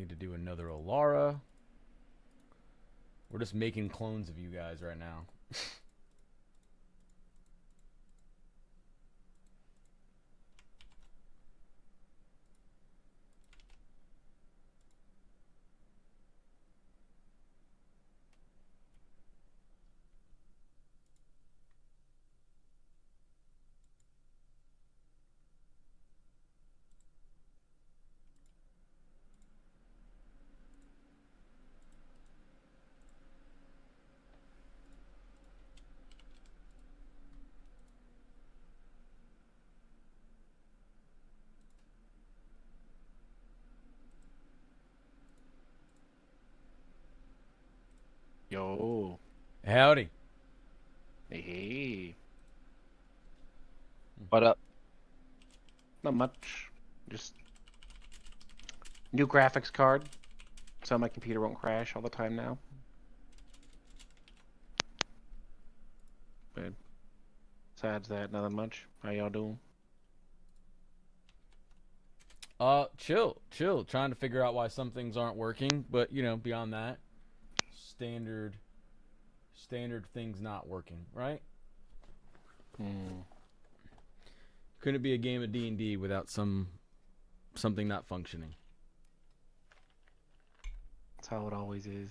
need to do another Alara. We're just making clones of you guys right now. Yo. Howdy. Hey. What up? Not much. Just new graphics card, so my computer won't crash all the time now. But besides that, nothing much. How y'all doing? Chill. Trying to figure out why some things aren't working, but you know, beyond that, standard things not working, right? Couldn't be a game of D&D without something not functioning. That's how it always is.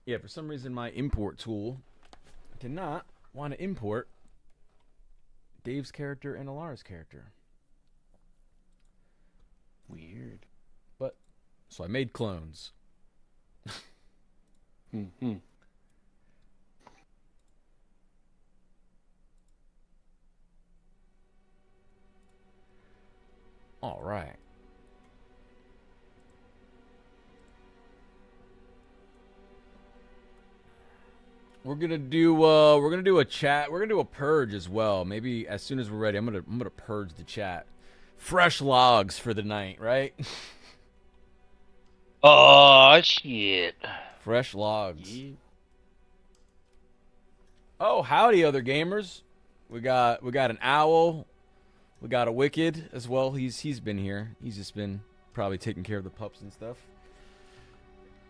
Yeah, for some reason my import tool did not want to import Dave's character and Alara's character. Weird. But so I made clones. All right. We're gonna do a chat. We're gonna do a purge as well. Maybe as soon as we're ready, I'm gonna purge the chat. Fresh logs for the night, right? Oh shit! Fresh logs. Yeah. Oh, howdy, other gamers. We got an owl. We got a wicked as well. He's been here. He's just been probably taking care of the pups and stuff.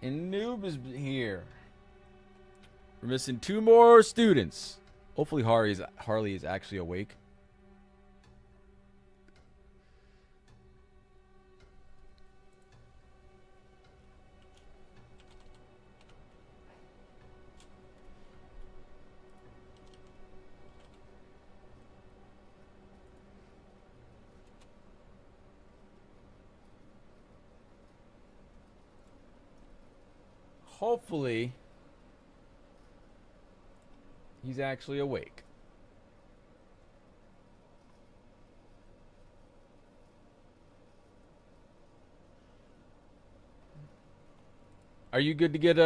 And Noob is here. We're missing 2 more students. Hopefully Harley is actually awake. Hopefully he's actually awake. Are you good to get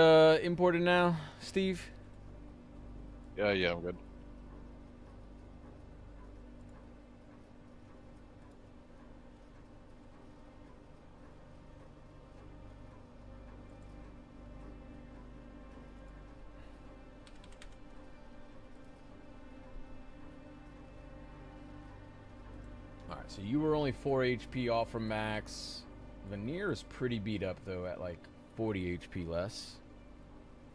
imported now, Steve? Yeah, I'm good. Alright, so you were only 4 HP off from max. Veneer is pretty beat up though at like 40 HP less.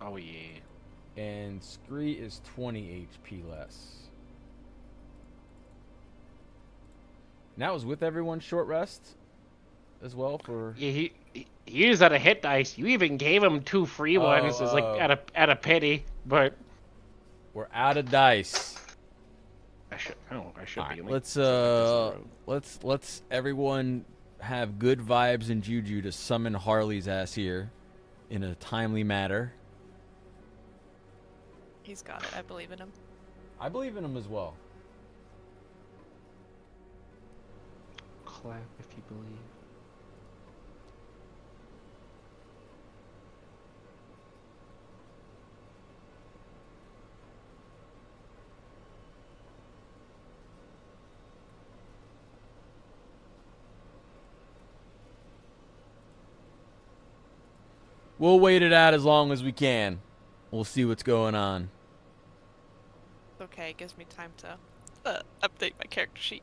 Oh yeah. And Scree is 20 HP less. And that was with everyone's short rest as well for... Yeah, he used out a hit dice. You even gave him 2 free ones as like at a pity, but we're out of dice. I should Right, be. Like, let's everyone have good vibes and juju to summon Harley's ass here in a timely manner. He's got it. I believe in him. I believe in him as well. clap if you believe. We'll wait it out as long as we can. We'll see what's going on. Okay, it gives me time to update my character sheet.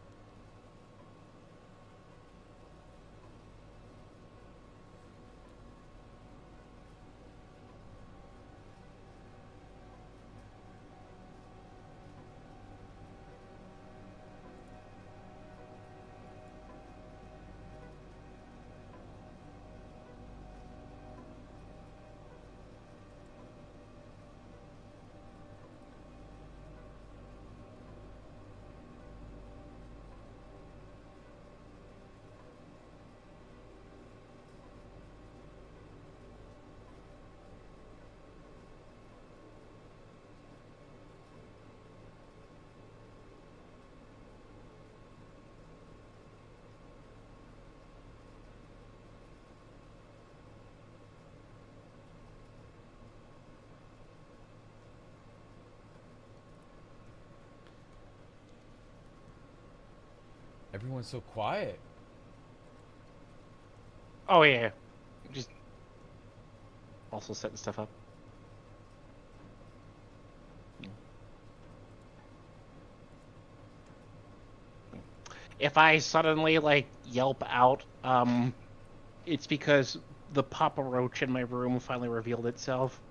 Everyone's so quiet. Oh yeah. Just also setting stuff up. If I suddenly like yelp out, it's because the Papa Roach in my room finally revealed itself.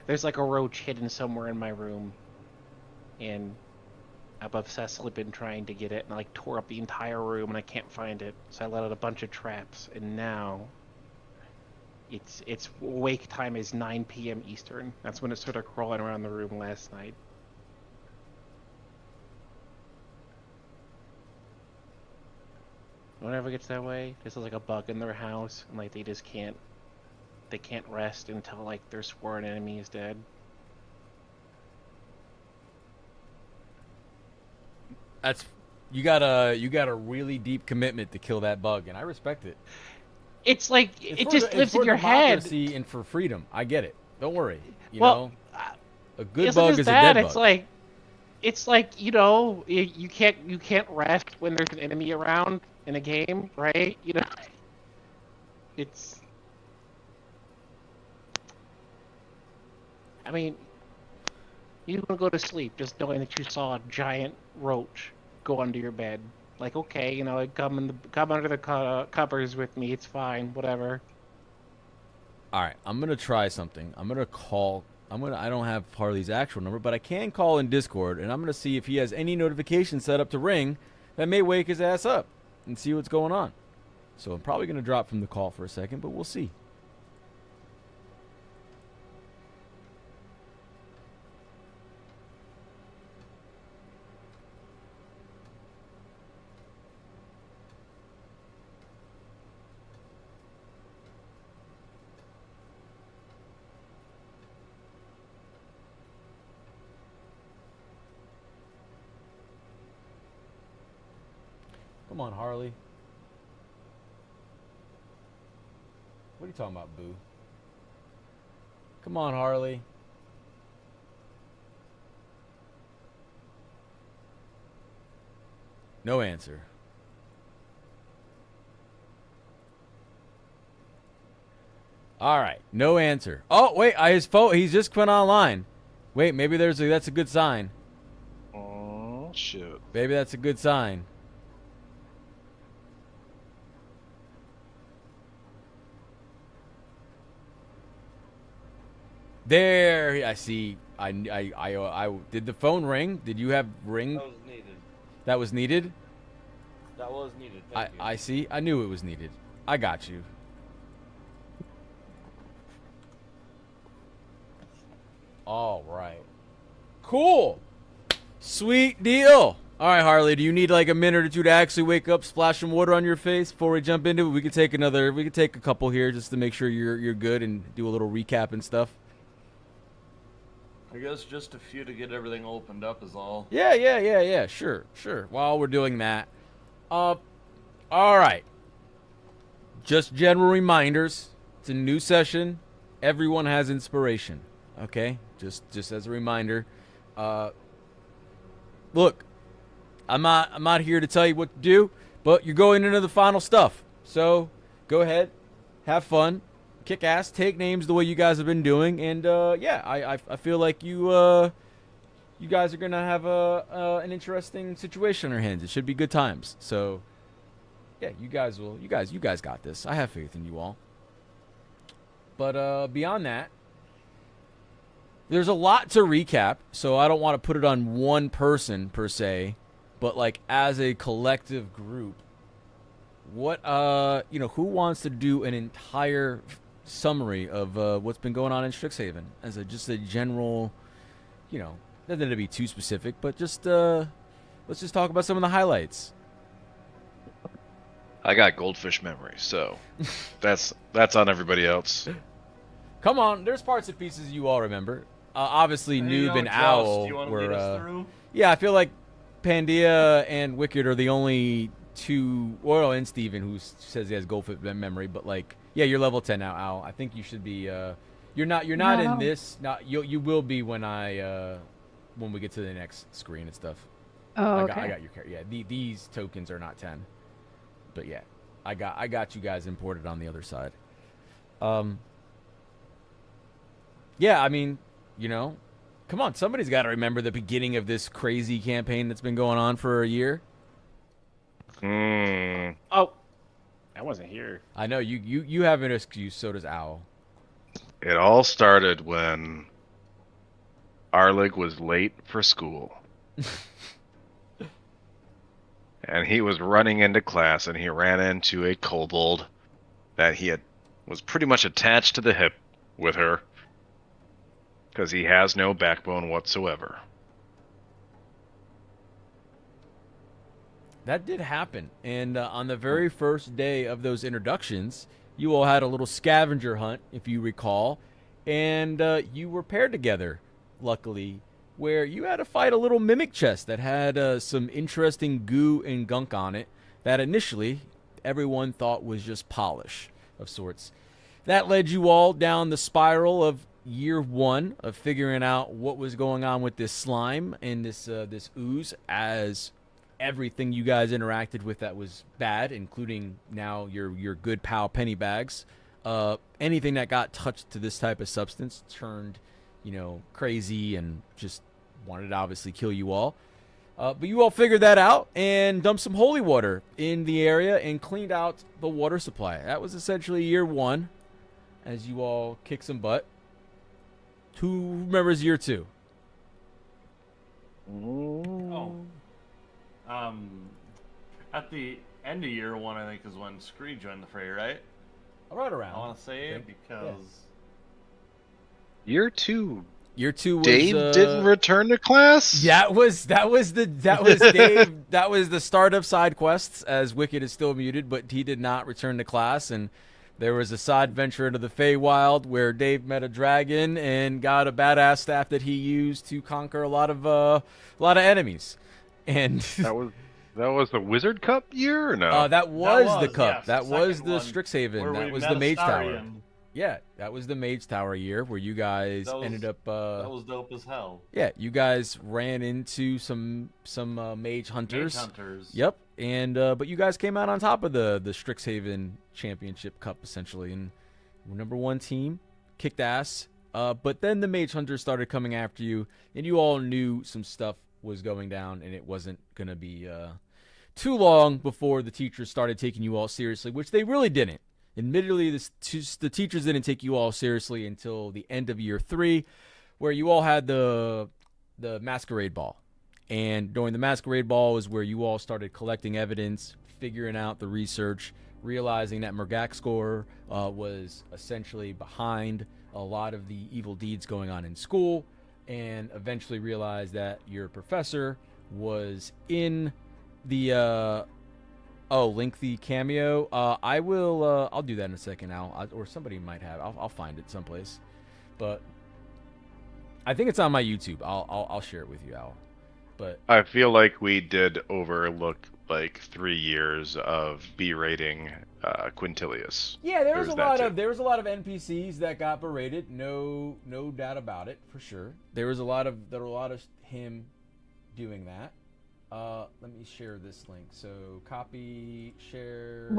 There's like a roach hidden somewhere in my room, and I've obsessively been trying to get it, and I like tore up the entire room, and I can't find it. So I let out a bunch of traps, and now its wake time is 9 p.m. Eastern. That's when it started crawling around the room last night. Whenever it gets that way, this is like a bug in their house, and like they can't rest until like their sworn enemy is dead. You got a really deep commitment to kill that bug, and I respect it. It's like it just lives in your head. And for freedom, I get it. Don't worry. You well, know, a good bug is a dead bug. It's like you can't rest when there's an enemy around in a game, right? You know, it's. I mean, you want to go to sleep just knowing that you saw a giant roach go under your bed. Like, okay, come under the covers with me. It's fine, whatever. All right, I'm gonna try something. I don't have Harley's actual number, but I can call in Discord, and I'm gonna see if he has any notifications set up to ring that may wake his ass up and see what's going on. So I'm probably gonna drop from the call for a second, but we'll see. Come on, Harley. What are you talking about, Boo? Come on, Harley. No answer. All right, no answer. Oh, wait, his phone, he's just went online. Wait, maybe that's a good sign. Oh, shit. Maybe that's a good sign. There, I see. I did the phone ring? Did you have ring? That was needed. That was needed? That was needed. Thank you. I see. I knew it was needed. I got you. All right. Cool. Sweet deal. All right, Harley, do you need like a minute or two to actually wake up, splash some water on your face before we jump into it? We could take a couple here just to make sure you're good and do a little recap and stuff. I guess just a few to get everything opened up is all. Yeah. Sure. While we're doing that. All right. Just general reminders. It's a new session. Everyone has inspiration. Okay? Just as a reminder. Look, I'm not here to tell you what to do, but you're going into the final stuff. So, go ahead. Have fun. Kick ass, take names the way you guys have been doing, and I feel like you guys are gonna have an interesting situation on your hands. It should be good times. So yeah, you guys got this. I have faith in you all. But beyond that, there's a lot to recap, so I don't want to put it on one person per se, but like as a collective group, what who wants to do an entire summary of what's been going on in Strixhaven as just a general, doesn't have to be too specific, but just let's just talk about some of the highlights. I got goldfish memory, so that's on everybody else. Come on, there's parts and pieces you all remember. Obviously, Noob and Owl were. Yeah, I feel like Pandia and Wicked are the only two. Well, and Steven, who says he has goldfish memory, but like. Yeah, you're level 10 now, Al. I think you should be. You're not in this. You will be when I when we get to the next screen and stuff. Oh, I okay. got your character. Yeah, these tokens are not 10. But yeah, I got you guys imported on the other side. Yeah, I mean, come on, somebody's got to remember the beginning of this crazy campaign that's been going on for a year. Oh, I wasn't here. I know you have an excuse. So does Owl. It all started when Arlig was late for school. And he was running into class, and he ran into a kobold that was pretty much attached to the hip with her, because he has no backbone whatsoever. That did happen, and on the very first day of those introductions, you all had a little scavenger hunt, if you recall, and you were paired together, luckily, where you had to fight a little mimic chest that had some interesting goo and gunk on it that initially everyone thought was just polish of sorts. That led you all down the spiral of year 1 of figuring out what was going on with this slime and this ooze, as everything you guys interacted with that was bad, including now your good pal Pennybags. Anything that got touched to this type of substance turned crazy and just wanted to obviously kill you all. But you all figured that out and dumped some holy water in the area and cleaned out the water supply. That was essentially year 1 as you all kicked some butt. Who remembers year 2? Oh. At the end of year 1, I think, is when Scree joined the fray, right? Right around. I want to say it because... Year 2. Year 2 was Dave didn't return to class? That was Dave. That was the start of side quests, as Wicked is still muted, but he did not return to class, and there was a side venture into the Feywild where Dave met a dragon and got a badass staff that he used to conquer a lot of enemies. And that was the Wizard Cup year, or no? that was the cup. Yes, that the was second the one, Strixhaven. where That we was met the a Mage Tower. Starion. Yeah, that was the Mage Tower year where you guys ended up. That was dope as hell. Yeah, you guys ran into some mage hunters. Mage hunters. Yep, and but you guys came out on top of the Strixhaven Championship Cup essentially, and were number 1 team, kicked ass. But then the mage hunters started coming after you, and you all knew some stuff was going down, and it wasn't gonna be too long before the teachers started taking you all seriously, which they really didn't. Admittedly, the teachers didn't take you all seriously until the end of year 3, where you all had the masquerade ball. And during the masquerade ball is where you all started collecting evidence, figuring out the research, realizing that Murgak score was essentially behind a lot of the evil deeds going on in school, and eventually realized that your professor was in the lengthy cameo. I'll do that in a second, Al, or somebody might have. I'll find it someplace, but I think it's on my YouTube. I'll share it with you, Al. But I feel like we did overlook like 3 years of berating Quintilius. yeah, there was a lot of NPCs that got berated. No doubt about it, for sure. There were a lot of him doing that. Let me share this link. So copy, share.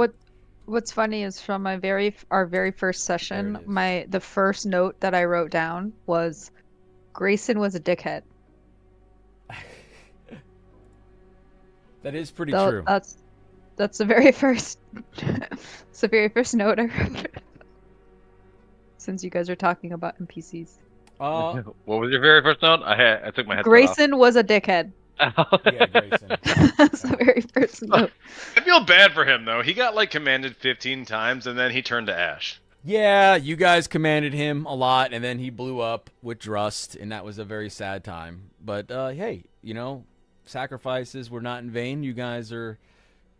What's funny is from our very first session, There it is. the first note that I wrote down was Grayson was a dickhead. That is pretty true. That's the very first it's the very first note I wrote. Since you guys are talking about NPCs. What was your very first note? I took my headset Grayson was a dickhead. off. Yeah, Grayson. That's the very first note. I feel bad for him though. He got like commanded 15 times and then he turned to ash. Yeah, you guys commanded him a lot, and then he blew up with Drust, and that was a very sad time. But hey, sacrifices were not in vain. You guys are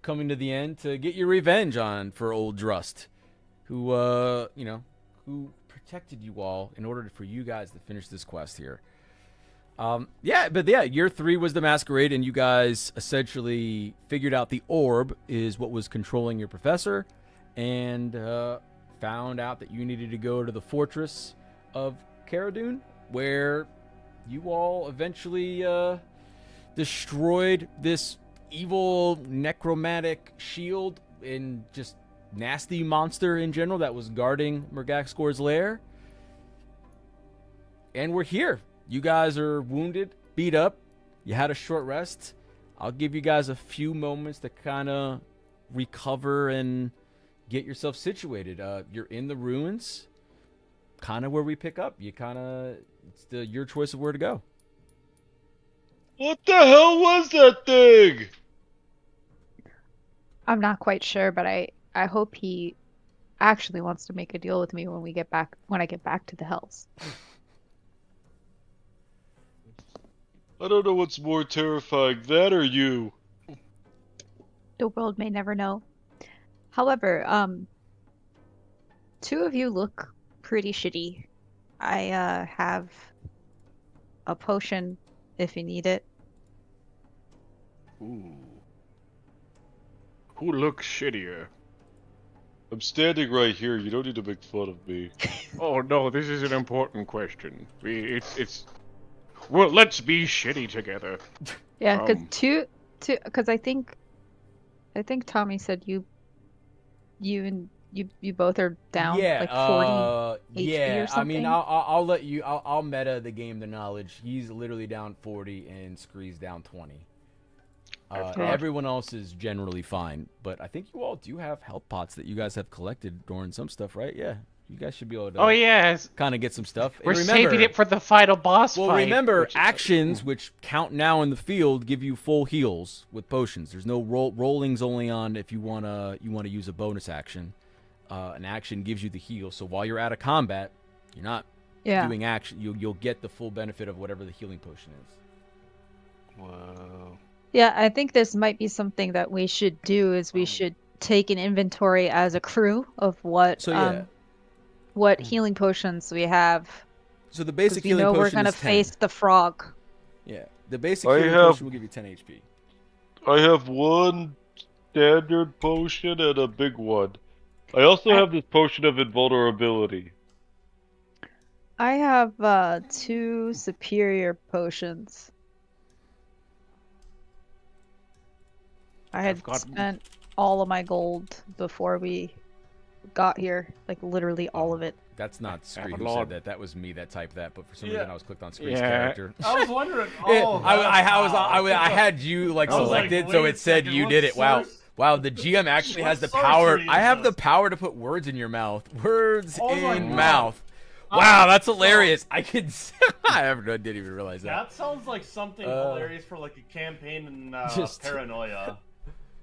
coming to the end to get your revenge for old Drust, who protected you all in order for you guys to finish this quest here. Year 3 was the masquerade, and you guys essentially figured out the orb is what was controlling your professor, and found out that you needed to go to the fortress of Caradun, where you all eventually destroyed this evil necromantic shield and just nasty monster in general that was guarding Murgaxgor's lair. And we're here. You guys are wounded, beat up. You had a short rest. I'll give you guys a few moments to kind of recover and get yourself situated. You're in the ruins, kind of where we pick up. It's your choice of where to go. What the hell was that thing? I'm not quite sure, but I hope he actually wants to make a deal with me when I get back to the Hells. I don't know what's more terrifying, that or you. The world may never know. However, two of you look pretty shitty. I have a potion if you need it. Ooh. Who looks shittier? I'm standing right here. You don't need to make fun of me. Oh no, this is an important question. Well, let's be shitty together. Yeah, because I think Tommy said you both are down like 40 HP yeah. or something. I mean, I'll let you. I'll meta the game the knowledge. He's literally down 40 and Scree's down 20. Okay. Everyone else is generally fine, but I think you all do have health pots that you guys have collected during some stuff, right? Yeah, you guys should be able to. Oh yes. Kind of get some stuff. We're And remember, saving it for the final boss well, fight. remember, actions which count now in the field give you full heals with potions. There's no rollings only on if you wanna use a bonus action. An action gives you the heal, so while you're out of combat, you're not doing action. You'll get the full benefit of whatever the healing potion is. Whoa. Yeah, I think this might be something that we should do. Is we should take an inventory as a crew of what healing potions we have. So the basic We healing know potion we're gonna is 10. face the frog. Yeah, the basic healing potion will give you 10 HP. I have one standard potion and a big one. I also have this potion of invulnerability. I have 2 superior potions. I had spent all of my gold before we got here, like literally all of it. That's not Scree who Lord. said that. That was me that typed that. But for some reason, I was clicked on Scree's Yeah. character. I was wondering. I had you like I was like, selected, wait so a it said second, you what did it. Wow, source? wow. The GM actually has the What power. sorcery I is have the this? power to put words in your mouth. Words I was like, in wow. mouth. Wow, that's hilarious. I could. I didn't even realize that. That sounds like something hilarious for like a campaign in Just- Paranoia.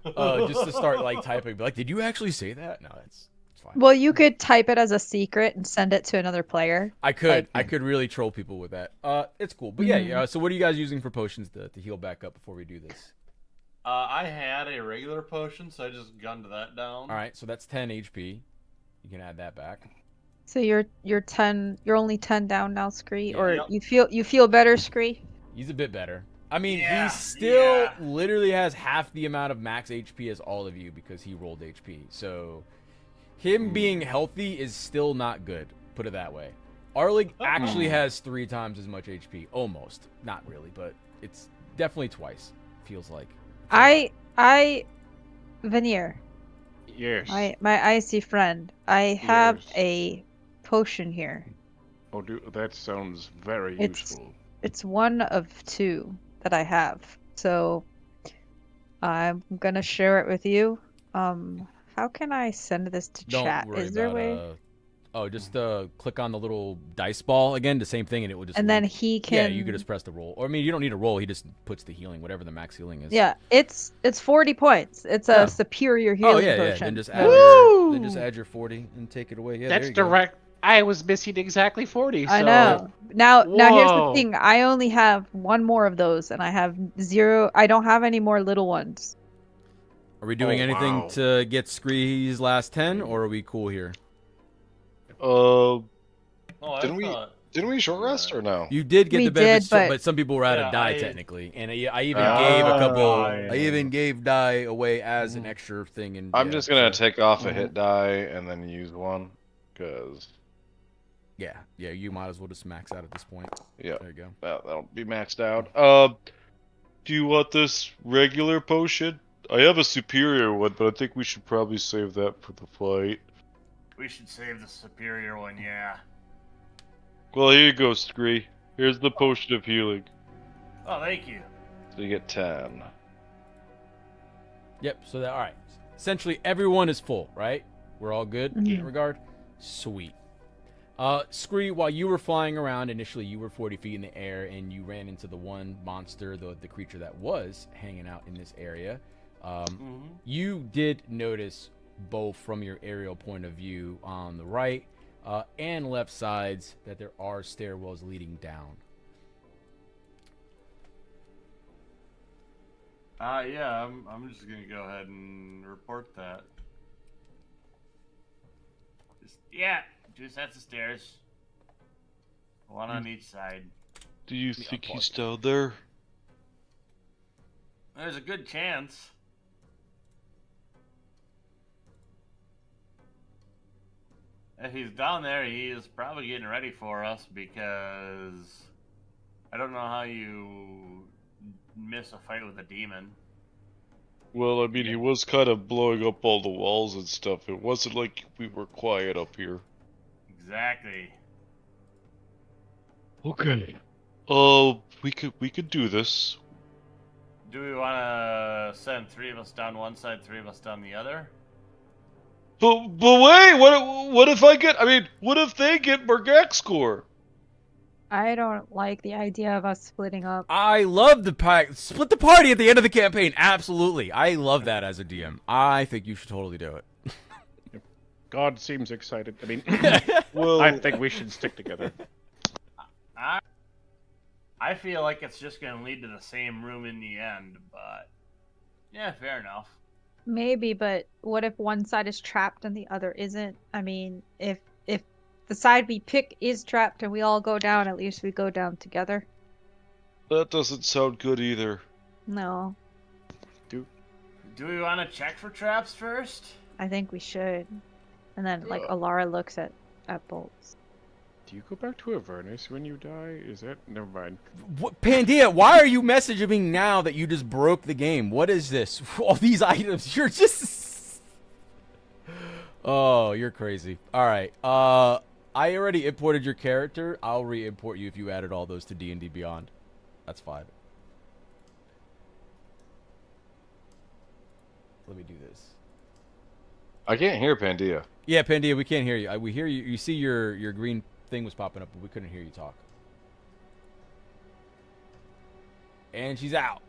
Just to start like typing, be like, did you actually say that? No, it's fine. Well, you could type it as a secret and send it to another player. I could really troll people with that. It's cool. But yeah. So what are you guys using for potions to heal back up before we do this? I had a regular potion, so I just gunned that down. All right, so that's 10 HP. You can add that back. So you're 10. You're only 10 down now, Scree, Yeah. or Yep. you feel better, Scree? He's a bit better. I mean, Yeah, he still yeah. literally has half the amount of max HP as all of you because he rolled HP. So him being healthy is still not good. Put it that way. Arlig actually has 3 times as much HP. Almost. Not really, but it's definitely twice. Feels like. Veneer, Yes. my icy friend, I have Yes. a potion here. Oh, that sounds very It's- useful. It's one of 2 that I have. So I'm gonna share it with you. How can I send this to Don't chat? worry Is there a about way? just click on the little dice ball again, the same thing, and it will just. And then link. he Yeah, can. you could just press the roll. Or I mean, you don't need a roll. He just puts the healing, whatever the max healing is. Yeah, it's 40 points. It's a Oh. superior healing Oh yeah, yeah. potion. Then just So- add your 40 and take it away. Yeah, That's there you go. direct. I was missing exactly 40. I so- know. Now here's the Whoa. thing. I only have 1 more of those, and I have 0. I don't have any more little ones. Are we doing Oh, anything wow. to get Scree's last 10, or are we cool here? Oh, I Didn't we- thought. Didn't we short rest or no? You did get We the benefits, did, but some people were out Yeah, of die I- technically, and I even Ah, gave a couple. yeah. I even gave die away as an extra thing. And I'm yeah, just gonna so- take off a hit die and then use one, cause Yeah, you might as well just max out at this point. Yeah, There you go. that'll be maxed out. Do you want this regular potion? I have a superior one, but I think we should probably save that for the fight. We should save the superior one, yeah. Well, here you go, Scree. Here's the potion of healing. Oh, thank you. So you get 10. Yep. So that all right. Essentially, everyone is full, right? We're all good in that Mhm. regard. Sweet. Scree, while you were flying around, initially you were 40 feet in the air, and you ran into the one monster, the creature that was hanging out in this area. You did notice both from your aerial point of view on the right and left sides that there are stairwells leading down. Yeah, I'm just gonna go ahead and report that. Yeah, 2 sets of stairs. One on each side. Do you think he's down there? There's a good chance. If he's down there, he is probably getting ready for us because I don't know how you miss a fight with a demon. Well, I mean, he was kind of blowing up all the walls and stuff. It wasn't like we were quiet up here. Exactly. Okay. We could do this. Do we want to send 3 of us down one side, 3 of us down the other? But wait, what if I get? I mean, what if they get Burgak score? I don't like the idea of us splitting up. I love the split the party at the end of the campaign. Absolutely, I love that as a DM. I think you should totally do it. God seems excited. I mean, Well, I think we should stick together. I feel like it's just going to lead to the same room in the end, but yeah, fair enough. Maybe, but what if one side is trapped and the other isn't? I mean, if the side we pick is trapped and we all go down, at least we go down together. that doesn't sound good either. No, Do we want to check for traps first? I think we should. And then, like, Alara looks at bolts. Do you go back to Avernus when you die? Is that... Never mind. What, Pandia, why are you messaging me now that you just broke the game? What is this? All these items, you're just... Oh, you're crazy. All right. I already imported your character. I'll re-import you if you added all those to D&D Beyond. That's fine. Let me do this. I can't hear Pandia. Yeah, Pandia, we can't hear you. We hear you. You see your green thing was popping up, but we couldn't hear you talk. And she's out.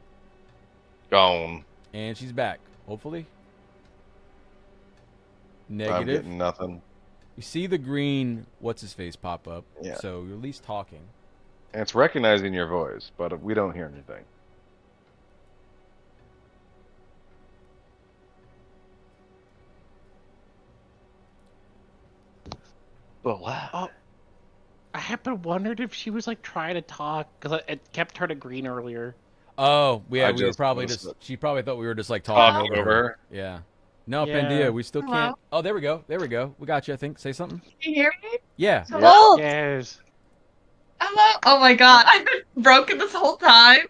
Gone. And she's back. Hopefully. I'm Negative. getting nothing. You see the green what's-his-face pop up. Yeah. So you're at least talking. And it's recognizing your voice, but we don't hear anything. But wow. Oh, I happened wondered if she was like trying to talk because it kept turning green earlier. Oh, yeah, I we were just probably noticed just... it. She probably thought we were just, like, talking Talking over her. Yeah. No, Yeah. Pandia, we still Hello? can't... Oh, there we go. There we go. We got you, I think. Say something. Can you hear me? Yeah. Hello? Yes. Hello? Oh my god, I've been broken this whole time.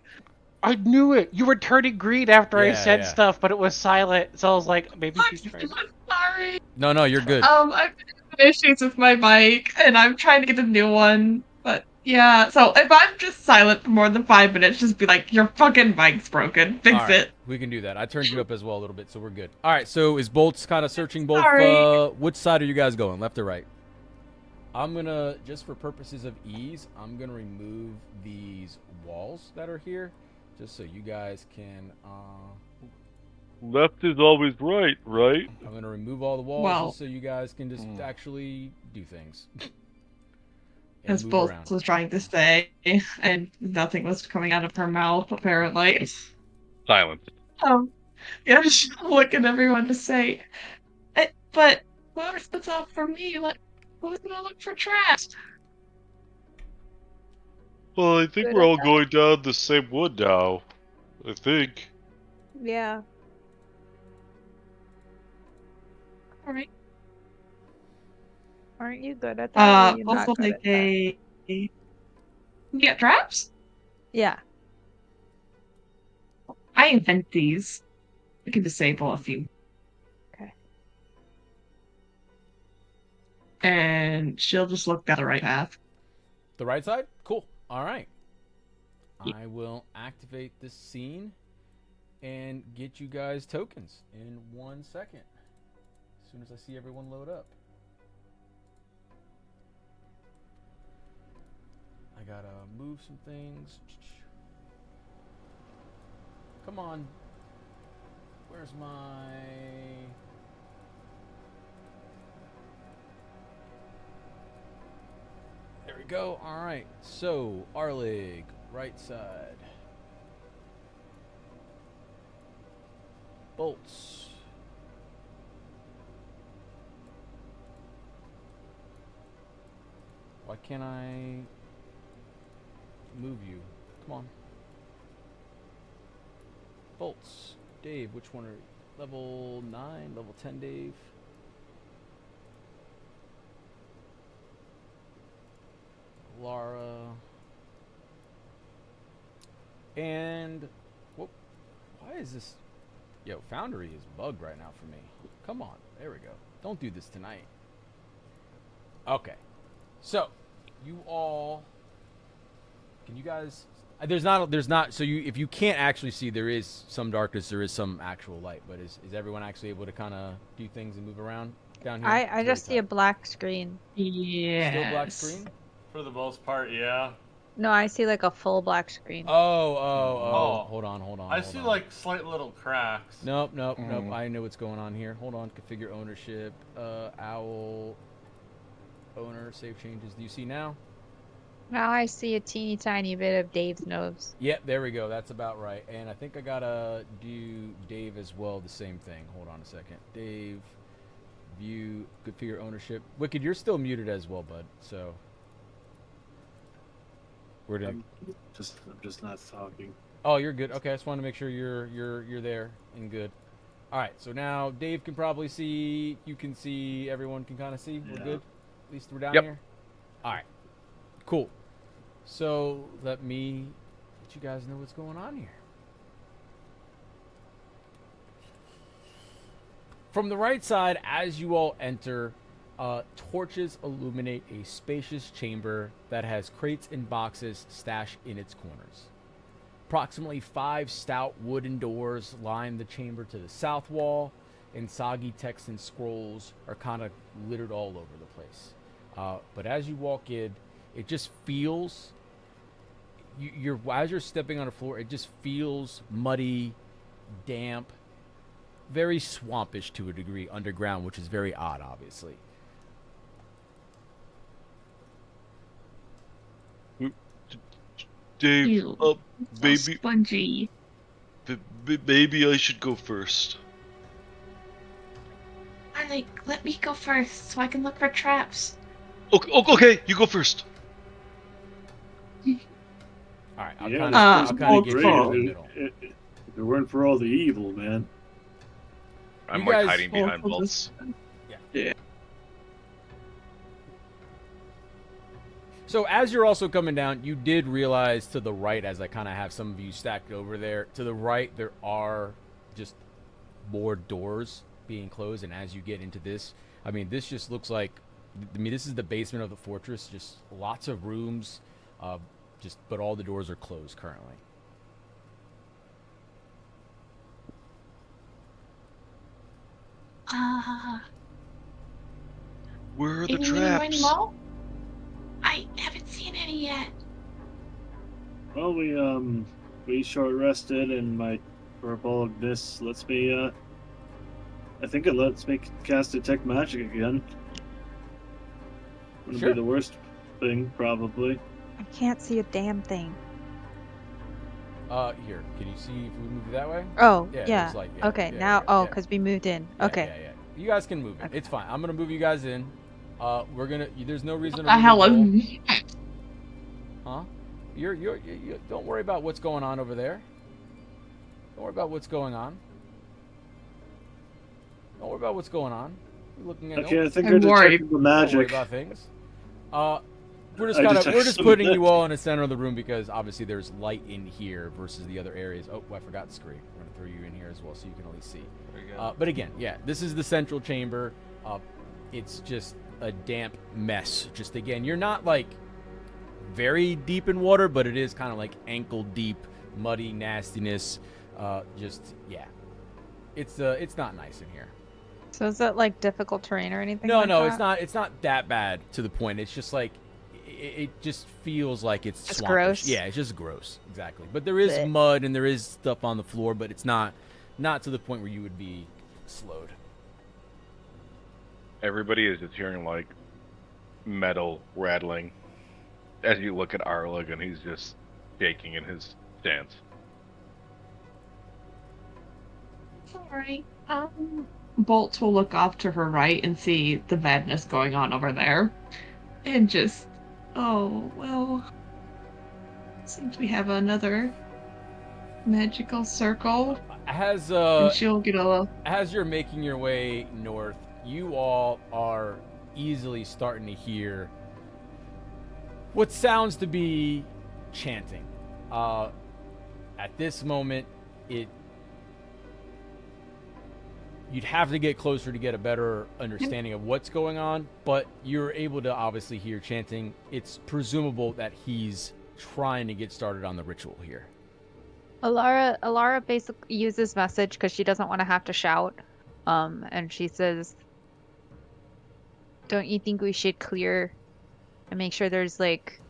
I knew it. You were turning green after I Yeah, said yeah. stuff, but it was silent. So I was like, maybe I'm she's trying. so sorry. No, you're good. I've been having issues with my mic, and I'm trying to get a new one. But yeah, so if I'm just silent for more than 5 minutes, just be like, your fucking mic's broken. Fix All right, it. we can do that. I turned you up as well a little bit, so we're good. All right, so is Bolt's kind of searching both... Sorry. Which side are you guys going, left or right? I'm going to, just for purposes of ease, I'm going to remove these walls that are here, just so you guys can... Left is always right, right? I'm going to remove all the walls Well- just so you guys can just actually do things. And As move Bolt around. was trying to say, and nothing was coming out of her mouth, apparently. Silence. Yeah, she's looking at everyone to say, but whoever splits off for me, like, who's gonna look for traps? Well, I think Good we're all enough. going down the same wood now. I think. Yeah. Aren't you good at that? Or are you not also good like at that? you get traps? Yeah. I invent these. I can disable a few. Okay. And she'll just look down the right path. The right side? Cool. All right. Yeah. I will activate this scene and get you guys tokens in 1 second. As soon as I see everyone load up. I gotta move some things. Come on. Where's my... There we go. All right. So, Arlig, right side. Bolts. Why can't I move you? Come on. Bolts. Dave, which one are level 9, level 10, Dave? Lara. And whoop, why is this? Yo, Foundry is bugged right now for me. Come on, there we go. Don't do this tonight. Okay, so you all, can you guys? There's not. So if you can't actually see, there is some darkness. There is some actual light. But is everyone actually able to kind of do things and move around down here? I just see a black screen. Yeah. Still black screen. For the most part, yeah. No, I see like a full black screen. Oh. Hold on. I see like slight little cracks. Nope. I know what's going on here. Hold on. Configure ownership. Owl. Owner. Save changes. Do you see now? Now I see a teeny tiny bit of Dave's nose. Yep, there we go. That's about right. And I think I gotta do Dave as well. The same thing. Hold on a second. Dave. View. Configure ownership. Wicked, you're still muted as well, bud. So. I'm just not talking. Oh, you're good. Okay, I just wanted to make sure you're there and good. All right, so now Dave can probably see. You can see. Everyone can kind of see. We're good. At least we're down here. All right, cool. So let me let you guys know what's going on here. From the right side, as you all enter, torches illuminate a spacious chamber that has crates and boxes stashed in its corners. Approximately 5 stout wooden doors line the chamber to the south wall, and soggy text and scrolls are kind of littered all over the place. But as you walk in, it just feels, as you're stepping on the floor, it just feels muddy, damp, very swampish to a degree underground, which is very odd, obviously. Dave, Ew, so baby, spongy. maybe I should go first. Let me go first so I can look for traps. Okay, you go first. All right, I'll Yeah, kind of great get you in the if middle. if it weren't for all the evil, man. I'm You like guys- hiding behind bolts. So as you're also coming down, you did realize to the right, as I kind of have some of you stacked over there, to the right there are just more doors being closed, and as you get into this, I mean, this just looks like, this is the basement of the fortress, just lots of rooms, but all the doors are closed currently. Where are the Any traps? mo? I haven't seen any yet. Well, we short rested, and my purple this lets me. I think it lets me cast detect magic again. Wouldn't Sure. be the worst thing, probably. I can't see a damn thing. Here, can you see if we move that way? Oh, Yeah, it yeah. looks like- Okay, yeah, now, yeah. because we moved in. Yeah, Okay. Yeah. You guys can move it. Okay. It's fine. I'm gonna move you guys in. There's no reason to The hell roll. am Huh? You don't worry about what's going on over there. Don't worry about what's going on. Don't worry about what's going on. You're looking at Okay, I think I'm I worried. detected the Don't worry magic. about things. We're just I kind of detect we're just some putting you magic. all in the center of the room because obviously there's light in here versus the other areas. Oh, I forgot the screen. We're gonna throw you in here as well so you can at least see. There you go. But again, yeah, this is the central chamber. It's just a damp mess. Just again, you're not like very deep in water, but it is kind of like ankle deep, muddy nastiness. Just yeah, it's not nice in here. So is it like difficult terrain or anything? No, like no, that? it's not. It's not that bad to the point. It's just like it just feels like it's Just swampish. gross? Yeah, it's just gross. Exactly. But there is Blech. mud and there is stuff on the floor, but it's not to the point where you would be slowed. Everybody is just hearing like metal rattling as you look at Arlig, and he's just shaking in his stance. Alright. Bolts will look off to her right and see the madness going on over there. And just, oh, well. Seems we have another magical circle. As And she'll get a. as you're making your way north, you all are easily starting to hear what sounds to be chanting. At this moment, you'd have to get closer to get a better understanding of what's going on, but you're able to obviously hear chanting. It's presumable that he's trying to get started on the ritual here. Alara basically uses message because she doesn't want to have to shout. And she says, "Don't you think we should clear and make sure there's like,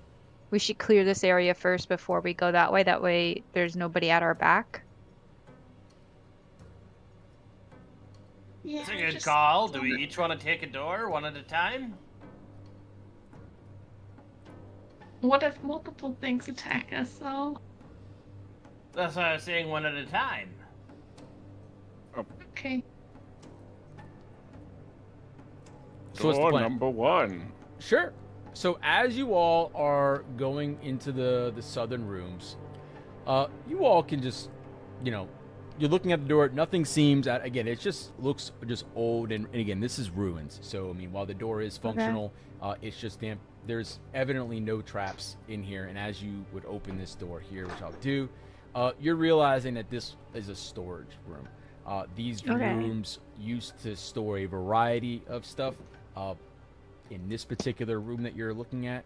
we should clear this area first before we go that way? That way there's nobody at our back." Yeah, That's a good just- call. Do we each want to take a door, one at a time? What if multiple things attack us, though? That's why I was saying one at a time. Okay. So what's the Door plan? number 1. Sure. So as you all are going into the southern rooms, you all can just, you're looking at the door. Nothing seems again. It just looks just old, and again, this is ruins. So I mean, while the door is functional, it's just damp. There's evidently no traps in here, and as you would open this door here, which I'll do, you're realizing that this is a storage room. These rooms used to store a variety of stuff. In this particular room that you're looking at,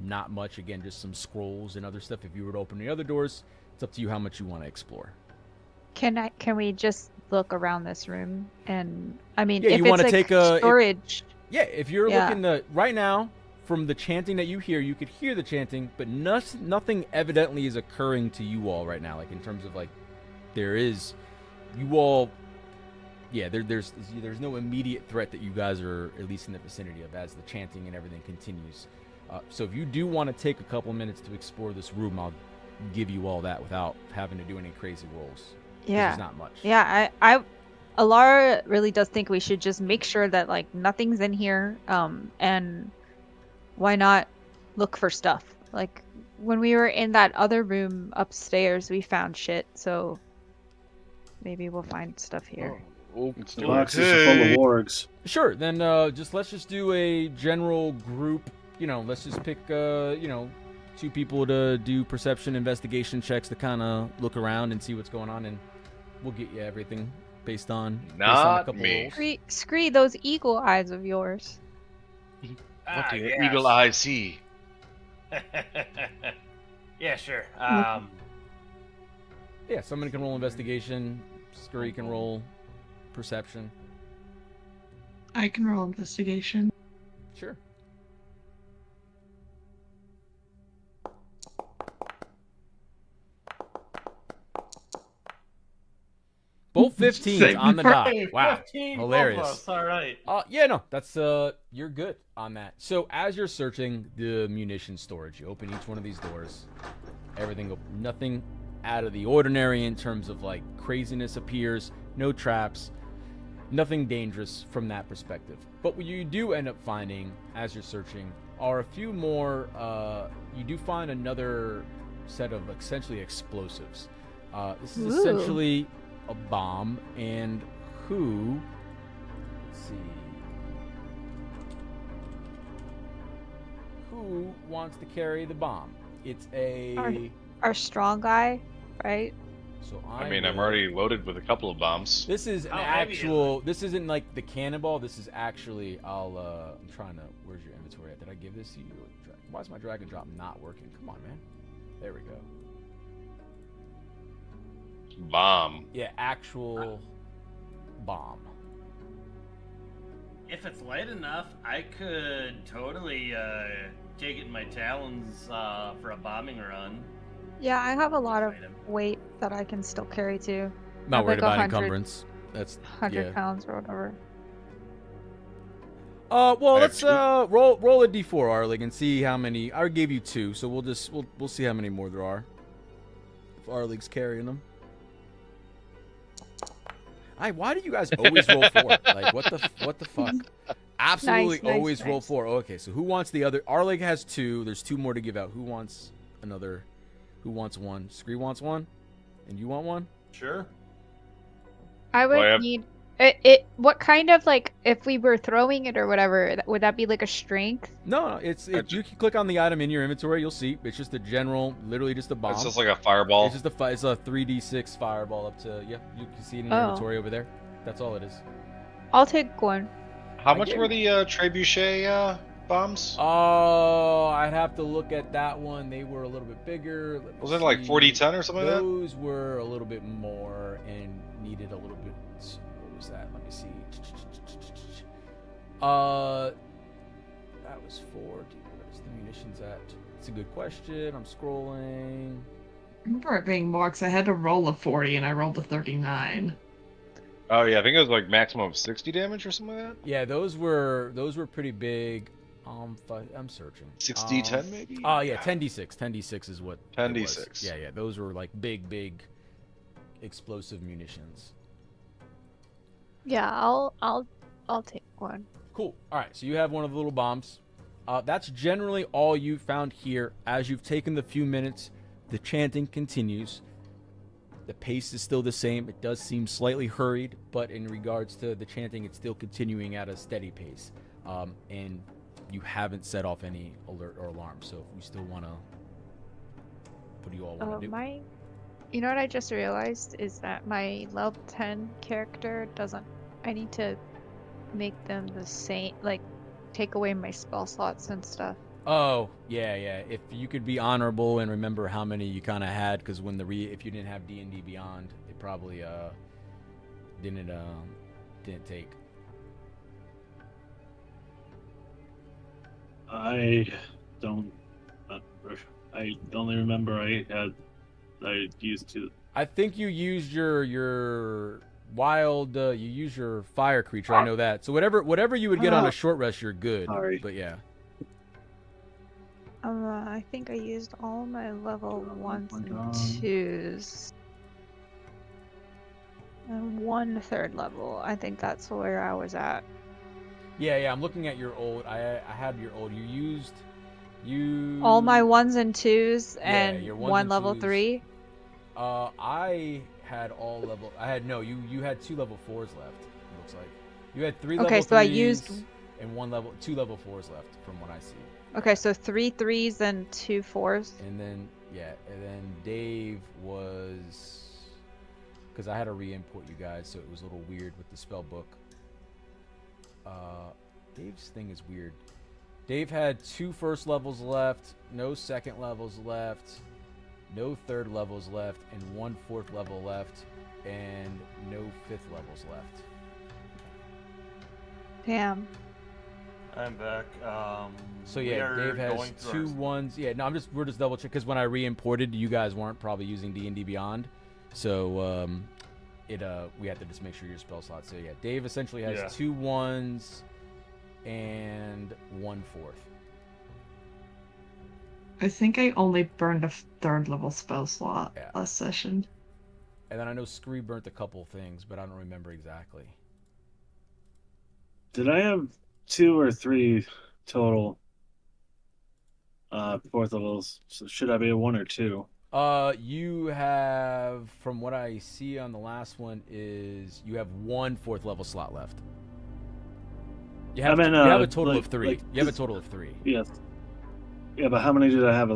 not much. Again, just some scrolls and other stuff. If you were to open the other doors, it's up to you how much you want to explore. Can we just look around this room? And I mean, Yeah, if you it's wanna like take a- storage. Yeah, if you're Yeah. looking right now, from the chanting that you hear, you could hear the chanting, but nothing evidently is occurring to you all right now. Like in terms of like, there is, you all, yeah, there's no immediate threat that you guys are at least in the vicinity of as the chanting and everything continues. So if you do want to take a couple minutes to explore this room, I'll give you all that without having to do any crazy rolls. 'Cause Yeah. there's not much. Yeah, Alara really does think we should just make sure that like nothing's in here. And why not look for stuff? Like when we were in that other room upstairs, we found shit. So maybe we'll find stuff here. Let's The do boxes are full of it. wargs. Sure. Then let's just do a general group. Let's just pick 2 people to do perception investigation checks to kind of look around and see what's going on, and we'll get you everything based on a Not couple me. rolls. Scree those eagle eyes of yours. What do yes. eagle eye see? Yeah, sure. Yeah, somebody can roll investigation. Scurry can roll perception. I can roll investigation. Sure. Both 15s on the dot. Hey, Wow. 15 Hilarious. both of us, all right. Yeah, no, that's you're good on that. So as you're searching the munition storage, you open each one of these doors. Everything, nothing out of the ordinary in terms of like craziness appears. No traps, nothing dangerous from that perspective. But what you do end up finding as you're searching are a few more. You do find another set of essentially explosives. This is Ooh. essentially a bomb, and let's see. who wants to carry the bomb? It's a. Our strong guy, right? So I mean, I'm already loaded with a couple of bombs. This is an How heavy is actual. This isn't like the cannonball. This is actually. I'm trying to. Where's your inventory at? Did I give this to you? Why is my drag and drop not working? Come on, man. There we go. Bomb. Yeah, actual bomb. If it's light enough, I could totally take it in my talons for a bombing run. Yeah, I have a lot of Item. weight that I can still carry too. Not Have worried like about 100 encumbrance. That's 100 yeah. pounds or whatever. Well, I have let's two. roll a d4, Arlig, and see how many. I gave you 2, so we'll see how many more there are. If Arlig's carrying them. Why do you guys always roll 4? Like what the fuck? Absolutely Nice, always roll nice. 4. Oh, okay, so who wants the other? Arlig has 2. There's 2 more to give out. Who wants another? Who wants 1? Scree wants 1, and you want 1. Sure. I would Well, I have- need it. What kind of like if we were throwing it or whatever? Would that be like a strength? No, it's you can click on the item in your inventory. You'll see. It's just a general, literally just a bomb. It's just like a fireball. It's just it's a 3d6 fireball up to you can see it in your Oh. inventory over there. That's all it is. I'll take one. How I much gave were the trebuchet bombs? Oh, I'd have to look at that one. They were a little bit bigger. Let me Was it like see. 40-10 or something like that? Those were a little bit more and needed a little bit. What was that? Let me see. That was 4. Where's the munitions at? It's a good question. I'm scrolling. I remember it being more because I had to roll a 40 and I rolled a 39. Oh yeah, I think it was like maximum of 60 damage or something like that. Yeah, those were pretty big. I'm searching. 60-10 maybe? Oh yeah, 10d6. 10d6 is what. it 10d6. was. Yeah, those were like big explosive munitions. Yeah, I'll take one. Cool. All right, so you have one of the little bombs. That's generally all you found here. As you've taken the few minutes, the chanting continues. The pace is still the same. It does seem slightly hurried, but in regards to the chanting, it's still continuing at a steady pace. And you haven't set off any alert or alarm. So if you still want to, what do you all want to do? You know what I just realized is that my level 10 character doesn't. I need to make them the same, like take away my spell slots and stuff. Oh, yeah. If you could be honorable and remember how many you kind of had, because when if you didn't have D&D Beyond, it probably didn't take. I don't. I only remember I used to. I think you used your wild. You use your fire creature. I know that. So whatever you would get on a short rest, you're good. Sorry. But yeah. I think I used all my level 1s and on. 2s. And 1/3 level. I think that's where I was at. Yeah. I'm looking at your old. I had your old. You All my 1s and 2s and your 1s one and level 2s. 3. I had all level. I had no. You had 2 level 4s left. It looks like you had 3 Okay, level 3s so I used. and 2 level 4s left from what I see. Okay, so 3 3s and 2 4s. And then Dave was, because I had to re-import you guys, so it was a little weird with the spell book. Dave's thing is weird. Dave had 2 first levels left, no second levels left, no third levels left, and 1 fourth level left, and no 5th levels left. Damn. I'm back. So we yeah, are Dave has going through 2 1s. Yeah, no, we're just double check because when I re-imported, you guys weren't probably using D&D Beyond, so we have to just make sure your spell slot. So yeah, Dave essentially has 2 1s and 1 4th. I think I only burned a 3rd level spell slot Yeah. last session. And then I know Scree burnt a couple things, but I don't remember exactly. Did I have 2 or 3 total 4th levels? So should I be a 1 or 2? You have, from what I see on the last one, is you have 1 4th level slot left. You have, you have a total of 3. You have a total of 3. Yes. Yeah, but how many did I have?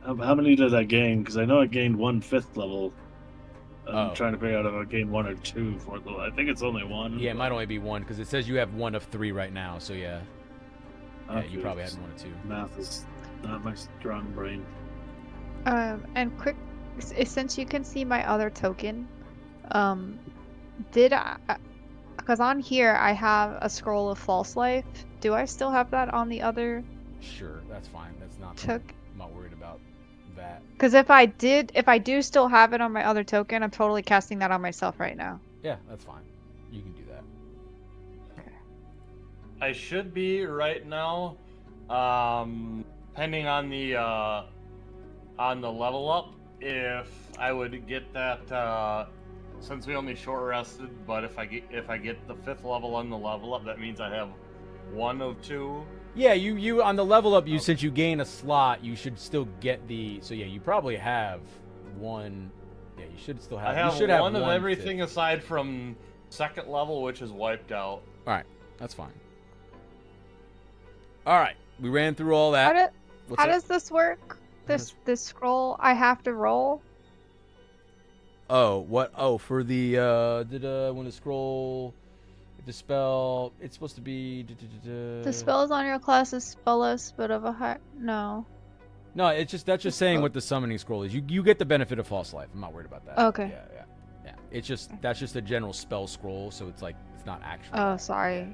How many did I gain? Because I know I gained 1 5th level. I'm Oh. trying to figure out if I gained 1 or 2 4th level. I think it's only 1. Yeah, it but- might only be 1 because it says you have 1 of 3 right now. So yeah, yeah, you Okay, probably had 1 or 2. Math is not my strong brain. And quick, since you can see my other token, did I? Because on here I have a scroll of false life. Do I still have that on the other Sure, that's fine. That's not. took? I'm not worried about that. Because if I do still have it on my other token, I'm totally casting that on myself right now. Yeah, that's fine. You can do that. I should be right now, depending on the level up. If I would get that, since we only short rested, but if I get the 5th level on the level up, that means I have 1 of 2. Yeah, you on the level up, since you gain a slot, you should still get the. So yeah, you probably have 1. Yeah, you should still have. I have you should one have of 1 everything fifth. aside from 2nd level, which is wiped out. All right, that's fine. All right, we ran through all that. How What's up? does this work? This scroll I have to roll? Oh, what? Oh, for the when the scroll, if the spell, it's supposed to be. The spell is on your class's spell list, but of a high. No. No, that's just saying what the summoning scroll is. You get the benefit of false life. I'm not worried about that. Okay. Yeah. It's just that's just a general spell scroll, so it's like it's not actually. Oh, sorry.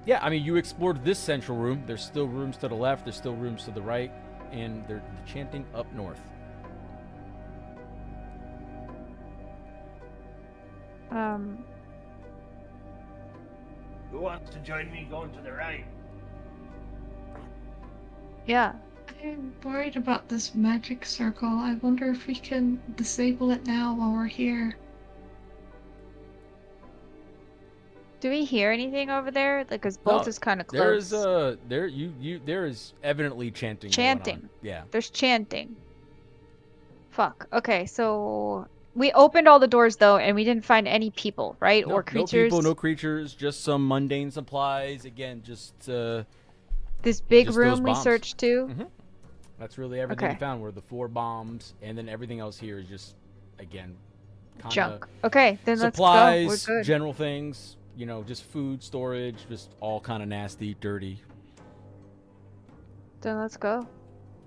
Yeah. I mean, you explored this central room. There's still rooms to the left. There's still rooms to the right, and they're chanting up north. Who wants to join me going to the right? Yeah. I'm worried about this magic circle. I wonder if we can disable it now while we're here. Do we hear anything over there? Like, cause Bolt is kind of close. There is evidently chanting. going on. Chanting. Yeah. There's chanting. Fuck. Okay, so we opened all the doors though, and we didn't find any people, right? No, Or creatures. No people, no creatures. Just some mundane supplies. Again, just This big just those room we bombs. searched too. Mhm. That's really everything we Okay. found were the 4 bombs, and then everything else here is just, again, kinda Junk. Okay, then supplies, let's go. We're good. general things. You know, just food storage, just all kind of nasty, dirty. Then let's go.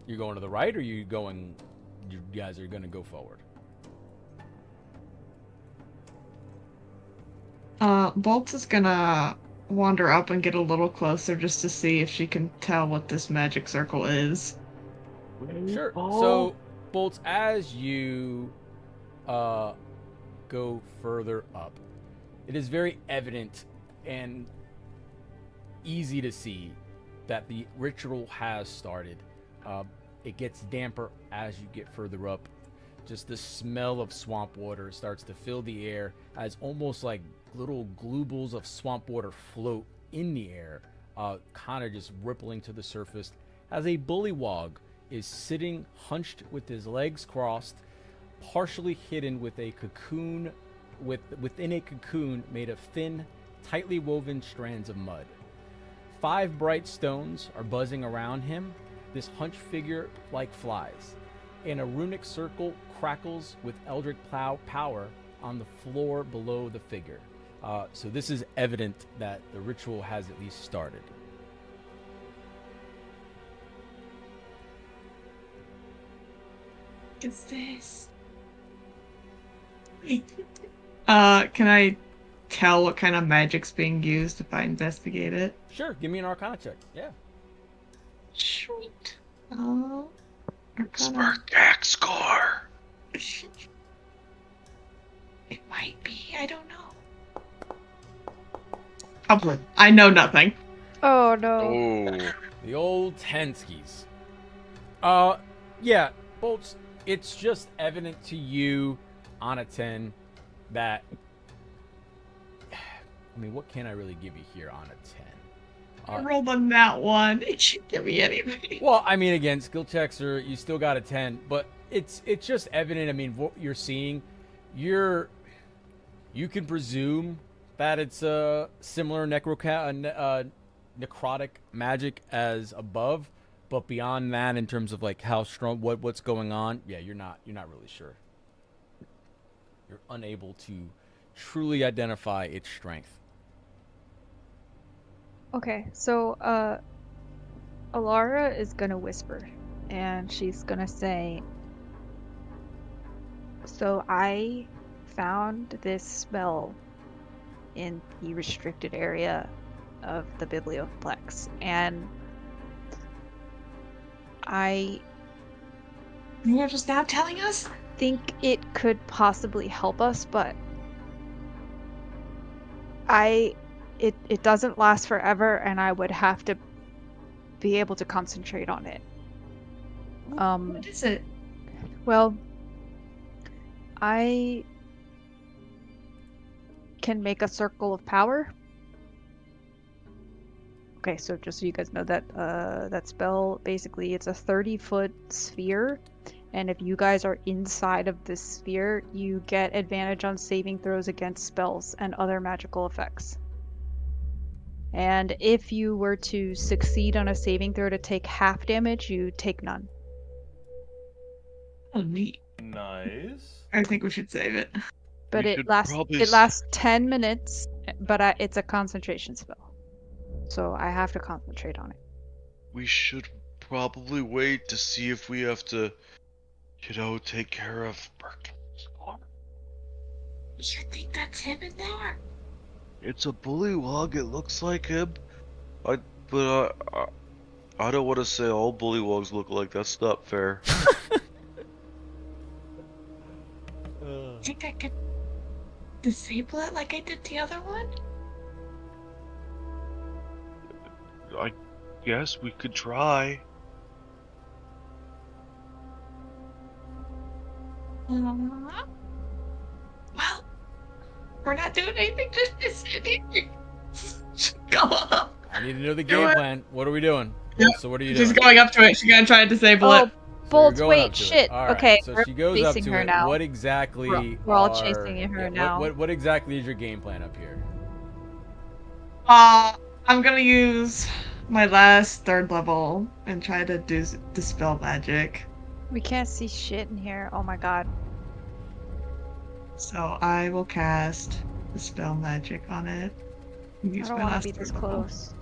You going to the right, or you guys are gonna go forward? Bolt is gonna wander up and get a little closer just to see if she can tell what this magic circle is. Sure. So, Bolts, as you go further up, it is very evident and easy to see that the ritual has started. It gets damper as you get further up. Just the smell of swamp water starts to fill the air as almost like little globules of swamp water float in the air, kind of just rippling to the surface as a bullywog is sitting hunched with his legs crossed, partially hidden with a cocoon, within a cocoon made of thin, tightly woven strands of mud. 5 bright stones are buzzing around him, this hunched figure like flies, and a runic circle crackles with eldritch power on the floor below the figure. So this is evident that the ritual has at least started. Is this? Can I tell what kind of magic's being used if I investigate it? Sure, give me an Arcana check. Yeah. Sweet. Arcana. Spark score. It might be. I don't know. Probably. I know nothing. Oh no. Oh. The old Tenskis. Yeah, Bolts, it's just evident to you on a 10 that, I mean, what can I really give you here on a 10? I rolled on that one. It should give me anything. Well, I mean, again, skill checks are, you still got a 10, but it's just evident. I mean, what you're seeing, you can presume that it's a similar necrotic magic as above, but beyond that, in terms of like how strong, what's going on, yeah, you're not really sure. You're unable to truly identify its strength. Okay, so Alara is gonna whisper, and she's gonna say, so I found this spell in the restricted area of the Biblioplex, and You're just now telling us? think it could possibly help us, but it doesn't last forever, and I would have to be able to concentrate on it. What is it? Well, I can make a circle of power. Okay, so just so you guys know that that spell, basically it's a 30-foot sphere, and if you guys are inside of this sphere, you get advantage on saving throws against spells and other magical effects. And if you were to succeed on a saving throw to take half damage, you take none. Oh, neat. Nice. I think we should save it. But We it could lasts probably it lasts 10 minutes, but it's a concentration spell. So I have to concentrate on it. We should probably wait to see if we have to, take care of Birkin. You think that's him in there? It's a bullywog. It looks like him. I don't want to say all bullywogs look like. That's not fair. Think I could disable it like I did the other one? I guess we could try. Well, we're not doing anything just go up. I need to know the game plan. What are we doing? Yep. So what are you She's doing? going up to it. She's gonna try to disable Oh, it. So you're Bolts, going up wait, to it. shit. All right, Okay, so we're she goes up facing to her it. now. What exactly? We're all chasing her now. What exactly is your game plan up here? I'm gonna use my last 3rd level and try to dispel magic. We can't see shit in here. Oh my god. So I will cast dispel magic on it. I don't want to be this close.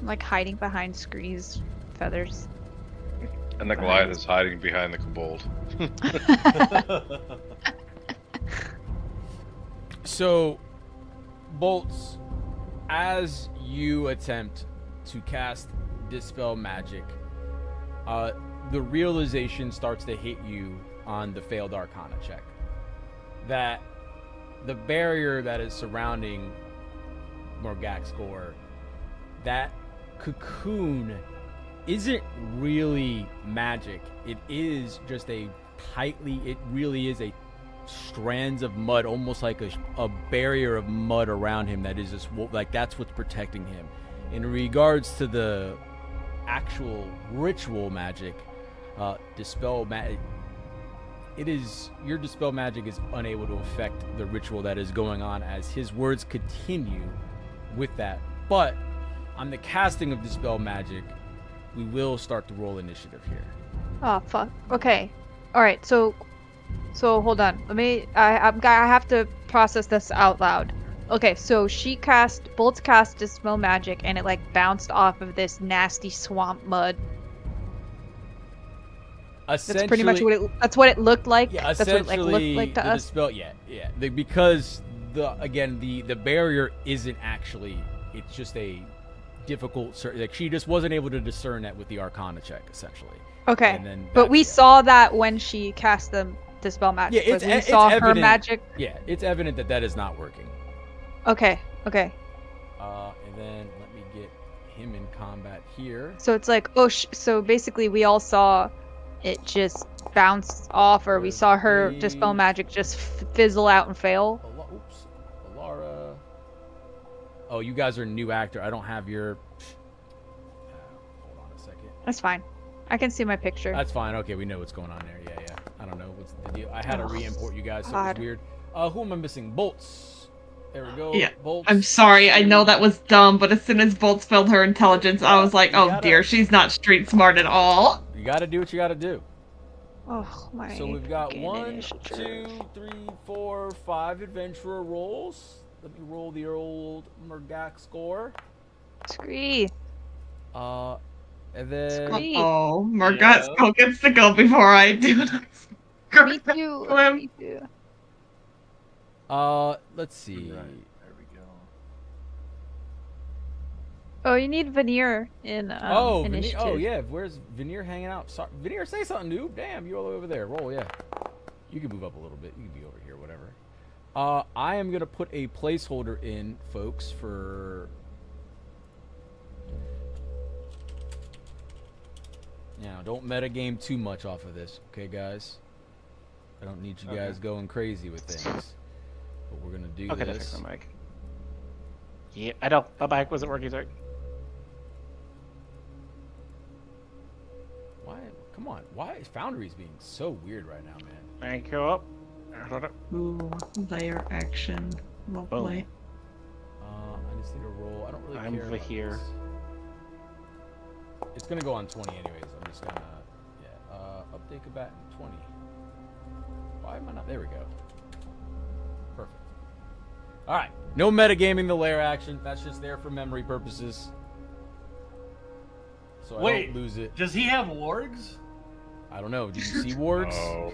I'm like hiding behind Scree's feathers. And the Goliath is hiding behind the kobold. So, Bolts, as you attempt to cast Dispel Magic, the realization starts to hit you on the failed Arcana check. That the barrier that is surrounding Morgak's gore, that cocoon isn't really magic. It is just it really is a strands of mud, almost like a barrier of mud around him that is just like that's what's protecting him. In regards to the actual ritual magic, dispel magic, your dispel magic is unable to affect the ritual that is going on as his words continue with that. But on the casting of dispel magic, we will start to roll initiative here. Oh fuck. Okay. All right. So hold on. I have to process this out loud. Okay. So Bolts cast dispel magic, and it like bounced off of this nasty swamp mud. That's pretty much what it looked like. Yeah, that's what it looked like to us. Dispel, yeah. Because the barrier isn't actually. It's just a difficult. Like she just wasn't able to discern that with the Arcana check, essentially. Okay. And then but we saw that when she cast the dispel magic. Yeah, we saw evident, her magic. Yeah, it's evident that is not working. Okay. And then let me get him in combat here. So it's like, so basically we all saw it just bounce off, or we saw her dispel magic just fizzle out and fail. Alara. Oh, you guys are a new actor. I don't have your. Hold on a second. That's fine. I can see my picture. That's fine. Okay, we know what's going on there. Yeah. I don't know what's the deal. I had to re-import you guys, so it was weird. Who am I missing? Bolts. There we go. Yeah. Bolts. I'm sorry, I know that was dumb, but as soon as Bolt spelled her intelligence, I was like, You oh gotta- dear, she's not street smart at all. You gotta do what you gotta do. Oh my. So we've got fucking 1, initiative. 2, 3, 4, 5 adventurer rolls. Let me roll the old Murgak score. Scree. And then Scree. Oh, Margot still gets to go before I do. Me too. Him. Me too. let's see. Right, there we go. Oh, you need veneer in initiative. Oh yeah, where's Veneer hanging out? Sorry, Veneer, say something, dude. Damn, you're all the way over there. Roll, yeah. You can move up a little bit. You can be over here, whatever. I am gonna put a placeholder in, folks, for. Now, don't metagame too much off of this, okay, guys? I don't need you guys going crazy with things. But we're gonna do Okay, this. fix my mic. Yeah, I know. My mic wasn't working. Sorry. Why? Come on. Why is Foundry's being so weird right now, man? Thank you. Ooh, layer action. Lovely. I just need to roll. I don't really I'm care. over about here. this. It's gonna go on 20 anyways. I'm just gonna, update combatant 20. Why am I not? There we go. Perfect. All right. No metagaming the layer action. That's just there for memory purposes. So I Wait. don't lose it. Does he have wargs? I don't know. Did you see wargs? Oh.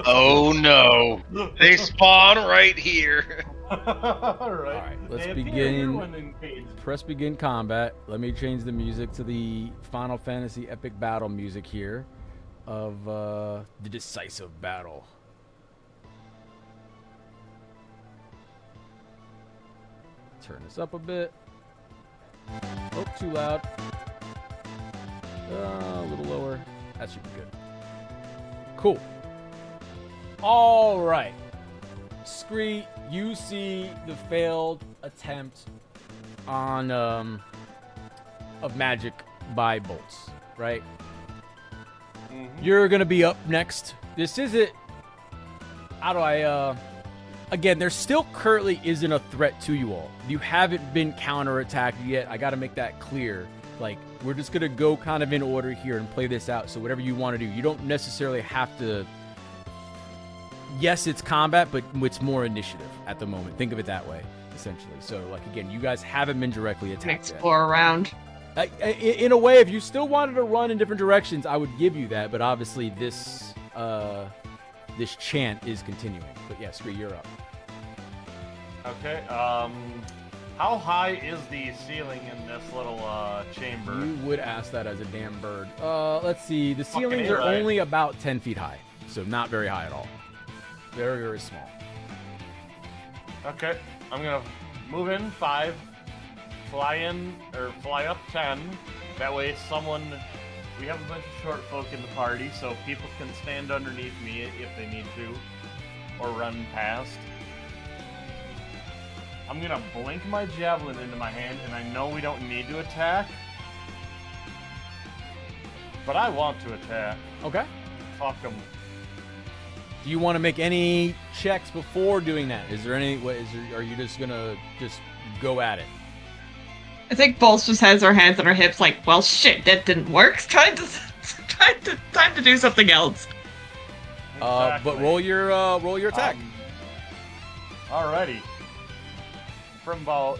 Oh no! They spawn right here. All right. right, let's They appear begin. here when engaged. Press begin combat. Let me change the music to the Final Fantasy epic battle music here of the decisive battle. Turn this up a bit. Oh, too loud. A little lower. That should be good. Cool. All right. Scree, you see the failed attempt on of magic by bolts, right? You're gonna be up next. This isn't. How do I? Again, there still currently isn't a threat to you all. You haven't been counterattacked yet. I got to make that clear. Like, we're just gonna go kind of in order here and play this out. So whatever you want to do, you don't necessarily have to. Yes, it's combat, but it's more initiative at the moment. Think of it that way, essentially. So, like, again, you guys haven't been directly attacked yet. Explore around. In a way, if you still wanted to run in different directions, I would give you that. But obviously, this chant is continuing. But yeah, Scree, you're up. Okay. How high is the ceiling in this little chamber? You would ask that as a damn bird. Let's see. The Fucking ceilings A, are right? only about 10 feet high, so not very high at all. Very, very small. Okay. I'm gonna move in 5, fly up 10. That way, we have a bunch of short folk in the party, so people can stand underneath me if they need to, or run past. I'm gonna blink my javelin into my hand, and I know we don't need to attack, but I want to attack. Okay. Fuck them. Do you want to make any checks before doing that? Is there any? Are you just gonna go at it? I think Bolts just has her hands on her hips, like, well, shit, that didn't work. Time to do something else. But roll your attack. Alrighty. From about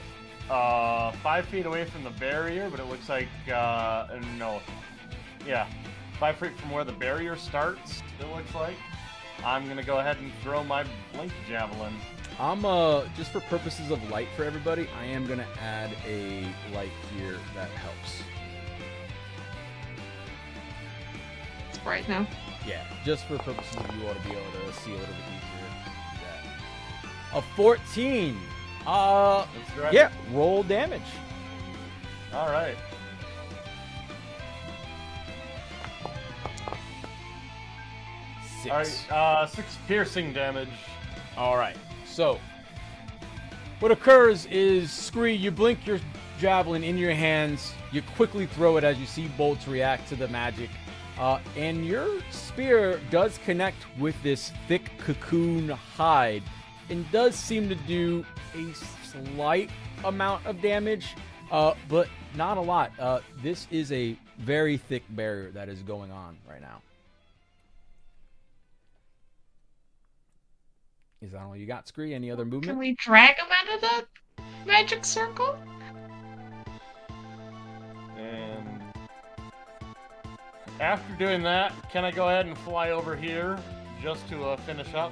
5 feet away from the barrier, but it looks like no. Yeah, 5 feet from where the barrier starts. It looks like. I'm gonna go ahead and throw my blink javelin. I'm just for purposes of light for everybody, I am gonna add a light here that helps. It's bright now. Yeah, just for purposes of you all to be able to see a little bit easier. Yeah. A 14. That's right. Yeah, roll damage. All right. All right. 6 piercing damage. All right. So, what occurs is, Scree, you blink your javelin in your hands. You quickly throw it as you see bolts react to the magic. And your spear does connect with this thick cocoon hide and does seem to do a slight amount of damage, but not a lot. This is a very thick barrier that is going on right now. Is that all you got, Scree? Any other movement? Can we drag him out of the magic circle? And after doing that, can I go ahead and fly over here just to finish up?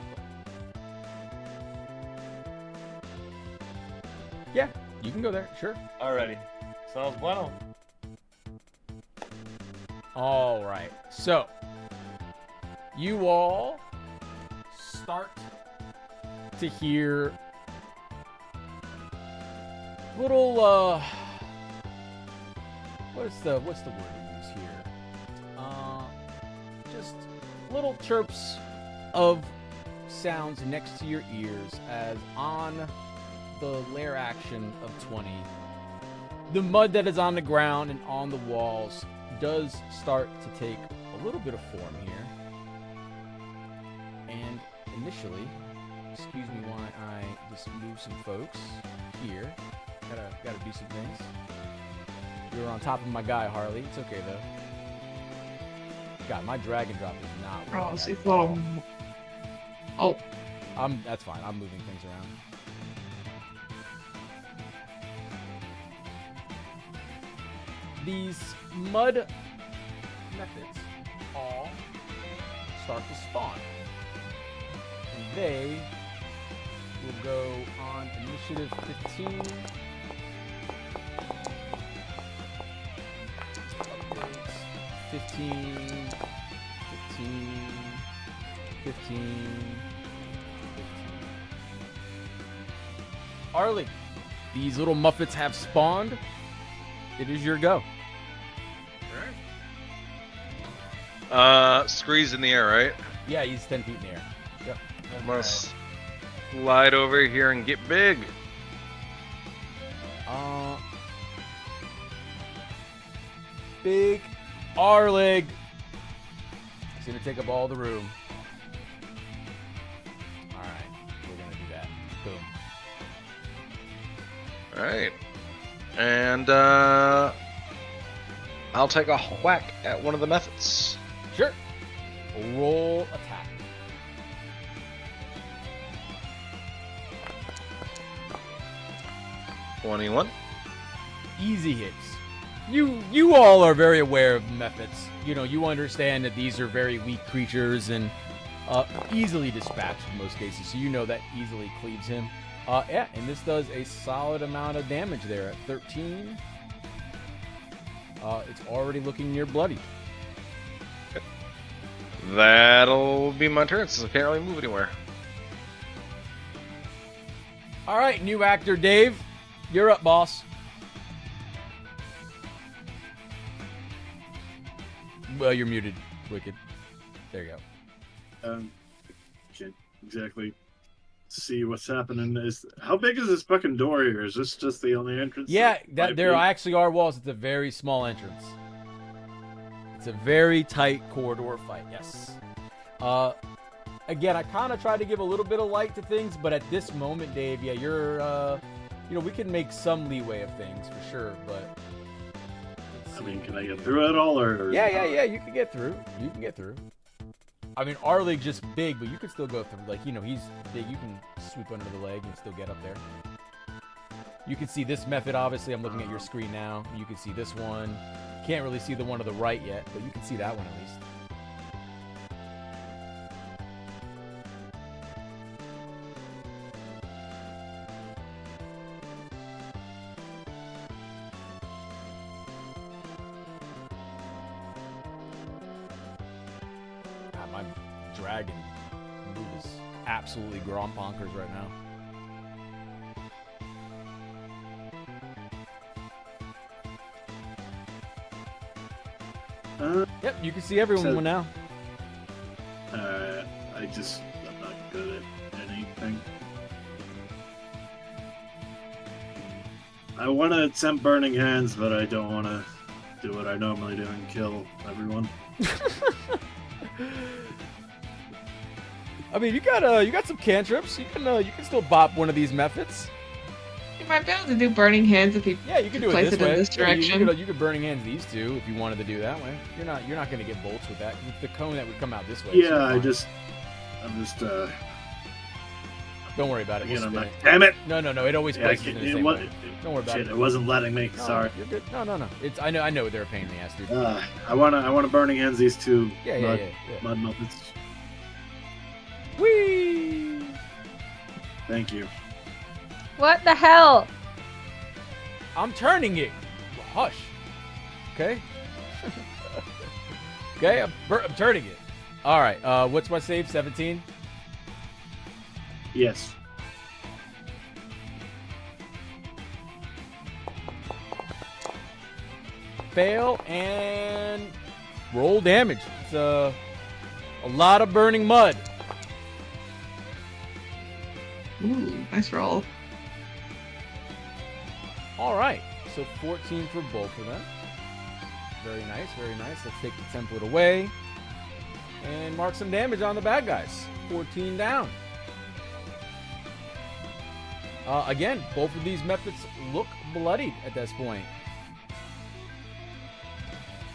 Yeah, you can go there. Sure. Alrighty. Sounds bueno. All right. So, you all start to hear little what's the word we use here? Just little chirps of sounds next to your ears as on the lair action of 20, the mud that is on the ground and on the walls does start to take a little bit of form here. And initially, excuse me while I just move some folks here. Gotta do some things. You're on top of my guy, Harley. It's okay though. God, my drag and drop is not working. Oh, she's little. Oh, That's fine. I'm moving things around. These mud methods all start to spawn. And they will go on initiative 15. Updates. 15. Arlie, these little muffets have spawned. It is your go. Scree's in the air, right? Yeah, he's 10 feet in the air. Yep. I'm gonna slide over here and get big. Big Arlig. He's gonna take up all the room. Alright, we're gonna do that. Boom. Alright. And, I'll take a whack at one of the methods. Sure. Roll attack. $21. Easy hits. You all are very aware of methods. You know, you understand that these are very weak creatures and easily dispatched in most cases. So you know that easily cleaves him. Yeah, and this does a solid amount of damage there at 13. It's already looking near bloody. That'll be my turn since I can't really move anywhere. All right, new actor Dave, you're up, boss. Well, you're muted, Wicked. There you go. Can't exactly see what's happening. How big is this fucking door here? Is this just the only entrance? Yeah, there actually are walls. It's a very small entrance. It's a very tight corridor fight. Yes. Again, I kind of tried to give a little bit of light to things, but at this moment, Dave, yeah, you're, we can make some leeway of things for sure, but. I mean, can I get through it all, or? Yeah, you can get through. You can get through. I mean, Arlig's just big, but you can still go through. Like, he's big. You can sweep under the leg and still get up there. You can see this method, obviously. I'm looking at your screen now. You can see this one. Can't really see the one to the right yet, but you can see that one at least. God, my dragon move is absolutely gromponkers right now. Yep, you can see everyone now. I'm not good at anything. I want to attempt Burning Hands, but I don't want to do what I normally do and kill everyone. I mean, you got some cantrips. You can still bop one of these methods. You might be able to do burning hands if you Yeah, you can do it place this it way. in this Yeah, direction. you could burning hands these two if you wanted to do that way. You're not gonna get bolts with that. With the cone that would come out this way. so Yeah, you're I'm fine. just Don't worry about it. We'll again, I'm spin not. it. Damn it! No. It always Yeah, places in the same way. Don't worry about shit, it. it wasn't letting me. No, Sorry. You're good. No. It's I know they're a pain in the ass, dude. I wanna burning hands these two Yeah. mud muppets. Whee! Thank you. What the hell? I'm turning it. Hush. Okay. Okay, I'm turning it. All right. What's my save? 17. Yes. Fail and roll damage. It's a lot of burning mud. Ooh, nice roll. All right. So 14 for both of them. Very nice. Let's take the template away and mark some damage on the bad guys. 14 down. Again, both of these methods look bloodied at this point.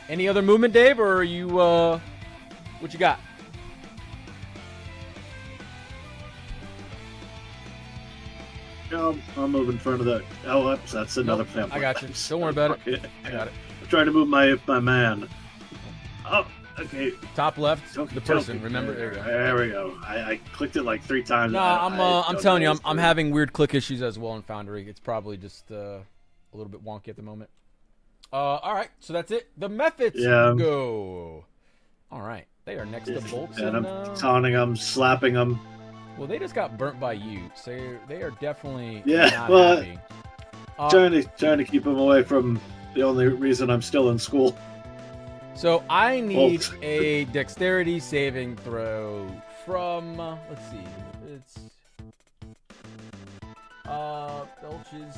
Any other movement, Dave, or are you, what you got? No, I'll move in front of the. Oh, oops, that's another Nope, pamphlet. I got you. Don't worry about it. I got it. I'm trying to move my man. Oh, okay. Top left, Don't- the don't- person. Remember, there you go. There we go. I clicked it like 3 times. No, I'm telling you, I'm having weird click issues as well in Foundry. It's probably just a little bit wonky at the moment. All right, so that's it. The methods go. All right, they are next to bolts. And And, I'm taunting them, slapping them. well, they just got burnt by you, so they are definitely Yeah, not well, happy. Trying to keep them away from the only reason I'm still in school. So I need Bolt. a dexterity saving throw from. Let's see, it's Belches.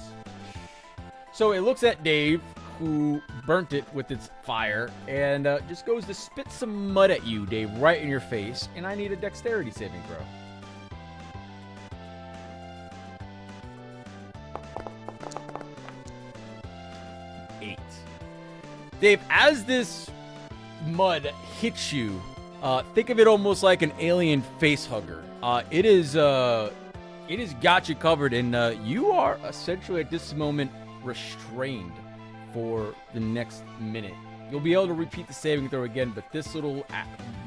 So it looks at Dave, who burnt it with its fire, and just goes to spit some mud at you, Dave, right in your face. And I need a dexterity saving throw. Eight. Dave, as this mud hits you, think of it almost like an alien face hugger. It has got you covered, and you are essentially at this moment restrained for the next minute. You'll be able to repeat the saving throw again, but this little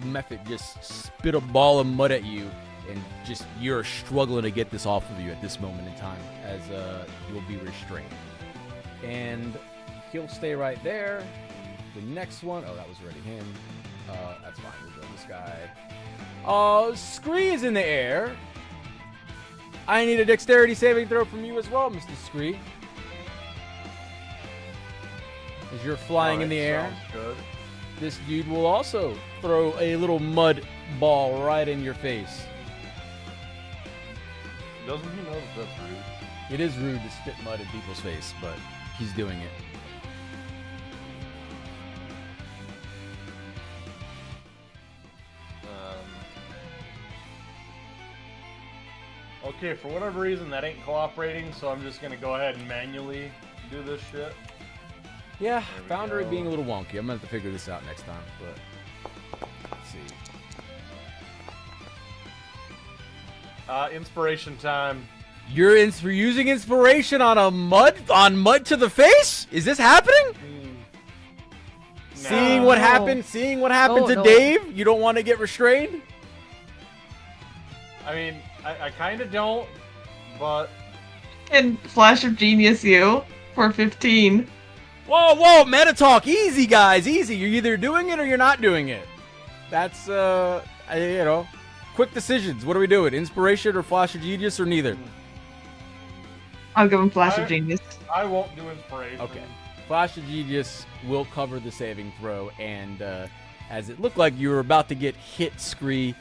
method just spit a ball of mud at you, and just you're struggling to get this off of you at this moment in time, as you'll be restrained. And he'll stay right there. The next one, oh, that was already him. That's fine. We'll go this guy. Scree is in the air. I need a dexterity saving throw from you as well, Mr. Scree. As you're flying in the air, Sounds good. this dude will also throw a little mud ball right in your face. Doesn't he know that that's rude? It is rude to spit mud in people's face, but he's doing it. Okay, for whatever reason that ain't cooperating, so I'm just gonna go ahead and manually do this shit. Yeah, There we Foundry go. being a little wonky. I'm gonna have to figure this out next time, but let's see. Inspiration time. You're using inspiration on mud to the face? Is this happening? Seeing what No. happened Oh, to no. Dave, you don't want to get restrained? I mean, I kind of don't, but And Flash of Genius you for 15. Whoa, meta talk, easy guys, easy. You're either doing it or you're not doing it. That's quick decisions. What are we doing? Inspiration or Flash of Genius or neither? I'll give him Flash I- of Genius. I won't do inspiration. Okay. Flash of Genius will cover the saving throw, and as it looked like you were about to get hit, Scree,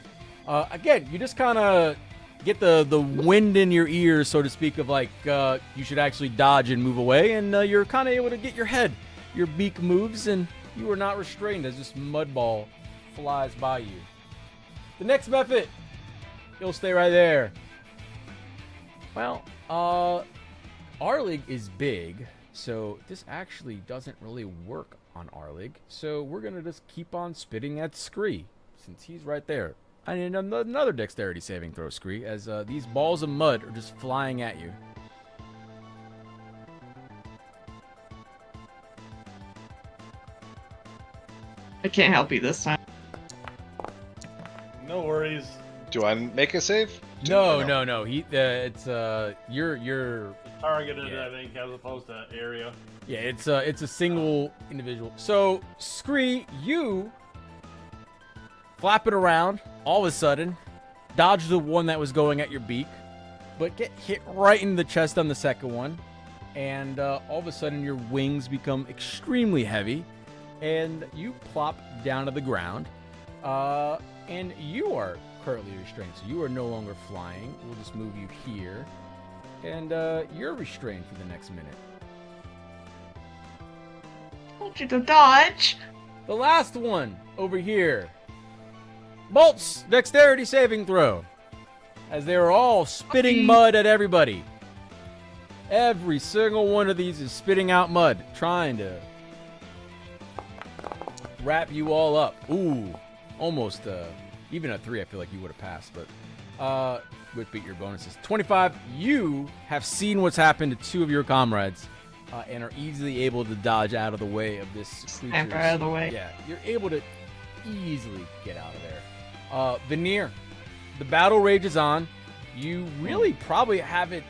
again, you just kind of get the wind in your ears, so to speak, of like you should actually dodge and move away, and you're kind of able to get your head. Your beak moves, and you are not restrained as this mud ball flies by you. The next method He'll stay right there. Well, Arlig is big, so this actually doesn't really work on Arlig. So we're gonna just keep on spitting at Scree, since he's right there. I need another dexterity saving throw, Scree, as these balls of mud are just flying at you. I can't help you this time. No worries. Do I make a save? No. It's you're Targeted, Yeah. I think, as opposed to area. Yeah, it's a single individual. So, Scree, you flap it around, all of a sudden, dodge the one that was going at your beak, but get hit right in the chest on the second one, and all of a sudden your wings become extremely heavy, and you plop down to the ground, and you are currently restrained, so you are no longer flying. We'll just move you here, and you're restrained for the next minute. Told you to dodge. The last one over here. Bolts, dexterity saving throw. As they are all spitting mud at everybody. Every single one of these is spitting out mud, trying to wrap you all up. Ooh, almost, even a 3, I feel like you would have passed, but, would beat your bonuses. 25, you have seen what's happened to 2 of your comrades. And are easily able to dodge out of the way of this creature. Scamper out of the way. Yeah, you're able to easily get out of there. Veneer, the battle rages on. You really probably haven't.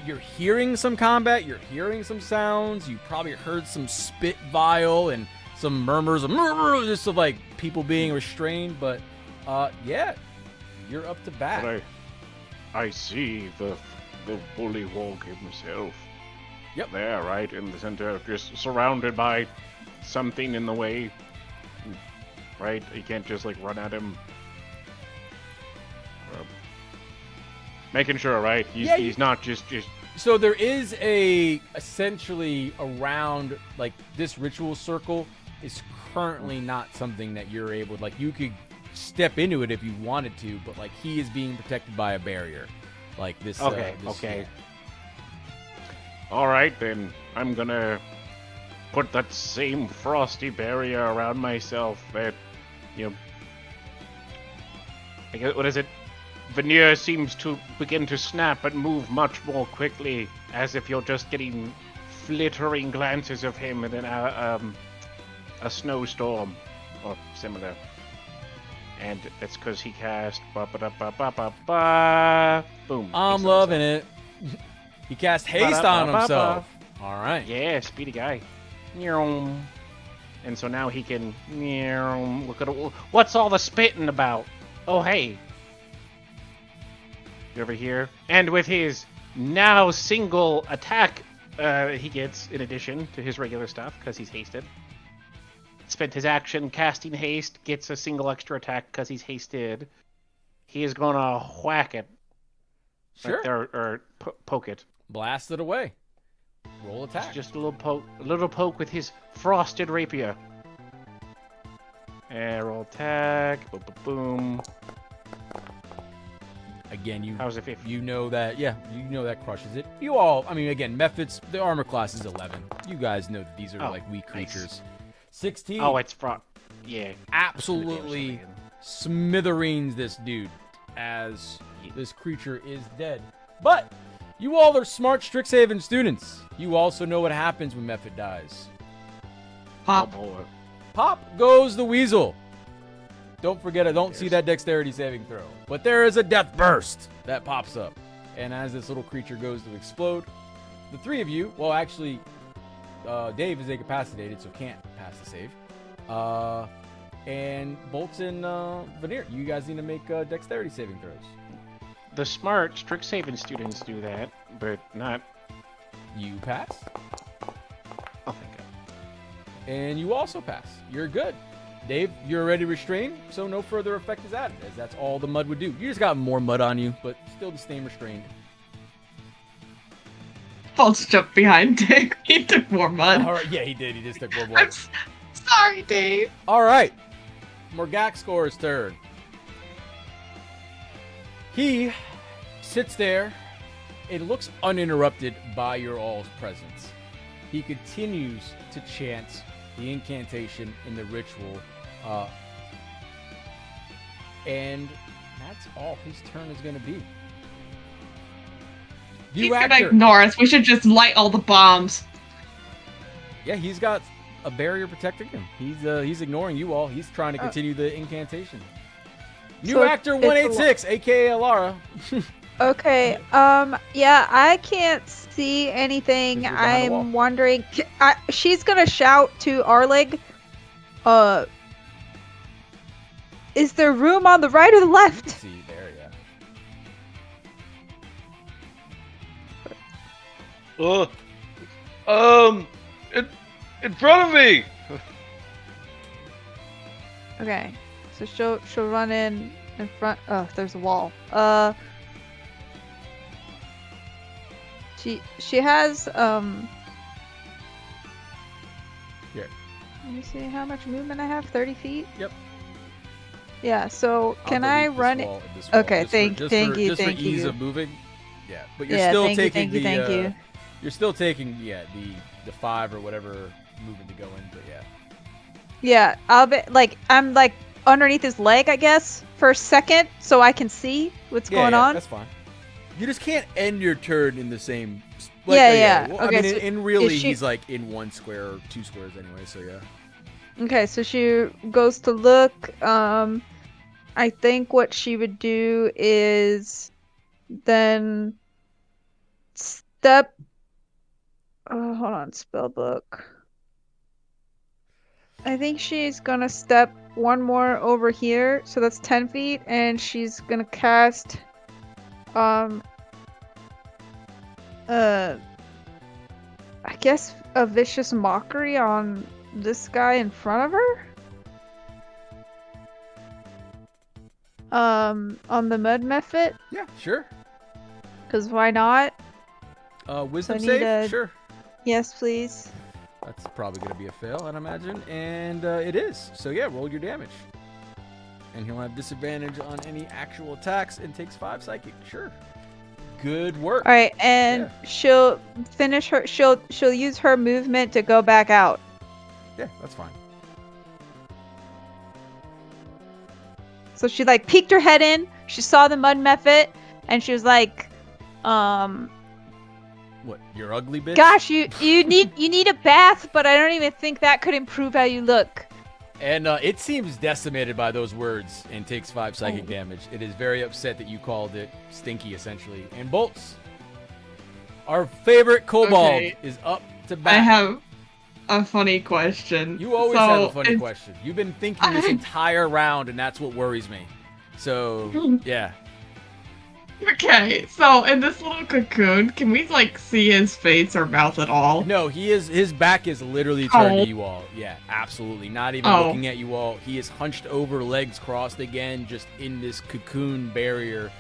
You're hearing some combat. You're hearing some sounds. You probably heard some spit vial and some murmurs of just of like people being restrained. But yeah, you're up to bat. But I see the bullywog himself. Yep. There, right in the center, just surrounded by something in the way. Right? You can't just like run at him. Making sure, right? He's not just. So there is essentially around like this ritual circle is currently not something that you're able to, like, you could step into it if you wanted to, but like he is being protected by a barrier, like this. Okay. All right, then I'm gonna put that same frosty barrier around myself. That, I guess, what is it? Veneer seems to begin to snap and move much more quickly, as if you're just getting flittering glances of him in a snowstorm or similar. And that's because he cast boom. I'm loving it. He cast haste on himself. All right. Yeah, speedy guy. And so now he can look at it. What's all the spitting about? Oh, hey. You over here? And with his now single attack he gets in addition to his regular stuff, because he's hasted. Spent his action casting haste, gets a single extra attack because he's hasted. He is going to whack it. Sure. Or poke it. Blast it away. Roll attack. Just a little poke with his frosted rapier. And roll attack. Boom, boom, boom. Again, how's it 50? You know that, yeah, you know that crushes it. You all, I mean, again, Mephits, the armor class is 11. You guys know that these are like weak creatures. Nice. 16. Oh, it's yeah. Absolutely smithereens this dude as this creature is dead. But you all are smart Strixhaven students. You also know what happens when Mephit dies. Pop. Oh, boy. Pop goes the weasel. Don't forget, I don't see that dexterity saving throw. But there is a death burst that pops up. And as this little creature goes to explode, the 3 of you, well, actually, Dave is incapacitated, so can't pass the save. And Bolts and Veneer, you guys need to make dexterity saving throws. The smart Strixhaven students do that, but not... You pass. Oh, thank God. And you also pass. You're good. Dave, you're already restrained, so no further effect is added, as that's all the mud would do. You just got more mud on you, but still the same restrained. Bolts jumped behind Dave. He took more mud. All right, yeah, he did. He just took more I'm blood. sorry, Dave. All right. Morgak scores turn. He sits there. It looks uninterrupted by your all's presence. He continues to chant the incantation in the ritual. And that's all his turn is going to be. He's gonna ignore us. We should just light all the bombs. Yeah, he's got a barrier protecting him. He's ignoring you all. He's trying to continue the incantation. New So actor 186, aka Alara. Okay. Yeah, I can't see anything. 'Cause you're behind the I'm wondering. She's gonna shout to Arlig. Is there room on the right or the left? See there, yeah. In front of me. Okay. So she'll run in front. Oh, there's a wall. She has Here. Let me see how much movement I have. 30 feet. Yep. Yeah. So can I'll I delete this run? wall and this wall Okay. just Thank for you. ease of moving. Yeah, but you're Yeah, still thank you, taking thank you. You're still taking the 5 or whatever movement to go in, but yeah. Yeah. I'm like underneath his leg, I guess, for a second, so I can see what's going on. That's fine. You just can't end your turn in the same. Yeah. Well, Okay, I mean, so in really, is she- he's like in 1 square or 2 squares anyway. So yeah. Okay, so she goes to look. I think what she would do is then step. Oh, hold on, spell book. I think she's gonna step one more over here, so that's 10 feet, and she's gonna cast. I guess a vicious mockery on this guy in front of her. On the mud method, Yeah, sure. because why not? Wisdom I need save, a- sure. Yes, please. That's probably gonna be a fail, I'd imagine, and it is. So yeah, roll your damage, and he'll have disadvantage on any actual attacks and takes 5 psychic. Sure. Good work. All right, and she'll finish her. She'll use her movement to go back out. Yeah, that's fine. So she like peeked her head in. She saw the mud method, and she was like, What? You're ugly, bitch. "Gosh, you need a bath, but I don't even think that could improve how you look." And it seems decimated by those words and takes 5 psychic damage. It is very upset that you called it stinky, essentially. And Bolts, our favorite kobold, Okay. is up to bat. I have a funny question. You always So, have a funny it's- question. You've been thinking this entire round, and that's what worries me. So, yeah. Okay, so in this little cocoon, can we like see his face or mouth at all? No, his back is literally turned Oh. to you all. Yeah, absolutely. Not even Oh. looking at you all. He is hunched over, legs crossed again, just in this cocoon barrier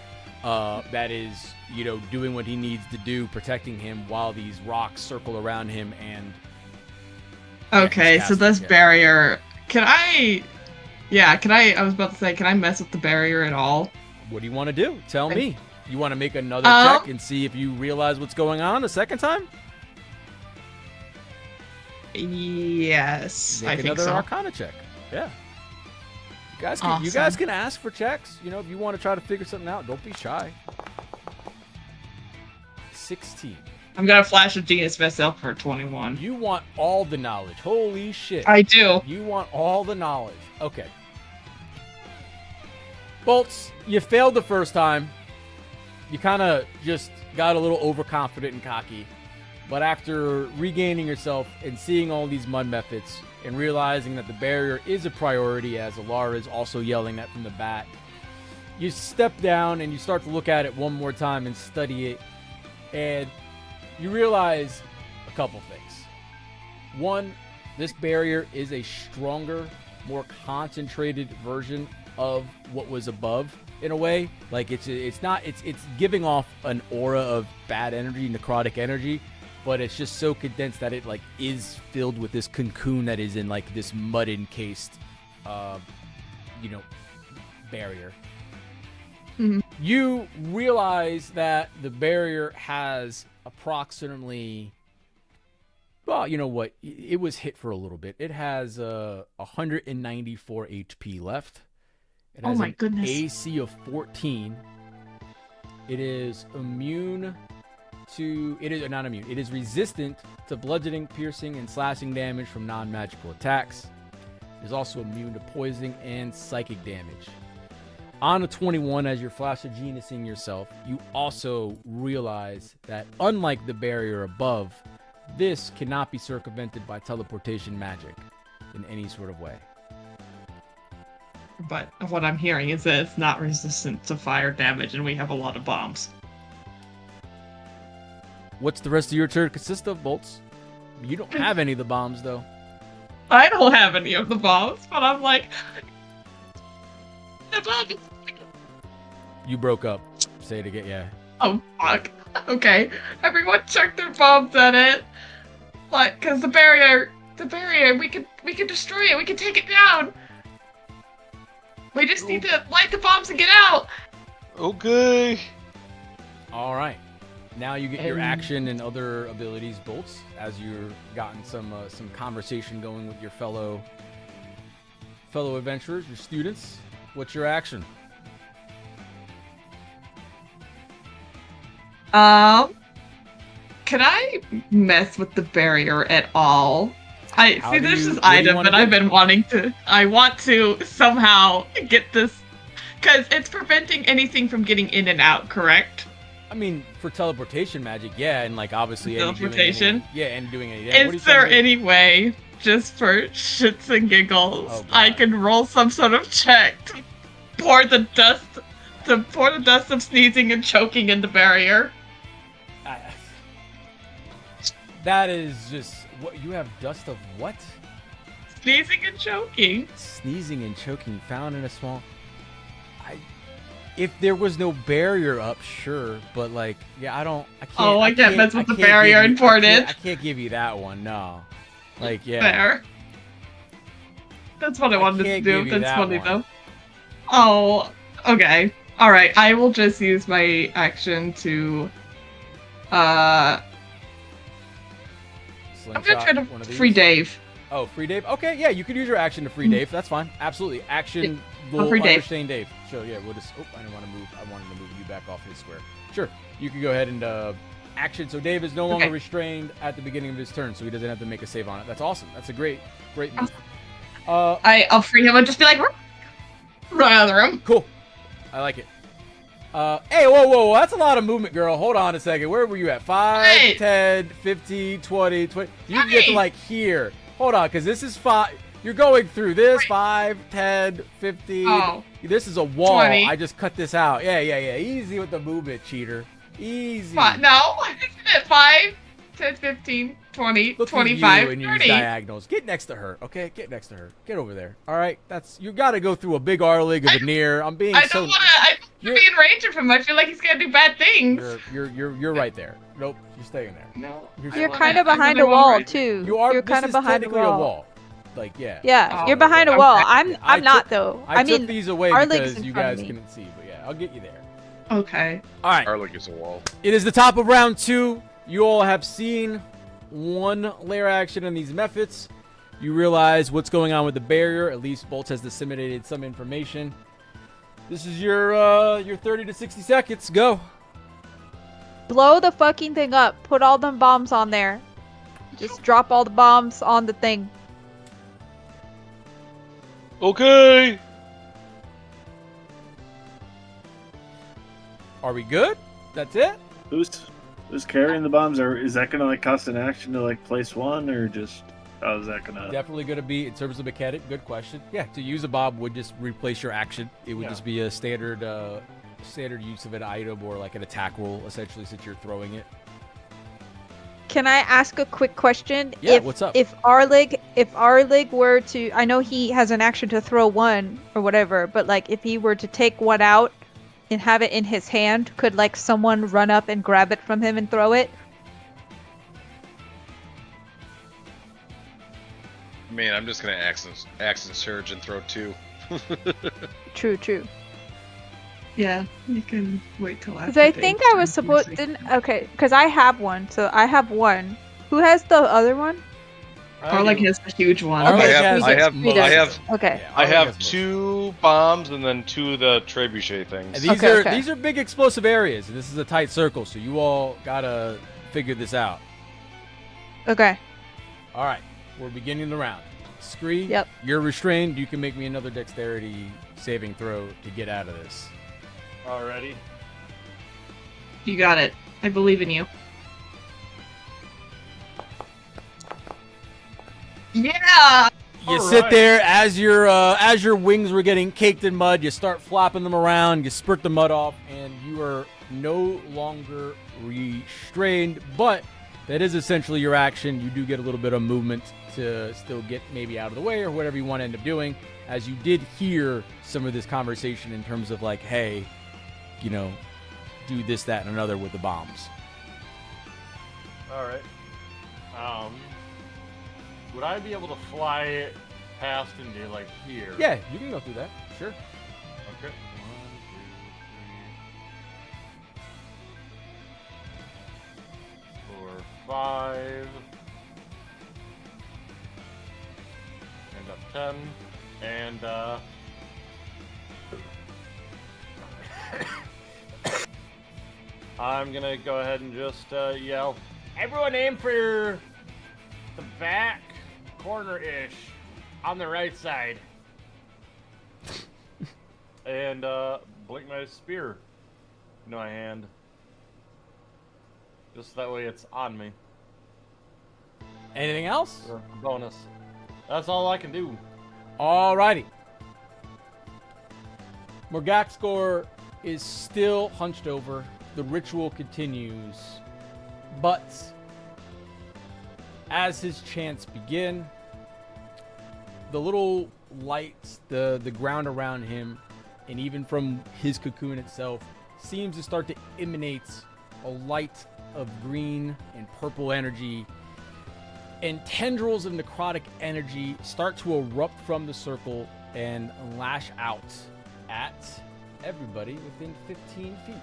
that is, doing what he needs to do, protecting him while these rocks circle around him and Okay, he's so this casting, yeah. barrier, I was about to say, can I mess with the barrier at all? what do you want to do? Tell me. You want to make another check and see if you realize what's going on the second time? Yes, Make I think another so. Arcana check. Yeah. You guys Awesome. can ask for checks. If you want to try to figure something out, don't be shy. 16. I'm gonna flash a genius myself for 21. You want all the knowledge. Holy shit. I do. You want all the knowledge. Okay. Bolts, you failed the first time. You kind of just got a little overconfident and cocky. But after regaining yourself and seeing all these mud methods and realizing that the barrier is a priority, as Alara is also yelling that from the bat, you step down and you start to look at it one more time and study it. And you realize a couple things. One, this barrier is a stronger, more concentrated version of what was above in a way. Like it's giving off an aura of bad energy, necrotic energy, but it's just so condensed that it like is filled with this cocoon that is in like this mud encased barrier. Mhm. You realize that the barrier has approximately, well, you know what? It was hit for a little bit. It has 194 HP left. It Oh has my an goodness. AC of 14. It is immune to, it is not immune. It is resistant to bludgeoning, piercing, and slashing damage from non-magical attacks. It is also immune to poisoning and psychic damage. On a 21, as you're flash-genusing yourself, you also realize that unlike the barrier above, this cannot be circumvented by teleportation magic in any sort of way. But what I'm hearing is that it's not resistant to fire damage, and we have a lot of bombs. What's the rest of your turn consist of, Bolts? You don't have any of the bombs, though. I don't have any of the bombs, but I'm like... The bomb is... You broke up. Say it again, yeah. Oh, fuck. Okay. Everyone chuck their bombs at it. Like, because the barrier, we can destroy it. We can take it down. We just need to light the bombs and get out. Okay. All right. Now you get your action and other abilities, Bolts, as you're gotten some conversation going with your fellow adventurers, your students. What's your action? Can I mess with the barrier at all? There's this what do item you wanna that I've do? been wanting to. I want to somehow get this, because it's preventing anything from getting in and out. Correct? I mean, for teleportation magic, yeah, and like obviously Teleportation? and doing any damage. What are you Is there trying to do? any way, just for shits and giggles, Oh, I God. can roll some sort of check to pour the dust of sneezing and choking in the barrier? That is just what you have. Dust of what? Sneezing and choking. Sneezing and choking found in a small. If there was no barrier up, sure, but like, yeah, I can't. Oh, I can't mess with the can't barrier give you- imported. I can't give you that one. No, like, yeah. Fair. That's what I wanted to can't do. give you That's that funny one. though. Oh, okay. Alright, I will just use my action to I'm gonna try Slingshot to one of these. free Dave. Oh, free Dave. Okay, yeah, you could use your action to free Dave. That's fine. Absolutely. Action will free Dave. understand Dave. So yeah, we'll just. Oh, I didn't want to move. I wanted to move you back off his square. Sure, you can go ahead and action. So Dave is no longer Okay. restrained at the beginning of his turn, so he doesn't have to make a save on it. That's awesome. That's a great move. I'll free him and just be like, run out of the room. Cool. I like it. Hey, whoa, that's a lot of movement, girl. Hold on a second. Where were you at? 5, Hey. 10, 15, 20. You can get to Hey. like here. Hold on, because this is 5. You're going through this. 5, 10, 15. Oh. This is a wall. 20. I just cut this out. Yeah. Easy with the movement, cheater. Easy. No, isn't it 5, 10, 15, 20, Look at 25, you and use 30? diagonals. Get next to her, okay? Get next to her. Get over there. All right. You got to go through a big Arlig of veneer. I'm being I so. don't want to be in range of him. I feel like he's gonna do bad things. You're right there. Nope. You're staying there. No. You're kind of behind a wall too. You are. You're This kind is of behind a technically wall. Like, yeah. Yeah, Oh, you're behind a okay. wall. I'm I not took- though. I took mean, these away Arlig's because in you front of guys me. couldn't see. But yeah, I'll get you there. Okay. All right. Arlic is a wall. It is the top of round 2. You all have seen one layer action in these methods. You realize what's going on with the barrier. At least Bolts has disseminated some information. This is your 30 to 60 seconds. Go. Blow the fucking thing up. Put all them bombs on there. Just drop all the bombs on the thing. Okay. Are we good? That's it? Who's carrying the bombs? Or is that gonna like cost an action to like place one, or just how is that gonna? Definitely going to be, in terms of mechanic, good question. Yeah, to use a bomb would just replace your action. It would just be a standard use of an item or like an attack roll, essentially, since you're throwing it. Can I ask a quick question? Yeah, what's up? If Arlig were to, I know he has an action to throw one or whatever, but like if he were to take one out and have it in his hand, could like someone run up and grab it from him and throw it? I mean, I'm just gonna action surge and throw 2. True. Yeah, you can wait till after. Because I think I was supposed okay, because I have one, so I have one. Who has the other one? Arleg has the huge one. Arleg Okay, has we most do. of have- them. Okay. Yeah, I Arleg have has most. 2 bombs and then 2 of the trebuchet things. And Okay. these are big explosive areas. And this is a tight circle, so you all gotta figure this out. Okay. All right, we're beginning the round. Scree, Yep. you're restrained. You can make me another dexterity saving throw to get out of this. Already. You got it. I believe in you. Yeah! You All sit right. there as your wings were getting caked in mud. You start flopping them around. You spurt the mud off, and you are no longer restrained. But that is essentially your action. You do get a little bit of movement to still get maybe out of the way or whatever you want to end up doing. As you did hear some of this conversation in terms of like, hey, you know, do this, that, and another with the bombs. All right. Would I be able to fly past into like here? Yeah, you can go through that. Sure. Okay. 1, 2, 3, 4, 5, and up 10, and I'm gonna go ahead and just yell, "Everyone aim for the back corner-ish on the right side," and blink my spear into my hand, just that way it's on me. Anything else? For a bonus. That's all I can do. Alrighty. Morgaxgor is still hunched over. The ritual continues. But as his chants begin, the little lights, the ground around him, and even from his cocoon itself, seems to start to emanate a light of green and purple energy. And tendrils of necrotic energy start to erupt from the circle and lash out at everybody within 15 feet.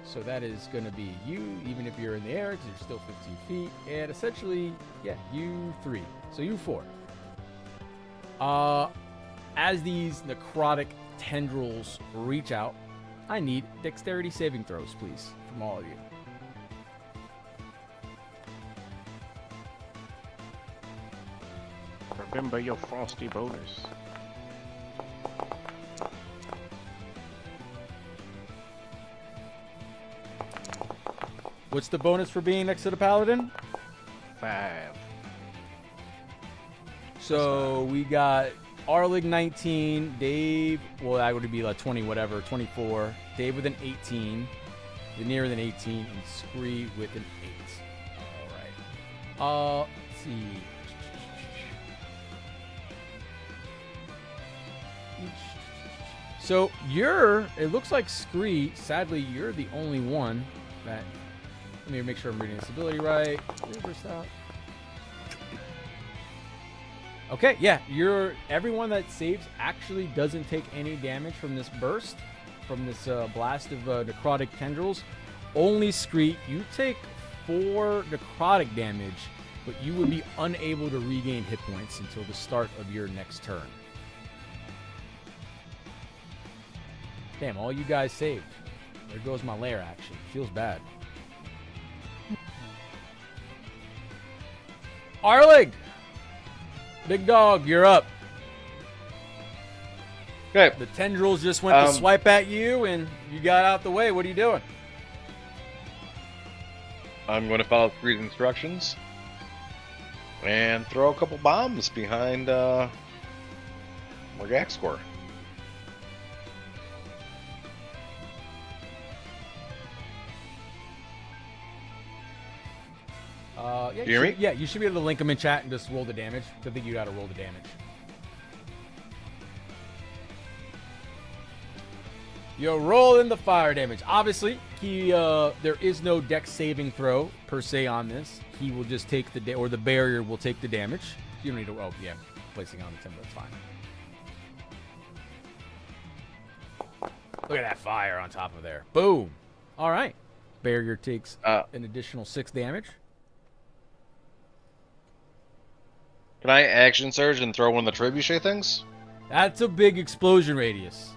So that is going to be you, even if you're in the air, because you're still 15 feet. And essentially, yeah, you 3. So you 4. As these necrotic tendrils reach out, I need dexterity saving throws, please, from all of you. Remember your frosty bonus. What's the bonus for being next to the paladin? 5. So we got Arlig 19, Dave, well, that would be like 20, whatever, 24. Dave with an 18, Veneer with an 18, and Scree with an 8. All right. Let's see. So it looks like Scree, sadly, you're the only one that, let me make sure I'm reading this ability right. Okay, yeah, everyone that saves actually doesn't take any damage from this burst, from this blast of necrotic tendrils. Only Scree, you take 4 necrotic damage, but you would be unable to regain hit points until the start of your next turn. Damn, all you guys saved. There goes my lair action. Feels bad. Arlig! Big dog, you're up. Okay. The tendrils just went to swipe at you, and you got out the way. What are you doing? I'm going to follow Scree's instructions and throw a couple bombs behind Morgaxgor. Yeah, You hear me? Yeah, you should be able to link them in chat and just roll the damage. I think you got to roll the damage. You're rolling the fire damage. Obviously, there is no dex saving throw per se on this. He will just take or the barrier will take the damage. You don't need to. Oh yeah, placing on the timber. That's fine. Look at that fire on top of there. Boom. All right. Barrier takes an additional 6 damage. Can I action surge and throw one of the trebuchet things? That's a big explosion radius.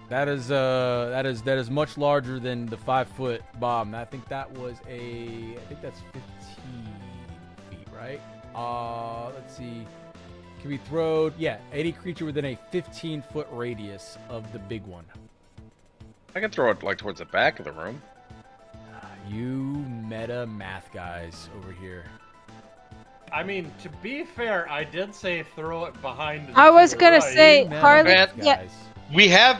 That is much larger than the 5-foot bomb. I think that's 15 feet, right? Let's see. Can we throw? Yeah, any creature within a 15-foot radius of the big one. I can throw it like towards the back of the room. You meta math guys over here. I mean, to be fair, I did say throw it behind. I was gonna right. say Meta Harley. math Yeah, guys. We have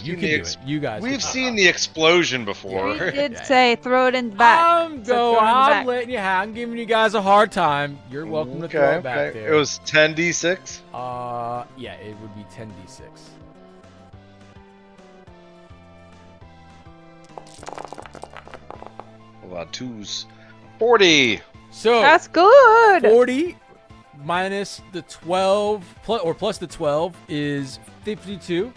You can do it. You guys. We've can. seen the explosion before. we did say throw it in the back. I'm So throw it in the back. I'm letting you have. I'm giving you guys a hard time. You're welcome to throw it back there. It was 10d6. Yeah, it would be 10d6. A lot of 2s. 40. So That's good. 40 minus the 12 plus the 12 is 52.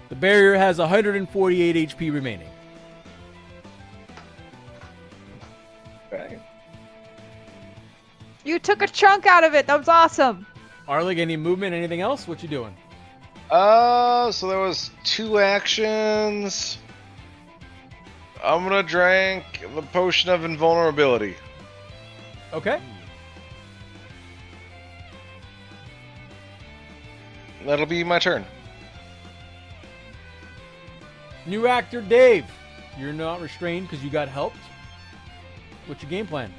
The barrier has 148 HP remaining. Okay. You took a chunk out of it. That was awesome. Arlig, any movement? Anything else? What you doing? So there was 2 actions. I'm gonna drink the potion of invulnerability. Okay. That'll be my turn. New actor Dave. You're not restrained because you got helped. What's your game plan?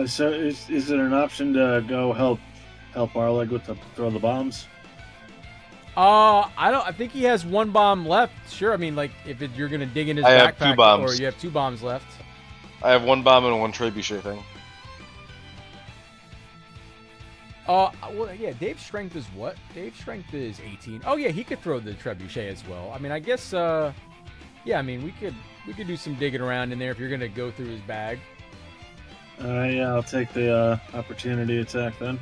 So is it an option to go help Arleg with throw the bombs? I think he has 1 bomb left. Sure, I mean, like if you're gonna dig in his I backpack, have 2 bombs. or you have 2 bombs left. I have 1 bomb and 1 trebuchet thing. Well, yeah. Dave's strength is what? Dave's strength is 18. Oh yeah, he could throw the trebuchet as well. I mean, I guess. Yeah, I mean, we could do some digging around in there if you're gonna go through his bag. Yeah, I'll take the opportunity attack then.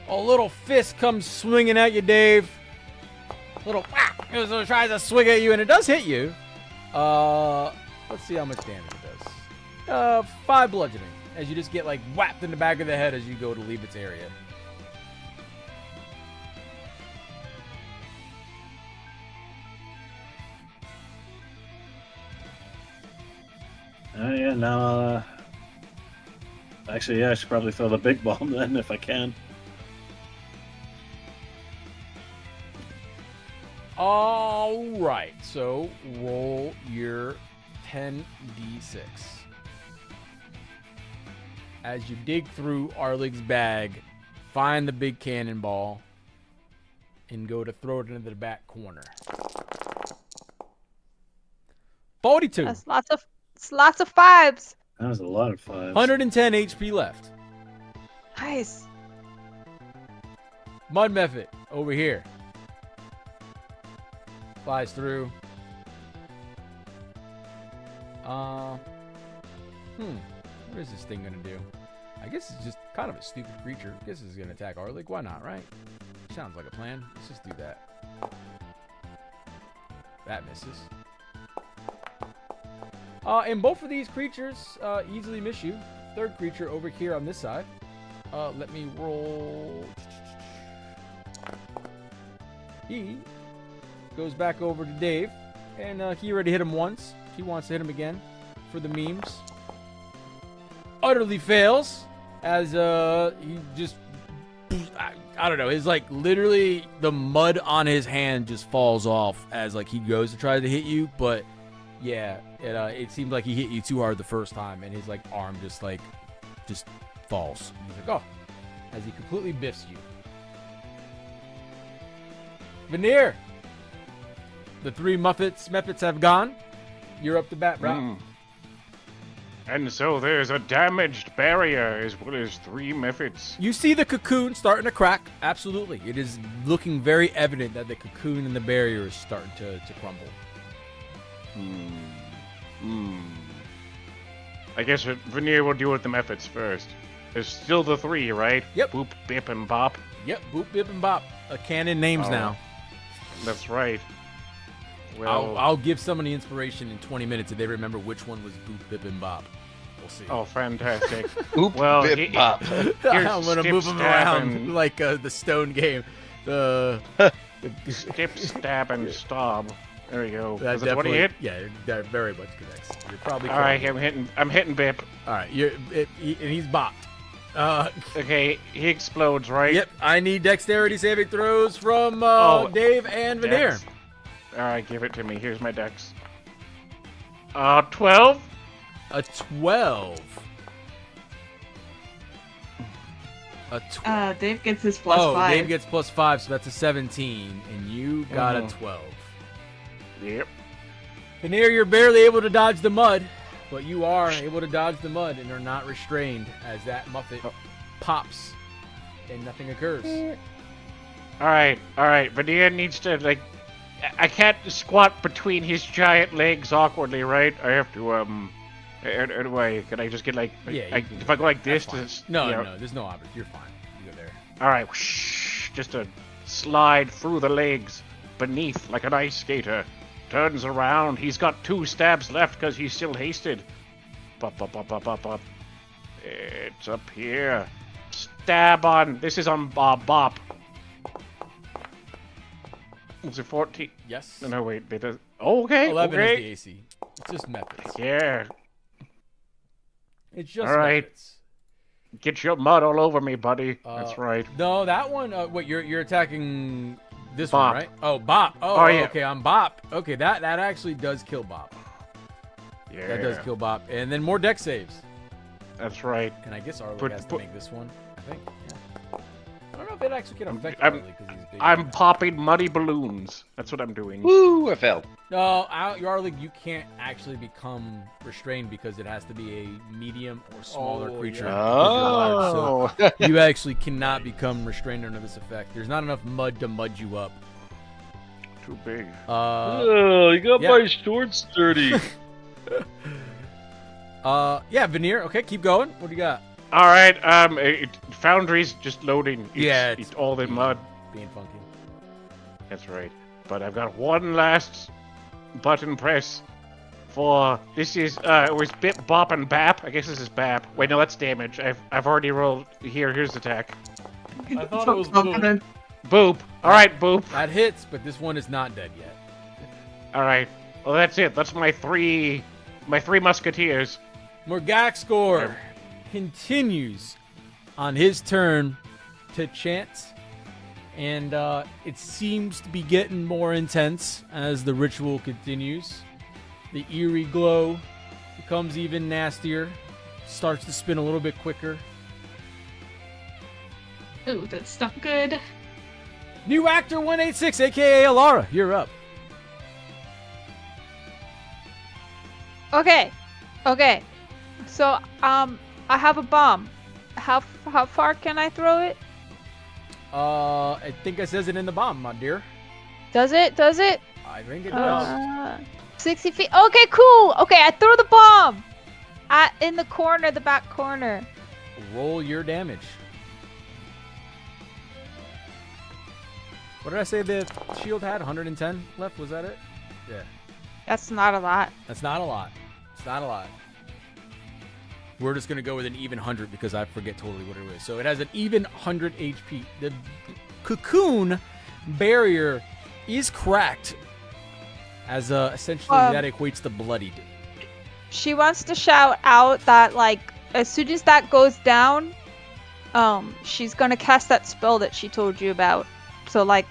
A little fist comes swinging at you, Dave. Little whack. It tries to swing at you, and it does hit you. Let's see how much damage it does. 5 bludgeoning, as you just get like whapped in the back of the head as you go to leave its area. Yeah, now, actually, yeah, I should probably throw the big bomb then if I can. All right, so roll your 10d6. As you dig through Arlig's bag, find the big cannonball, and go to throw it into the back corner. 42. That's lots of 5s. That was a lot of 5s. 110 HP left. Nice. Mud Method over here. Flies through. What is this thing gonna do? I guess it's just kind of a stupid creature. I guess it's gonna attack Arlig. Why not, right? Sounds like a plan. Let's just do that. That misses. And both of these creatures easily miss you. Third creature over here on this side. Let me roll. He goes back over to Dave, and he already hit him once. He wants to hit him again for the memes. Utterly fails, as he just, I don't know, his like literally the mud on his hand just falls off as like he goes to try to hit you, but yeah, it seemed like he hit you too hard the first time, and his like arm just falls. And he's like, oh, as he completely biffs you. Veneer. The 3 Muppets have gone. You're up to bat, bro. And so there's a damaged barrier as well as 3 methods. You see the cocoon starting to crack. Absolutely. It is looking very evident that the cocoon and the barrier is starting to crumble. I guess Veneer will deal with the methods first. There's still the 3, right? Yep. Boop, bip, and bop. Yep, boop, bip, and bop. Canon names Oh. now. That's right. Well, I'll give someone the inspiration in 20 minutes if they remember which one was boop, bip, and bop. We'll see. oh, fantastic. Oop, Well, bip, bop. Here's I'm gonna Stip, move them Stab, around and- like the Stone game. Skip, stab, and stab. There we go. That Is that what he definitely- hit? Yeah, that very much connects. You're probably All right, correct. I'm hitting Bip. All right, and he's bopped. Okay, he explodes, right? Yep, I need dexterity saving throws from Oh, Dave and Veneer. Dex. All right, give it to me. Here's my dex. 12. A 12. A 12. Dave gets his plus Oh, 5. Dave gets +5, so that's a 17, and you got a Mhm. 12. Yep. Veneer, you're barely able to dodge the mud, but you are able to dodge the mud and are not restrained as that Muffet pops and nothing occurs. All right. Veneer needs to I can't squat between his giant legs awkwardly, right? I have to anyway, can I just get like Yeah, you if I go like this That's to fine. No, you know- no, there's no obvious. You're fine. You go there. All right, whoosh, just to slide through the legs beneath like an ice skater. Turns around. He's got 2 stabs left because he's still hasted. Bop, bop, bop, bop, bop, bop. It's up here. Stab on. This is on Bop. Was it 14? Yes. No, wait. Oh, okay. 11 okay. is the AC. It's just methods. Yeah. It's just All right. methods. Get your mud all over me, buddy. That's right. No, that one. Wait, you're attacking this Bop. one, right? Oh, Bop. Oh, Oh, yeah. okay. I'm Bop. Okay, that actually does kill Bop. Yeah. That does kill Bop, and then more deck saves. That's right. And I guess Arlick Put- has to put- make this one. I think. Yeah. I don't know if it actually can affect I'm- Arlick because he's big. I'm popping muddy balloons. That's what I'm doing. Woo, I failed. No, Arlick, you can't actually become restrained because it has to be a medium or smaller creature. because you're large, so Oh. you actually cannot become restrained under this effect. There's not enough mud to mud you up. Too big. Oh, you got yeah. my shorts dirty. Yeah, Veneer. Okay, keep going. What do you got? All right. Foundry's just loading. It's It's all in mud. Being funky. That's right. But I've got one last button press for this is it was Bip, Bop, and Bap. I guess this is Bap. Wait, no, that's damage. I've already rolled. Here's attack. I thought it was blue. Boop. All right, Boop. That hits, but this one is not dead yet. All right. Well, that's it. That's my three musketeers. Morgaxgor continues on his turn to chant, and it seems to be getting more intense as the ritual continues. The eerie glow becomes even nastier, starts to spin a little bit quicker. Ooh, that's not good. New actor 186, aka Alara, you're up. Okay. So, I have a bomb. How far can I throw it? I think it says it in the bomb, my dear. Does it? I think it does. 60 feet. Okay, cool. Okay, I throw the bomb. In the corner, the back corner. Roll your damage. What did I say the shield had? 110 left? Was that it? Yeah. That's not a lot. That's not a lot. It's not a lot. We're just going to go with an even 100 because I forget totally what it is. So it has an even 100 HP. The cocoon barrier is cracked as essentially that equates to bloodied. She wants to shout out that, like, as soon as that goes down, she's going to cast that spell that she told you about. So, like,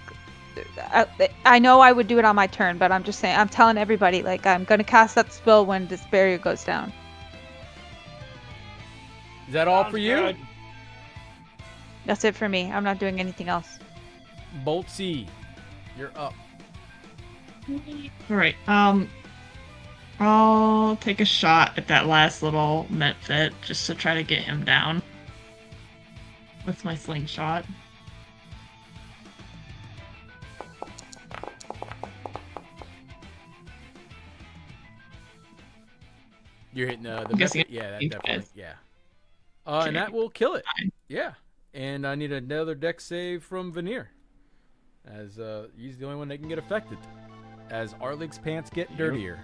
I know I would do it on my turn, but I'm just saying, I'm telling everybody, like, I'm going to cast that spell when this barrier goes down. Is that all for you? Good. That's it for me. I'm not doing anything else. Boltsy, you're up. Alright, I'll take a shot at that last little Metfit just to try to get him down with my slingshot. You're hitting the I'm guessing method? Yeah, that it definitely. is. Yeah. Okay. And that will kill it. Fine. Yeah. And I need another deck save from Veneer, as he's the only one that can get affected, as Arlig's pants get dirtier.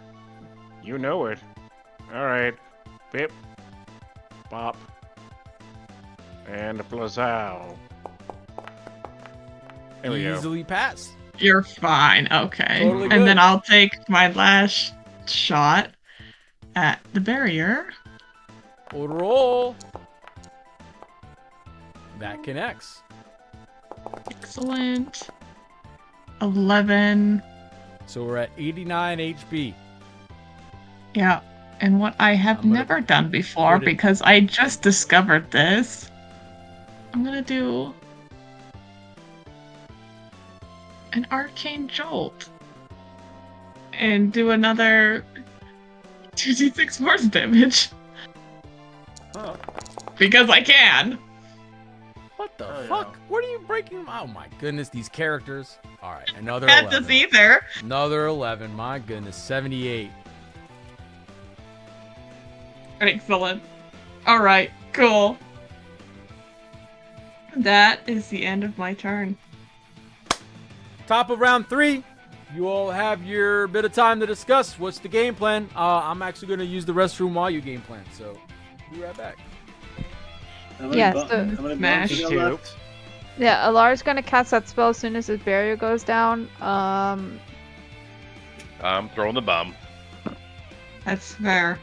You know it. All right. Bip. Bop. And a Blazow. There we go. Easily pass. You're fine. Okay. Totally and good. then I'll take my last shot at the barrier. Roll. That connects. Excellent. 11. So we're at 89 HP. Yeah. And what I have I'm gonna never done before, put it- because I just discovered this, I'm gonna do an arcane jolt and do another 2d6 force damage Huh. because I can. What the Oh, yeah. fuck? What are you breaking? Oh my goodness, these characters. All right, another Can't 11. this either. Another 11. My goodness, 78. Excellent. All right, cool. That is the end of my turn. Top of round 3. You all have your bit of time to discuss. What's the game plan? I'm actually going to use the restroom while you game plan, so be right back. How many Yeah, bu- so- how many Smash. bombs you got Two. left? Yeah, Alar's gonna cast that spell as soon as his barrier goes down. I'm throwing the bomb. That's fair.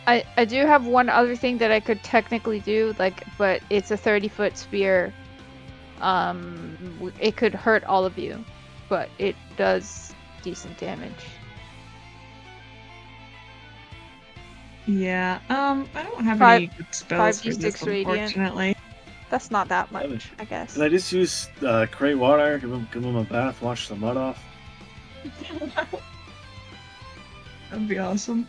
I do have one other thing that I could technically do, but it's a 30-foot spear. It could hurt all of you, but it does decent damage. Yeah. I don't have Five- any good spells for 5d6 this, radiant. unfortunately. That's not that much, Damage. I guess. Can I just use create water, give him a bath, wash the mud off? That'd be awesome.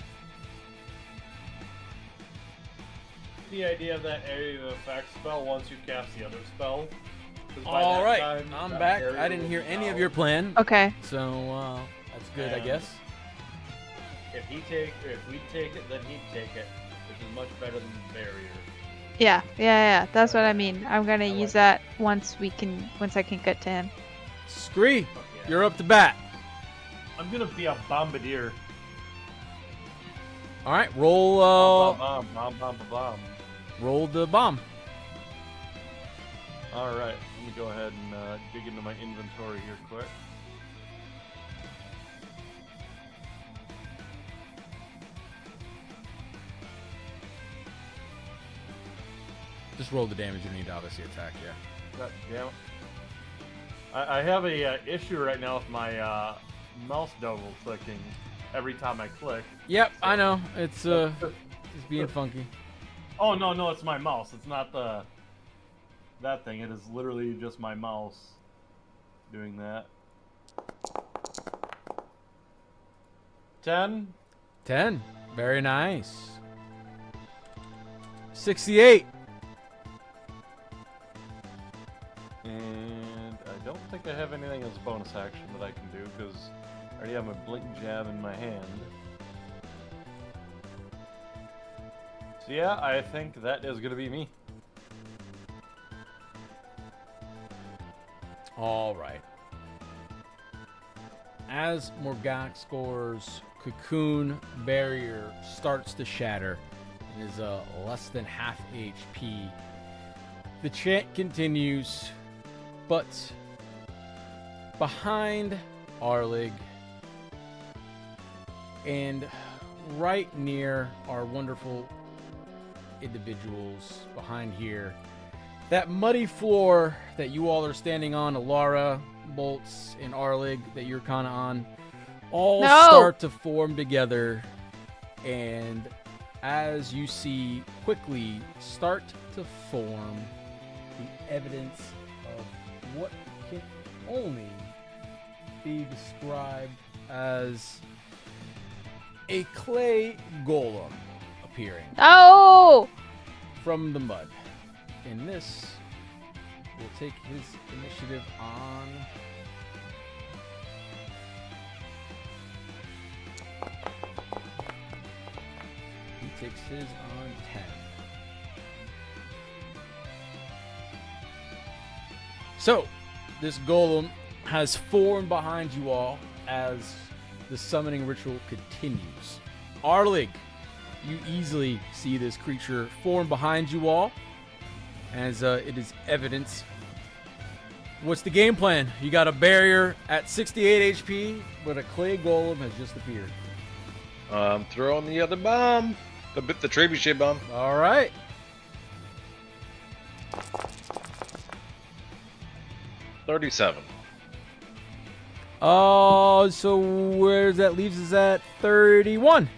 The idea of that area of effect spell once you cast the other spell. 'Cause by All that right, time, I'm that back. barrier I didn't will hear be any of out. your plan, Okay. so that's good, I And- guess. If we take it, then he'd take it, which is much better than the barrier. Yeah. That's what I mean. I'm gonna I use like that once I can get to him. Scree, Fuck yeah. you're up to bat. I'm gonna be a bombardier. All right, roll Bomb, bomb, bomb, bomb, bomb. roll the bomb. All right, let me go ahead and dig into my inventory here quick. Just roll the damage you need to obviously attack, yeah. God damn it. I have a issue right now with my mouse double clicking every time I click. Yep, I know. It's being funky. Oh no, it's my mouse. It's not that thing. It is literally just my mouse doing that. 10. 10. Very nice. 68. And I don't think I have anything as a bonus action that I can do because I already have my blink jab in my hand. So yeah, I think that is gonna be me. All right. As Morgaxgor's cocoon barrier starts to shatter and is less than half HP, the chant continues, but behind Arlig and right near our wonderful individuals behind here, that muddy floor that you all are standing on, Alara, Bolts, and Arlig that you're kind of on, all No! start to form together, and as you see quickly start to form the evidence of what can only be described as a clay golem appearing Oh! from the mud. And this will take his initiative on. He 6s on 10. So, this golem has formed behind you all as the summoning ritual continues. Arlig, you easily see this creature form behind you all, as it is evidence. What's the game plan? You got a barrier at 68 HP, but a clay golem has just appeared. Throwing the other bomb. The trebuchet bomb. All right. $37. Oh, so where that leaves us at 31.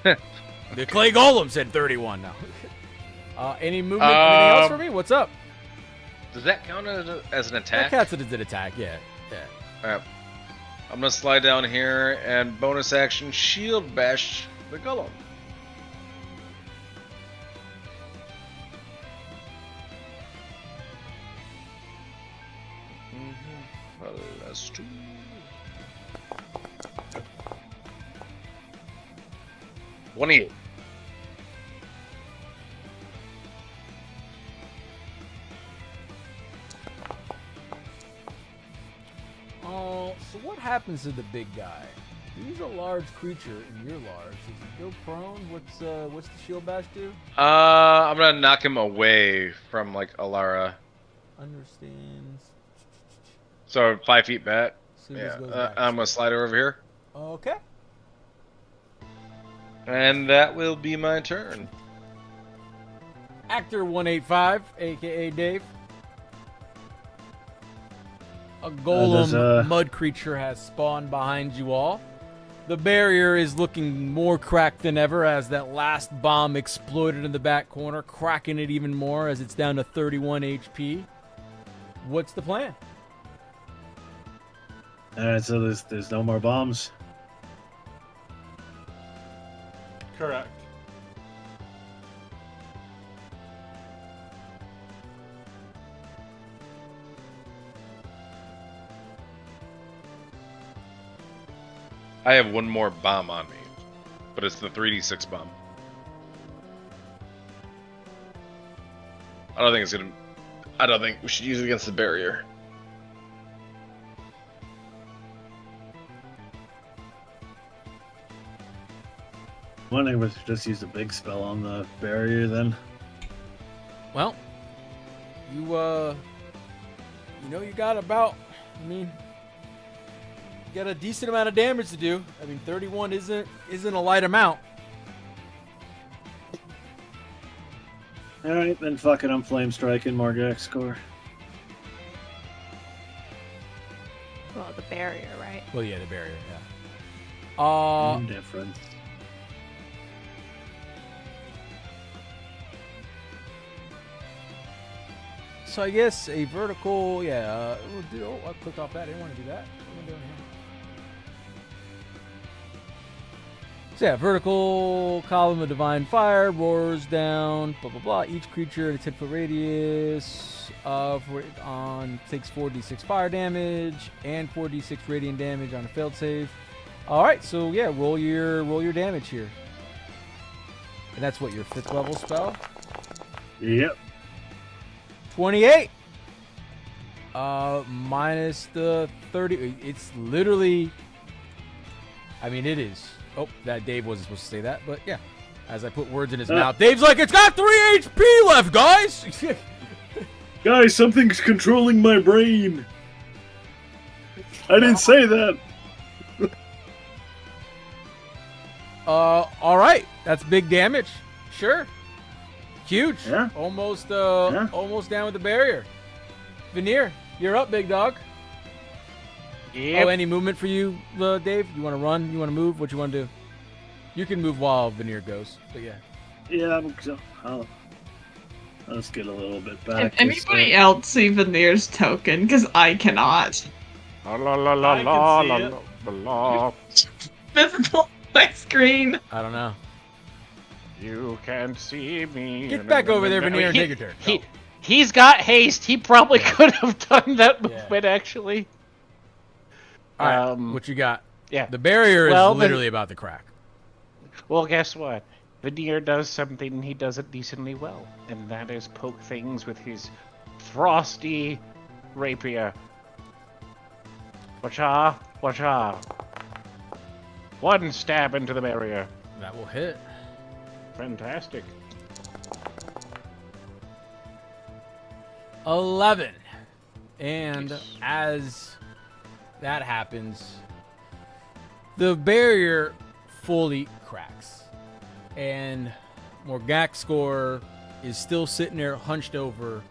The clay golem said 31 now. Any movement? Anything else for me? What's up? Does that count as an That attack? counts as an attack, yeah. Alright. I'm gonna slide down here and bonus action shield bash the golem. Plus 2. $28. Oh, so what happens to the big guy? He's a large creature, and you're large. Does he go prone? What's the shield bash do? I'm gonna knock him away from like Alara. Understands. So 5 feet back. So he just Yeah. goes back. I'm gonna slide her over here. Okay. And that will be my turn. Actor 185, aka Dave. A golem mud creature has spawned behind you all. The barrier is looking more cracked than ever as that last bomb exploded in the back corner, cracking it even more as it's down to 31 HP. What's the plan? Alright, so there's no more bombs. Correct. I have one more bomb on me, but it's the 3d6 bomb. I don't think we should use it against the barrier. One thing was just use a big spell on the barrier then. Well, you got about, you got a decent amount of damage to do. 31 isn't a light amount. Alright, then fuck it, I'm flame striking Morgax score. Well, the barrier, right? Well, yeah, the barrier, yeah. Indifferent. So I guess a vertical, I clicked off that. I didn't want to do that. What am I doing here? So yeah, vertical column of divine fire roars down, blah blah blah. Each creature in a 10-foot radius takes 4d6 fire damage and 4d6 radiant damage on a failed save. All right, so yeah, roll your damage here, and that's what, your 5th level spell. Yep. 28. Minus the 30. It's literally. It is. Oh, that Dave wasn't supposed to say that, but yeah. As I put words in his mouth, Dave's like, it's got 3 HP left, guys! Guys, something's controlling my brain! I didn't say that! Alright. That's big damage. Sure. Huge. Yeah. Almost down with the barrier. Veneer, you're up, big dog. Yep. Oh, any movement for you, Dave? You want to run? You want to move? What you want to do? You can move while Veneer goes, but yeah. Yeah, I'll just get a little bit back. Can anybody else see Veneer's token? Because I cannot. I can see it. Visible on my screen. I don't know. You can't see me. Get back over there, Veneer, and take your turn. Go. He's got haste. He probably could have done that movement, actually. All right, what you got? Yeah. The barrier Well, is then- literally about to crack. Well, guess what? Veneer does something he does it decently well, and that is poke things with his frosty rapier. Wacha, wacha. One stab into the barrier. That will hit. Fantastic. 11. And Yes. as that happens, the barrier fully cracks. And Morgaxcore is still sitting there hunched over,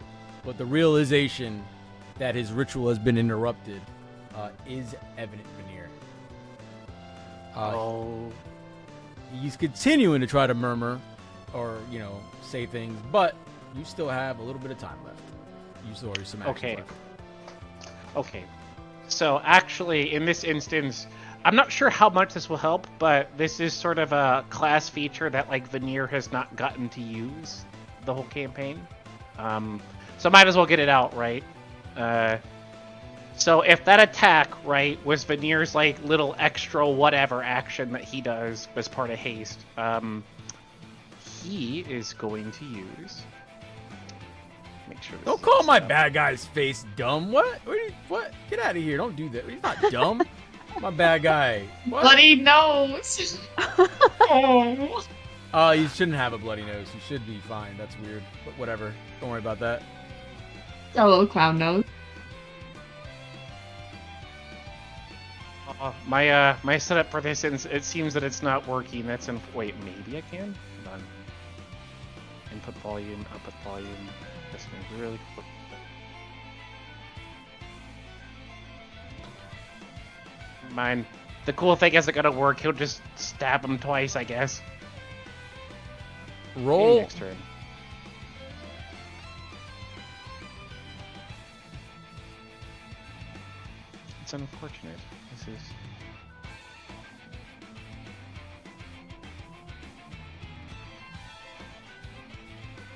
but the realization that his ritual has been interrupted is evident Veneer. Oh. He's continuing to try to murmur or, say things, but you still have a little bit of time left. You still have some actions Okay. left. Okay. So actually, in this instance, I'm not sure how much this will help, but this is sort of a class feature that like Veneer has not gotten to use the whole campaign. So might as well get it out, right? So if that attack, right, was Veneer's like little extra whatever action that he does as part of haste, he is going to use. Make sure. This Don't is call my up. bad guy's face dumb. What? What? Get out of here. Don't do that. He's not dumb. My bad guy. What? Bloody nose. Oh. You shouldn't have a bloody nose. You should be fine. That's weird. But whatever. Don't worry about that. A little clown nose. My setup for this, it seems that it's not working. That's in. Wait, maybe I can? Hold on. Input volume, output volume. This one's really quick. Mine. The cool thing isn't gonna work. He'll just stab him twice, I guess. Maybe Roll. next turn. It's unfortunate. This is.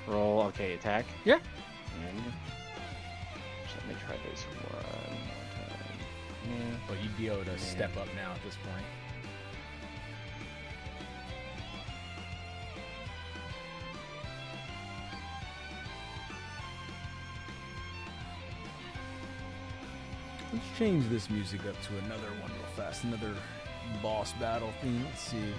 Roll. Okay, attack. Yeah. And just let me try this one more time. Yeah. But you'd be able to step up now at this point. Let's change this music up to another one real fast. Another boss battle theme. Let's see.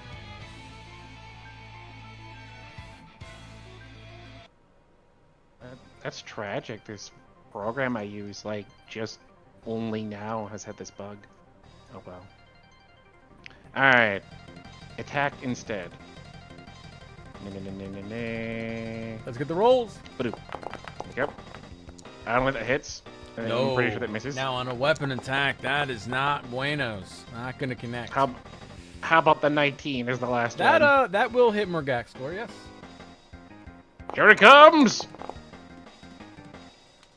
That's tragic. This program I use, like, just only now has had this bug. Oh well. Alright. Attack instead. Let's get the rolls. Yep. I don't know if that hits. I'm pretty sure that misses. Now on a weapon attack, that is not buenos. Not gonna connect. How about the 19 is the last That one? that will hit Morgaxcore, yes. Here it comes!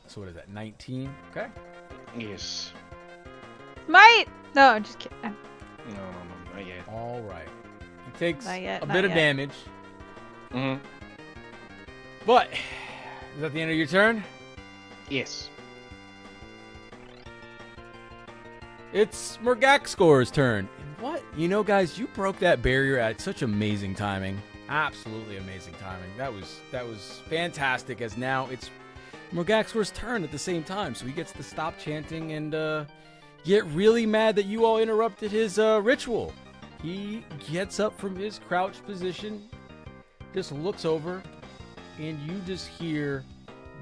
So what is that? 19. Okay. Yes. Might. No, just kidding. No, not yet. All right. He takes Not yet, a not bit of yet. damage, Mm-hmm. but is that the end of your turn? Yes. It's Morgaxcore's turn. And what? You know, guys, you broke that barrier at such amazing timing. Absolutely amazing timing. That was fantastic. As now it's Morgaxcore's turn at the same time, so he gets to stop chanting and get really mad that you all interrupted his ritual. He gets up from his crouched position, just looks over, and you just hear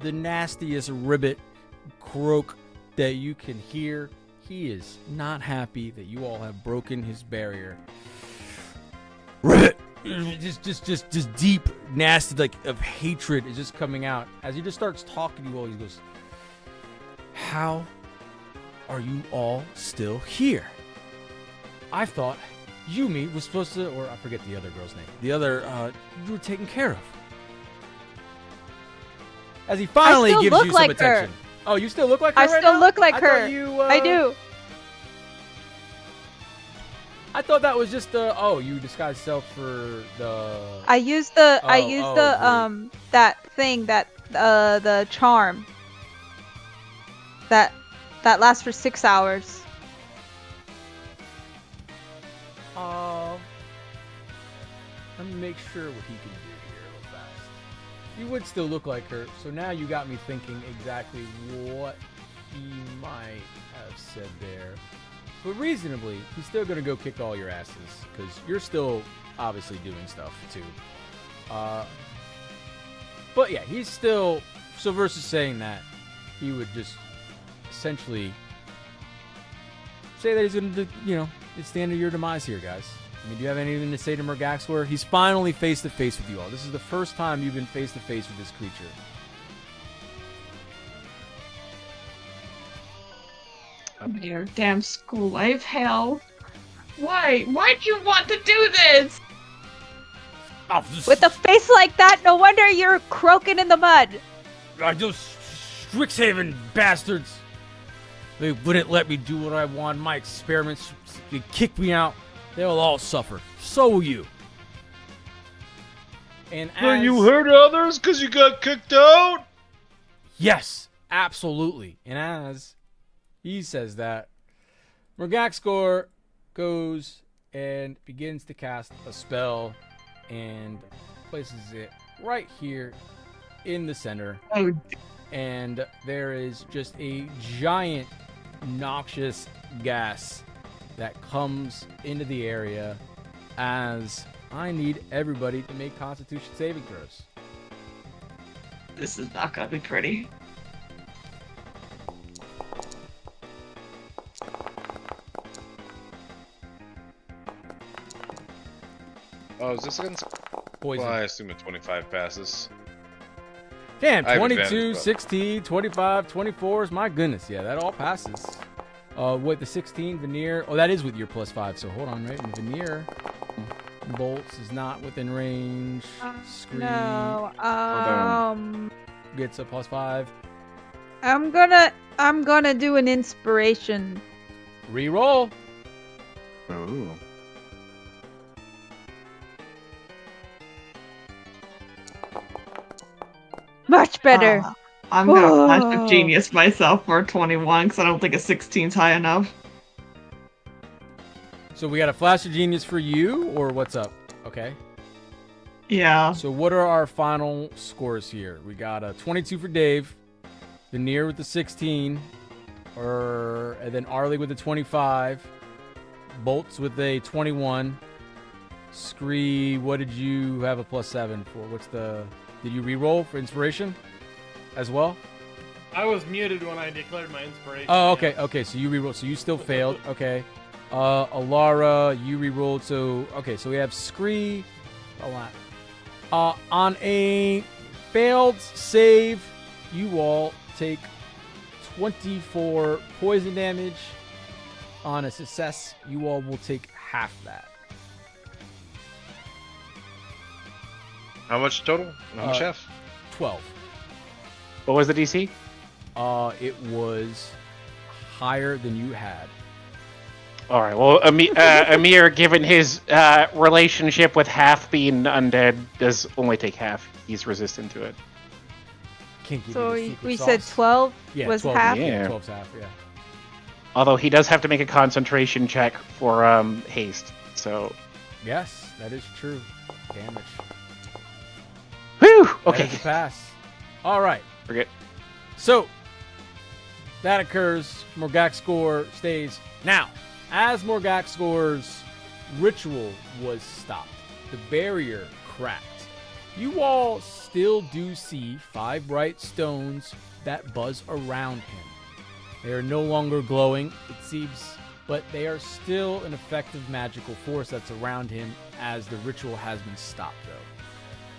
the nastiest ribbit croak that you can hear. He is not happy that you all have broken his barrier. Ribbit! Just deep, nasty, like, of hatred is just coming out. As he just starts talking to you all, he goes, "How are you all still here? I thought Yumi was supposed to," or I forget the other girl's name. The other, you were taken care of. As he finally still gives look you some like her. attention. Oh, you still look like her I right still now? look like I her. thought you, I do. I thought that was just you disguised self for the. I used the great. that thing that the charm that lasts for 6 hours. let me make sure what he can do here real fast. You would still look like her, so now you got me thinking exactly what he might have said there. But reasonably, he's still gonna go kick all your asses, because you're still obviously doing stuff too. But yeah, he's still, so versus saying that, he would just essentially say that he's gonna, it's the end of your demise here, guys. I mean, do you have anything to say to Murgaxor? He's finally face to face with you all. This is the first time you've been face to face with this creature. Your damn school life, hell. Why? Why do you want to do this? With a face like that, no wonder you're croaking in the mud. Those Strixhaven bastards. They wouldn't let me do what I want. My experiments, they kicked me out. They'll all suffer. So will you. And But you hurt others because you got kicked out? Yes, absolutely. And as he says that, Murgaxor goes and begins to cast a spell and places it right here in the center. Oh, And there is just a giant noxious gas that comes into the area as I need everybody to make Constitution saving throws. this is not gonna be pretty. Oh, is this against? Poison. Well, I assume a 25 passes. Damn, I have 22, advantage, but- 16, 25, 24s. My goodness, yeah, that all passes. With the 16 veneer. Oh, that is with your +5. So hold on, right? And veneer bolts is not within range. Screen No. gets a +5. I'm gonna do an inspiration. Reroll. Ooh. Much better. I'm gonna flash of genius myself for a 21 because I don't think a 16's high enough. So we got a flash of genius for you, or what's up? Okay. Yeah. So what are our final scores here? We got a 22 for Dave, Veneer with the 16, and then Arlie with the 25, Bolts with a 21, Scree, what did you have a +7 for? Did you re-roll for inspiration as well? I was muted when I declared my inspiration. Oh, okay, yes. okay, so you re-rolled, so you still failed, okay. Alara, you re-rolled, so we have Scree, a lot. On a failed save, you all take 24 poison damage. On a success, you all will take half that. How much total? How much half? 12. What was the DC? It was higher than you had. All right. Well, Amir, given his relationship with half being undead, does only take half. He's resistant to it. Can't give So you the secret we sauce. said 12 Yeah, was 12, half. Yeah, Yeah. 12's half, yeah. Although he does have to make a concentration check for haste. So. Yes, that is true. Damage. Whew. That Okay. is a pass. All right. Forget. So that occurs. Murgaxor stays. Now, as Murgaxor's ritual was stopped, the barrier cracked. You all still do see 5 bright stones that buzz around him. They are no longer glowing, it seems, but they are still an effective magical force that's around him as the ritual has been stopped, though.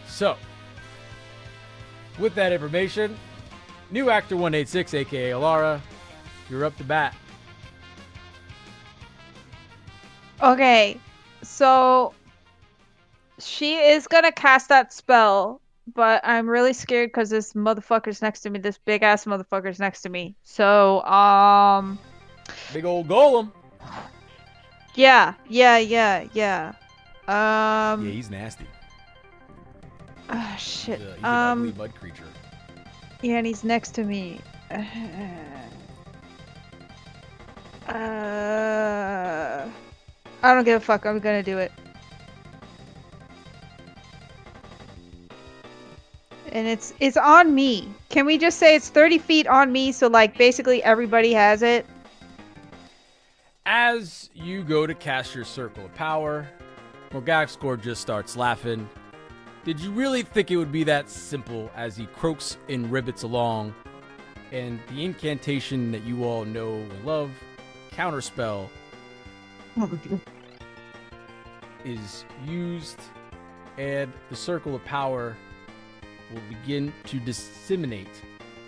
So, with that information, new actor 186, aka Alara, you're up to bat. Okay, so she is gonna cast that spell, but I'm really scared because this motherfucker's next to me. This big ass motherfucker's next to me. So, Big old golem. yeah. Yeah, he's nasty. Ah, shit. He's an ugly mud creature. Yeah, and he's next to me. I don't give a fuck. I'm gonna do it. And it's on me. Can we just say it's 30 feet on me, so like basically everybody has it? As you go to cast your circle of power, Morgaxgor just starts laughing. Did you really think it would be that simple? As he croaks and ribbits along, and the incantation that you all know and love, Counterspell, is used, and the circle of power will begin to disseminate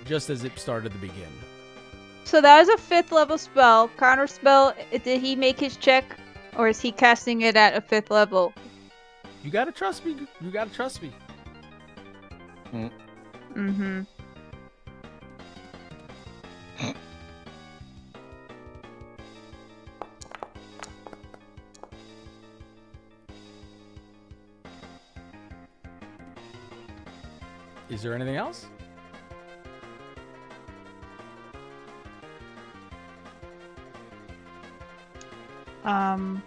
just as it started to begin. So that is a 5th level spell. Counterspell, did he make his check? Or is he casting it at a 5th level? You gotta trust me. You gotta trust me. Mm-hmm. Is there anything else? I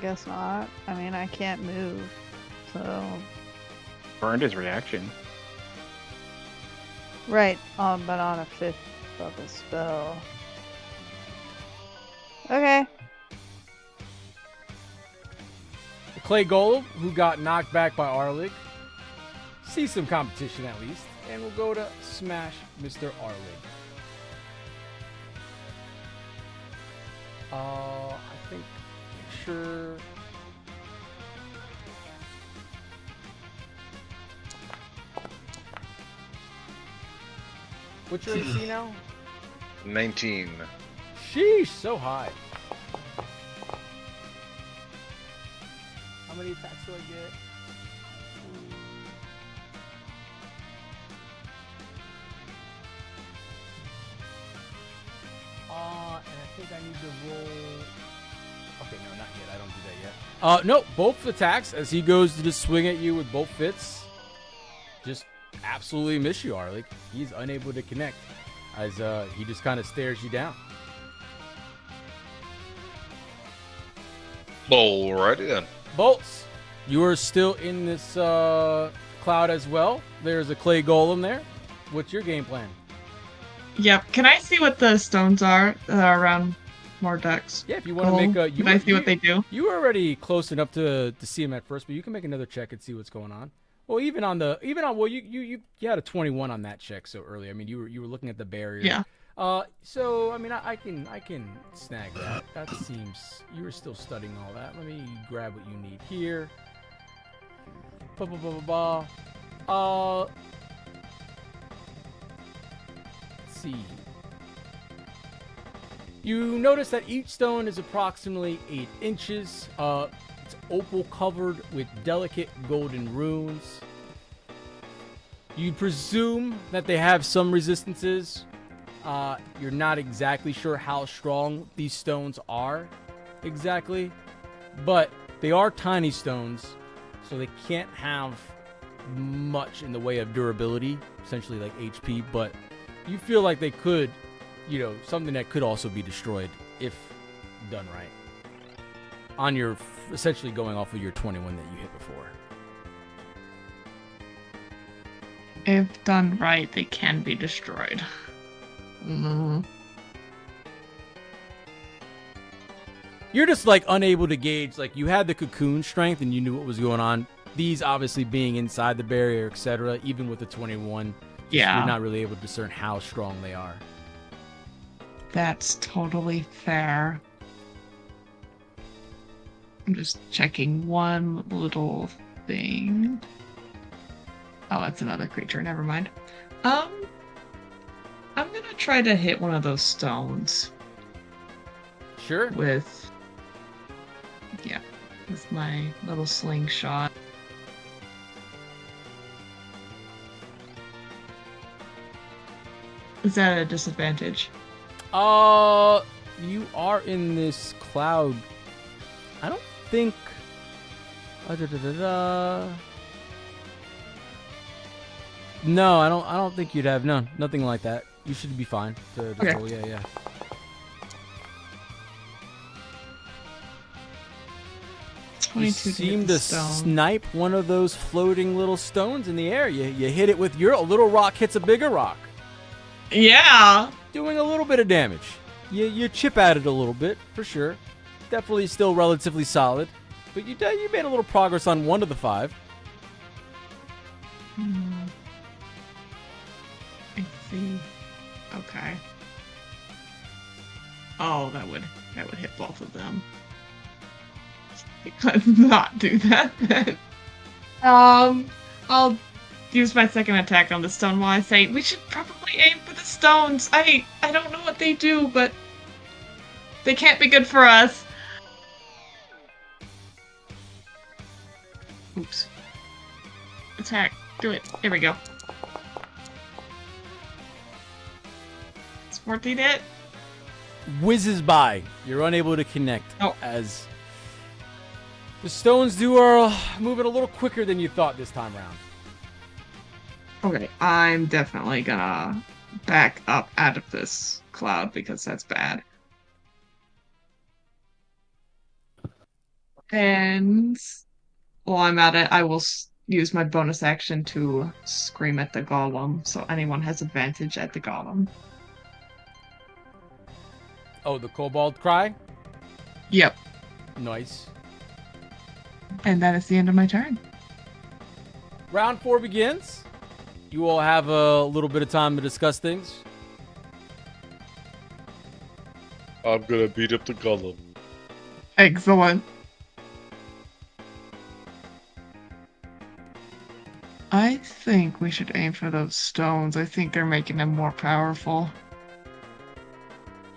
guess not. I mean, I can't move, so... Burned his reaction. Right, but on a 5th level spell. Okay. The Clay Golem, who got knocked back by Arlig, sees some competition at least, and will go to smash Mr. Arlig. I think, sure. What's your AC now? 19. Sheesh, so high. How many attacks do I get? And I think I need to roll. Okay, no, not yet. I don't do that yet. No, both attacks as he goes to just swing at you with both fits. Just absolutely miss you, Arlik. He's unable to connect as he just kind of stares you down. Alrighty then. Bolts, you are still in this cloud as well. There's a clay golem there. What's your game plan? Yep. Can I see what the stones are that are around Mordex? Yeah, if you want to make a... Can I see what they do? You were already close enough to see them at first, but you can make another check and see what's going on. Well, you had a 21 on that check so early. I mean, you were looking at the barrier. Yeah. So I mean, I can snag that. That seems you were still studying all that. Let me grab what you need here. Let's see. You notice that each stone is approximately 8 inches. It's opal covered with delicate golden runes. You presume that they have some resistances. You're not exactly sure how strong these stones are exactly, but they are tiny stones, so they can't have much in the way of durability, essentially like HP, but you feel like they could, something that could also be destroyed if done right. On your, essentially going off of your 21 that you hit before. If done right, they can be destroyed. You're just like unable to gauge, like you had the cocoon strength and you knew what was going on. These obviously being inside the barrier, etc. Even with the 21, Yeah. you're not really able to discern how strong they are. That's totally fair. I'm just checking one little thing. Oh, that's another creature. Never mind. I'm gonna try to hit one of those stones. Sure. With my little slingshot. Is that a disadvantage? You are in this cloud. I don't think. No, I don't think you'd have nothing like that. You should be fine to Okay. roll. Yeah. You 22 to hit seem the to stone. snipe one of those floating little stones in the air. You hit it with a little rock hits a bigger rock, Yeah. doing a little bit of damage. You chip at it a little bit for sure. Definitely still relatively solid, but you made a little progress on one of the 5. I see. Okay. Oh, that would hit both of them. Let's not do that then. I'll use my second attack on the stone while I say we should probably aim for the stones. I don't know what they do, but they can't be good for us. Oops. Attack. Do it. Here we go. It's 14 hit. Whizzes by. You're unable to connect Oh. as the stones are moving a little quicker than you thought this time around. Okay, I'm definitely gonna back up out of this cloud because that's bad. And while I'm at it, I will use my bonus action to scream at the golem, so anyone has advantage at the golem. Oh, the kobold cry? Yep. Nice. And that is the end of my turn. Round 4 begins. You all have a little bit of time to discuss things. I'm gonna beat up the golem. Excellent. I think we should aim for those stones. I think they're making them more powerful.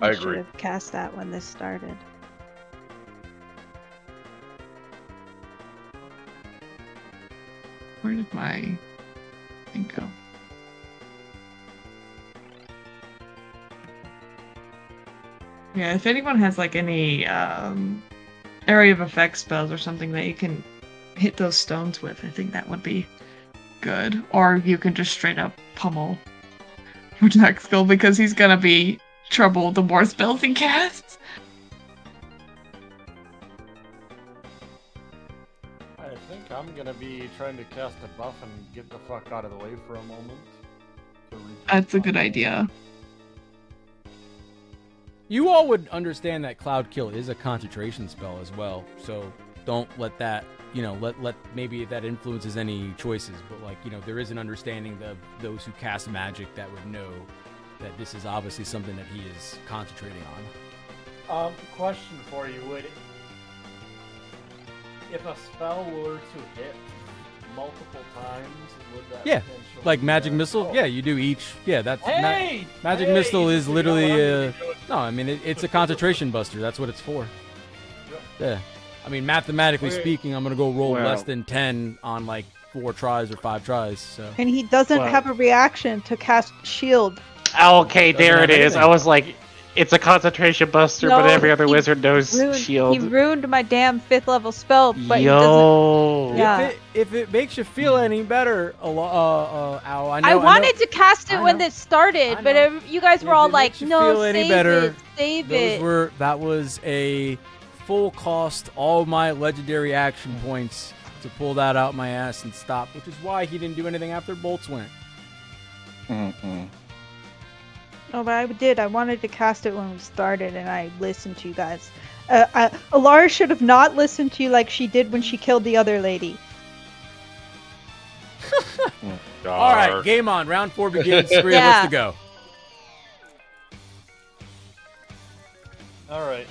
I I agree. should have cast that when this started. Where did my thing go? Yeah, if anyone has like any area of effect spells or something that you can hit those stones with, I think that would be good. Or you can just straight up pummel Protect Skull because he's gonna be trouble the more spells he casts. I think I'm gonna be trying to cast a buff and get the fuck out of the way for a moment. That's a good idea. You all would understand that Cloud Kill is a concentration spell as well, so don't let that, let maybe if that influences any choices, but there is an understanding of those who cast magic that would know that this is obviously something that he is concentrating on. Question for you: if a spell were to hit multiple times, would that potentially Like Magic Missile? Oh. Yeah, you do each. Yeah, that's Hey! Magic Hey! Missile is You know what I'm literally gonna be doing. no, I mean it's a concentration buster. That's what it's for. Yep. Yeah. I mean mathematically Okay. speaking, I'm going to go roll Wow. less than 10 on 4 tries or 5 tries, so And he doesn't Well- have a reaction to cast shield. Okay, Doesn't there have it is. anything. I was like, it's a concentration buster, but No, every other he wizard knows He shield. ruined my damn 5th level spell, but he doesn't. Yo. Yeah. if it makes you feel any better, Al, I know I wanted to cast it I when know. this started, I but know. you guys were If all it like, makes you "No, feel any save better, it, save it." that was a full cost, all my legendary action points to pull that out my ass and stop, which is why he didn't do anything after bolts went. No, but I did. I wanted to cast it when we started, and I listened to you guys. Alara should have not listened to you like she did when she killed the other lady. All right, game on. Round 4 begins. Spree, Yeah. let's go. All right.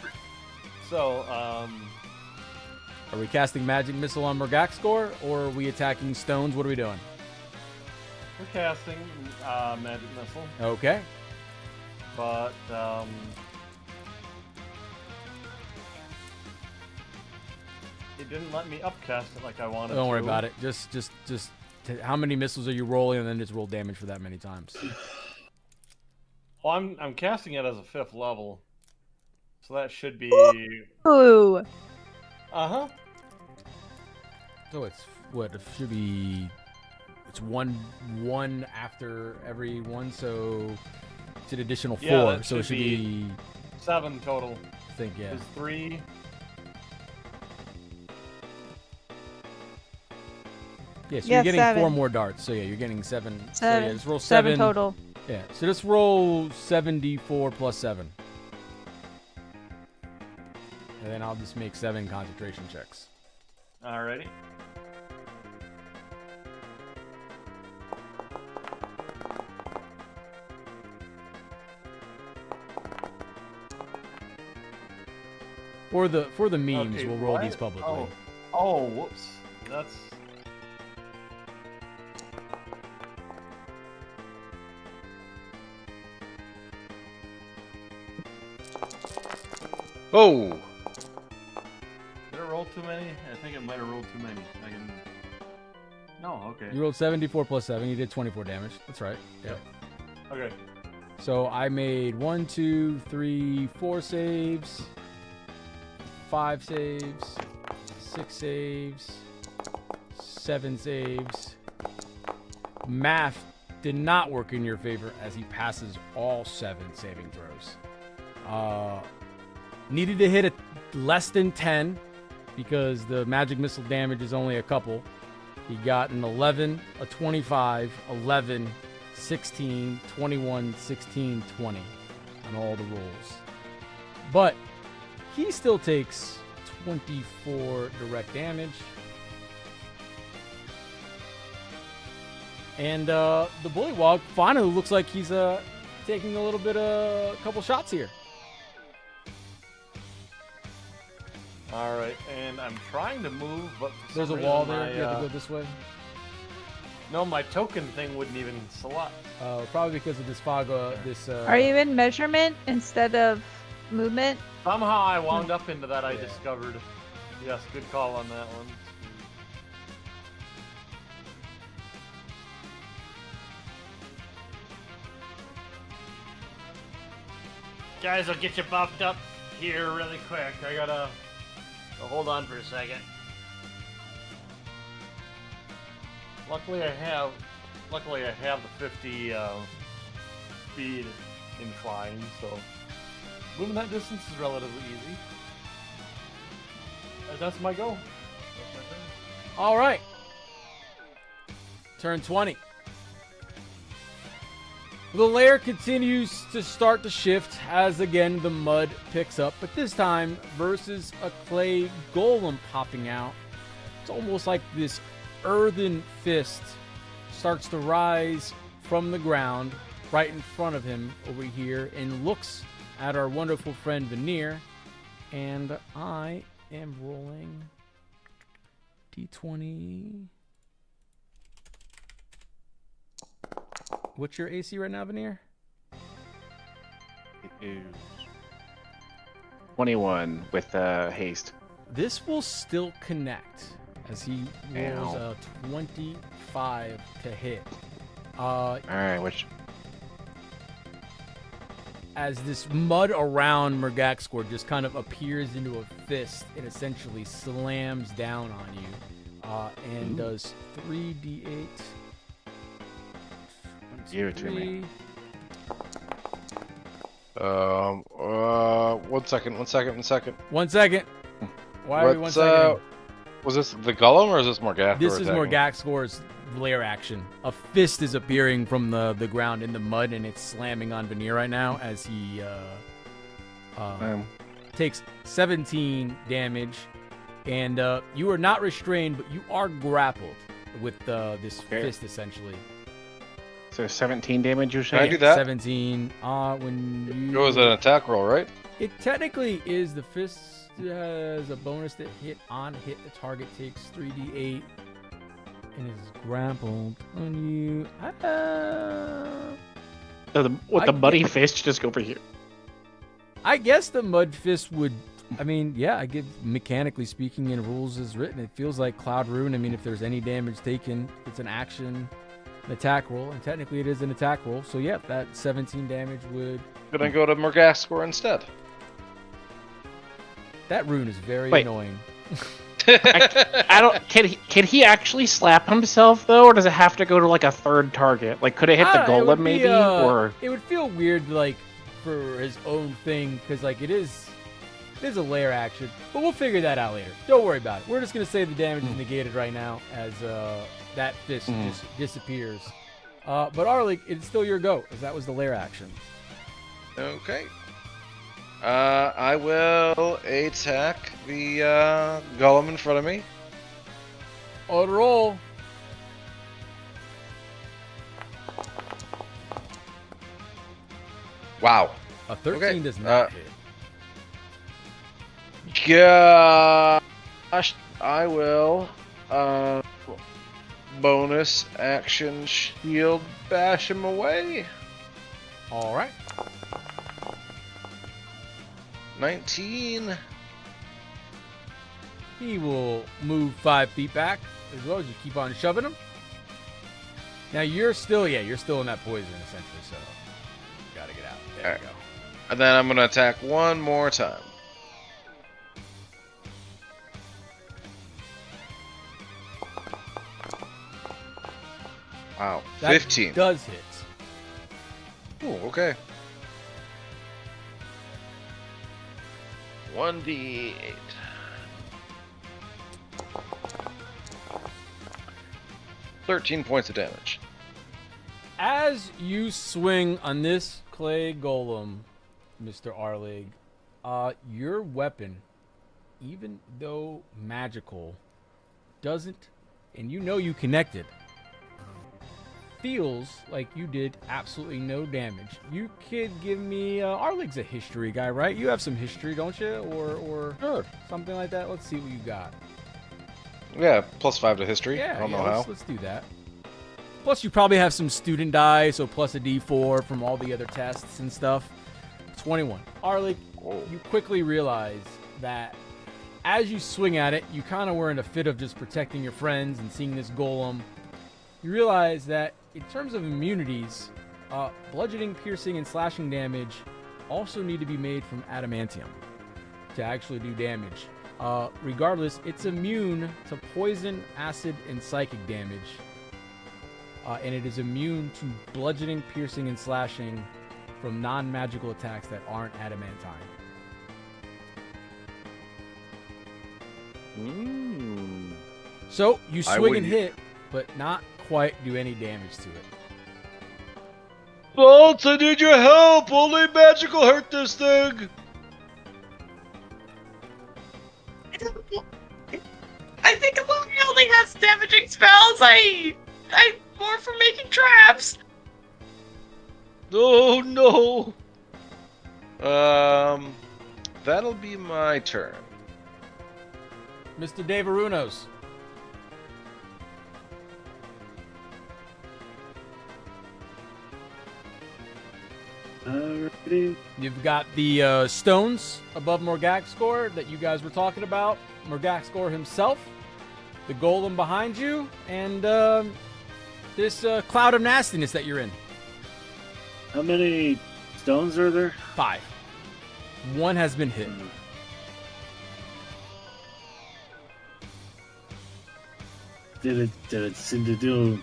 So, Are we casting Magic Missile on Morgaxgor, or are we attacking stones? What are we doing? we're casting magic missile, Okay. but it didn't let me upcast it like I wanted to. Don't worry about it. Just how many missiles are you rolling, and then just roll damage for that many times. Well, I'm casting it as a 5th level, so that should be. Ooh. Uh huh. So it's what? It should be It's one after every one, so it's an additional 4. Yeah, that so it should be 7 total. I think, yeah. There's 3. Yeah, so Yeah, you're getting 7. 4 more darts. So yeah, you're getting 7. So Seven. yeah, just roll 7 total. Yeah, so just roll 7d4 plus 7. And then I'll just make 7 concentration checks. Alrighty. For the memes, Okay, we'll roll what? these publicly. Oh, whoops. That's... Oh! Did it roll too many? I think it might have rolled too many. I can... No, okay. You rolled 7d4 plus 7. You did 24 damage. That's right. Yeah. Okay. So I made 1, 2, 3, 4 saves, 5 saves, 6 saves, 7 saves. Math did not work in your favor as he passes all 7 saving throws. Needed to hit less than 10 because the magic missile damage is only a couple. He got an 11, a 25, 11, 16, 21, 16, 20 on all the rolls. But he still takes 24 direct damage. And the bullywog finally looks like he's taking a little bit a couple shots here. Alright, and I'm trying to move, but for There's a some wall reason there. my, You have to go this way. No, my token thing wouldn't even select. Probably because of this fog. Are you in measurement instead of movement? Somehow I wound up into that, I discovered. Yes, good call on that one. Guys, I'll get you buffed up here really quick. I gotta... hold on for a second. Luckily I have the 50 speed in flying, so moving that distance is relatively easy. And that's my go. That's my turn. All right. Turn 20. The lair continues to start to shift as again the mud picks up, but this time versus a clay golem popping out. It's almost like this earthen fist starts to rise from the ground right in front of him over here and looks at our wonderful friend Veneer. And I am rolling D20. What's your AC right now, Veneer? It is 21 with haste. This will still connect as he rolls Ow. a 25 to hit. Alright, which... As this mud around Murgaxgor just kind of appears into a fist, it essentially slams down on you and does 3d8. Give it to me. 1 second. 1 second. Why are we 1 second? Was this the Golem or is this Morgaxgor? This is attacking? Murgaxgor's lair action. A fist is appearing from the ground in the mud, and it's slamming on Veneer right now as he takes 17 damage. And you are not restrained, but you are grappled with this fist, essentially. So 17 damage, you say? Can I do that? 17. When you... It was an attack roll, right? It technically is. The fist has a bonus that hit the target takes 3d8 and is grappled on you. So the muddy fist just go over here. I guess the mud fist would. I mean, yeah, I get mechanically speaking in rules as written. It feels like Cloud Rune. I mean, if there's any damage taken, it's an action, an attack roll, and technically it is an attack roll. So yeah, that 17 damage would. Gonna go to Morgaxgor instead. That rune is very annoying. I don't. Can he actually slap himself though, or does it have to go to like a third target? Like, could it hit the It would golem be, maybe? Or it would feel weird, like for his own thing, because like it is a lair action. But we'll figure that out later. Don't worry about it. We're just gonna say the damage is negated right now as that fist just disappears. But Arlig, it's still your go, as that was the lair action. Okay. I will attack the golem in front of me. Auto roll. Wow. A 13 Okay, does not hit. Gosh, I will bonus action shield bash him away. All right. 19. He will move 5 feet back as well as you keep on shoving him. Now you're still in that poison essentially, so you gotta get out. There you go. And then I'm gonna attack one more time. Wow, That 15. does hit. Ooh, okay. 1d8. $13 of damage. As you swing on this clay golem, Mr. Arlig, your weapon, even though magical, doesn't, and you know you connected, feels like you did absolutely no damage. You could give me, Arlig's a history guy, right? You have some history, don't you? Or Sure. something like that? Let's see what you got. Yeah, +5 to history. Yeah, I don't know how. let's do that. Plus, you probably have some student die, so plus a D4 from all the other tests and stuff. 21. Arlig, you quickly realize that as you swing at it, you kind of were in a fit of just protecting your friends and seeing this golem. You realize that in terms of immunities, bludgeoning, piercing, and slashing damage also need to be made from adamantium to actually do damage. Regardless, it's immune to poison, acid, and psychic damage. And it is immune to bludgeoning, piercing, and slashing from non-magical attacks that aren't adamantine. So, you swing and hit, but not quite do any damage to it. Bolt, I need your help! Only magical hurt this thing! I think Illuminati only has damaging spells. I'm more for making traps. Oh no! That'll be my turn. Mr. Dave Arunos. Alrighty. You've got the stones above Morgaxgor that you guys were talking about. Morgaxgor himself, the golem behind you, and this cloud of nastiness that you're in. How many stones are there? 5. 1 has been hit. Did it seem to do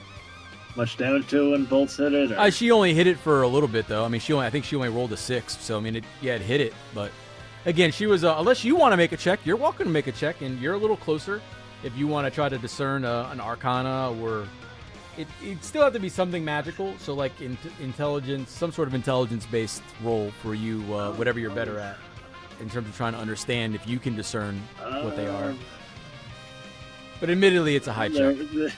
much damage to when bolts hit it? Or? She only hit it for a little bit, though. I mean, I think she only rolled a 6. So I mean, it hit it. But again, she was. Unless you want to make a check, you're welcome to make a check, and you're a little closer if you want to try to discern an Arcana, or it'd still have to be something magical. So like intelligence, some sort of intelligence-based roll for you, whatever you're better at, in terms of trying to understand if you can discern what they are. But admittedly, it's a high check.